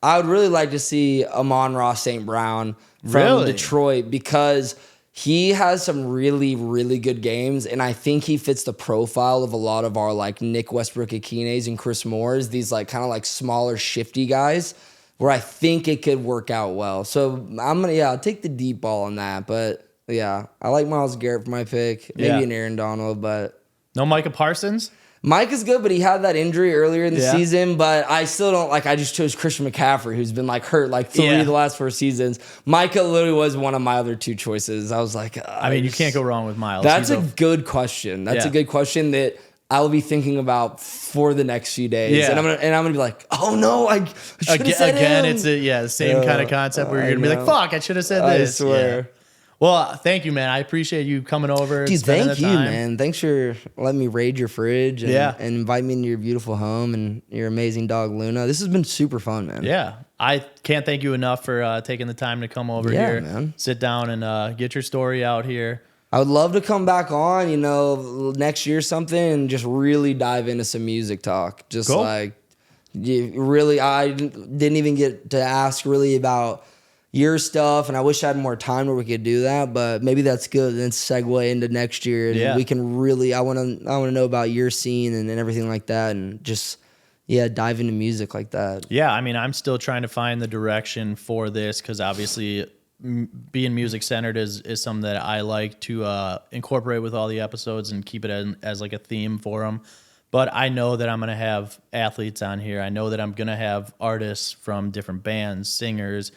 I would really like to see Amon-Ra St. Brown from Really? Detroit because he has some really, really good games, and I think he fits the profile of a lot of our like Nick Westbrook-Akines and Chris Moores, these like kind of like smaller, shifty guys, where I think it could work out well. So I'll take the deep ball on that, but yeah, I like Myles Garrett for my pick, maybe an Aaron Donald, but No Micah Parsons? Mike is good, but he had that injury earlier in the Yeah. season. But I still don't like. I just chose Christian McCaffrey, who's been like hurt like 3 of the last 4 seasons. Micah literally was one of my other 2 choices. I was like, I mean, you can't go wrong with Miles. That's a good question. That's a Yeah. good question that I will be thinking about for the next few days. Yeah. And I'm gonna be like, oh no, I should have said Again, him. it's the same kind of concept where you're I gonna be like, know. "Fuck, I should have said this." I swear. Yeah. Well, thank you, man. I appreciate you coming over. Dude, spending thank the you, time. man. Thanks for letting me raid your fridge and, and invite me into your beautiful home and your amazing dog, Luna. This has been super fun, man. Yeah. I can't thank you enough for taking the time to come over here, man. sit down and get your story out here. I would love to come back on, next year or something and just really dive into some music talk. Just Cool. I didn't even get to ask really about your stuff, and I wish I had more time where we could do that, but maybe that's good. Then segue into next year, and we can really. I want to know about your scene and everything like that, and just dive into music like that. Yeah, I mean, I'm still trying to find the direction for this because obviously being music centered is something that I like to incorporate with all the episodes and keep it as like a theme for them. But I know that I'm going to have athletes on here. I know that I'm going to have artists from different bands, singers,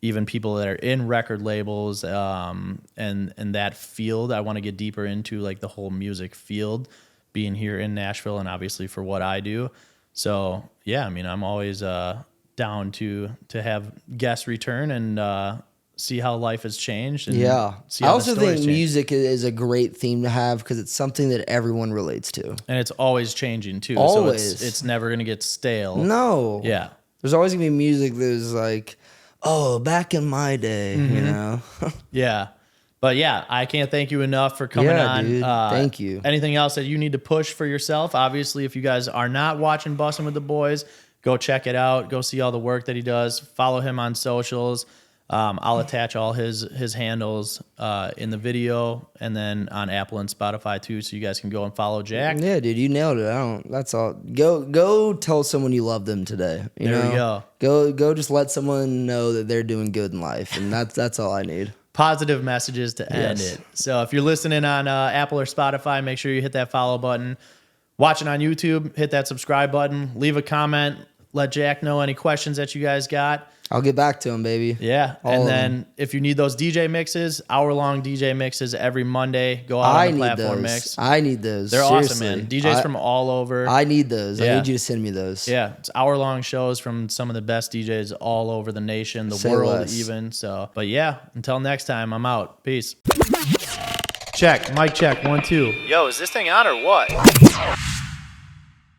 even people that are in record labels, and that field. I want to get deeper into like the whole music field, being here in Nashville, and obviously for what I do. So yeah, I mean, I'm always down to have guests return and see how life has changed. And Yeah. see I how the also stories think change. music is a great theme to have because it's something that everyone relates to. And it's always changing too. Always. So it's never gonna get stale. No. Yeah. There's always going to be music that's like, oh, back in my day, you know? Yeah. But yeah, I can't thank you enough for coming Yeah, on. dude. Thank you. Anything else that you need to push for yourself? Obviously, if you guys are not watching Bussin With The Boys, go check it out. Go see all the work that he does. Follow him on socials. I'll attach all his handles in the video and then on Apple and Spotify too, so you guys can go and follow Jack. Yeah, dude, you nailed it. That's all. Go tell someone you love them today. There we go. Go just let someone know that they're doing good in life, and that's all I need. Positive messages to end Yes. it. So if you're listening on Apple or Spotify, make sure you hit that follow button. Watching on YouTube, hit that subscribe button. Leave a comment. Let Jack know any questions that you guys got. I'll get back to him, baby. Yeah. All And of then if you need those DJ mixes, hour-long DJ mixes every Monday, go out I on the need platform those. mix. I need those. They're Seriously. awesome, man. DJs from all over. I need those. Yeah. I need you to send me those. Yeah, it's hour-long shows from some of the best DJs all over the nation, the Say world less. even. So, but yeah, until next time, I'm out. Peace. Check. Mic check. 1, 2. Yo, is this thing on or what?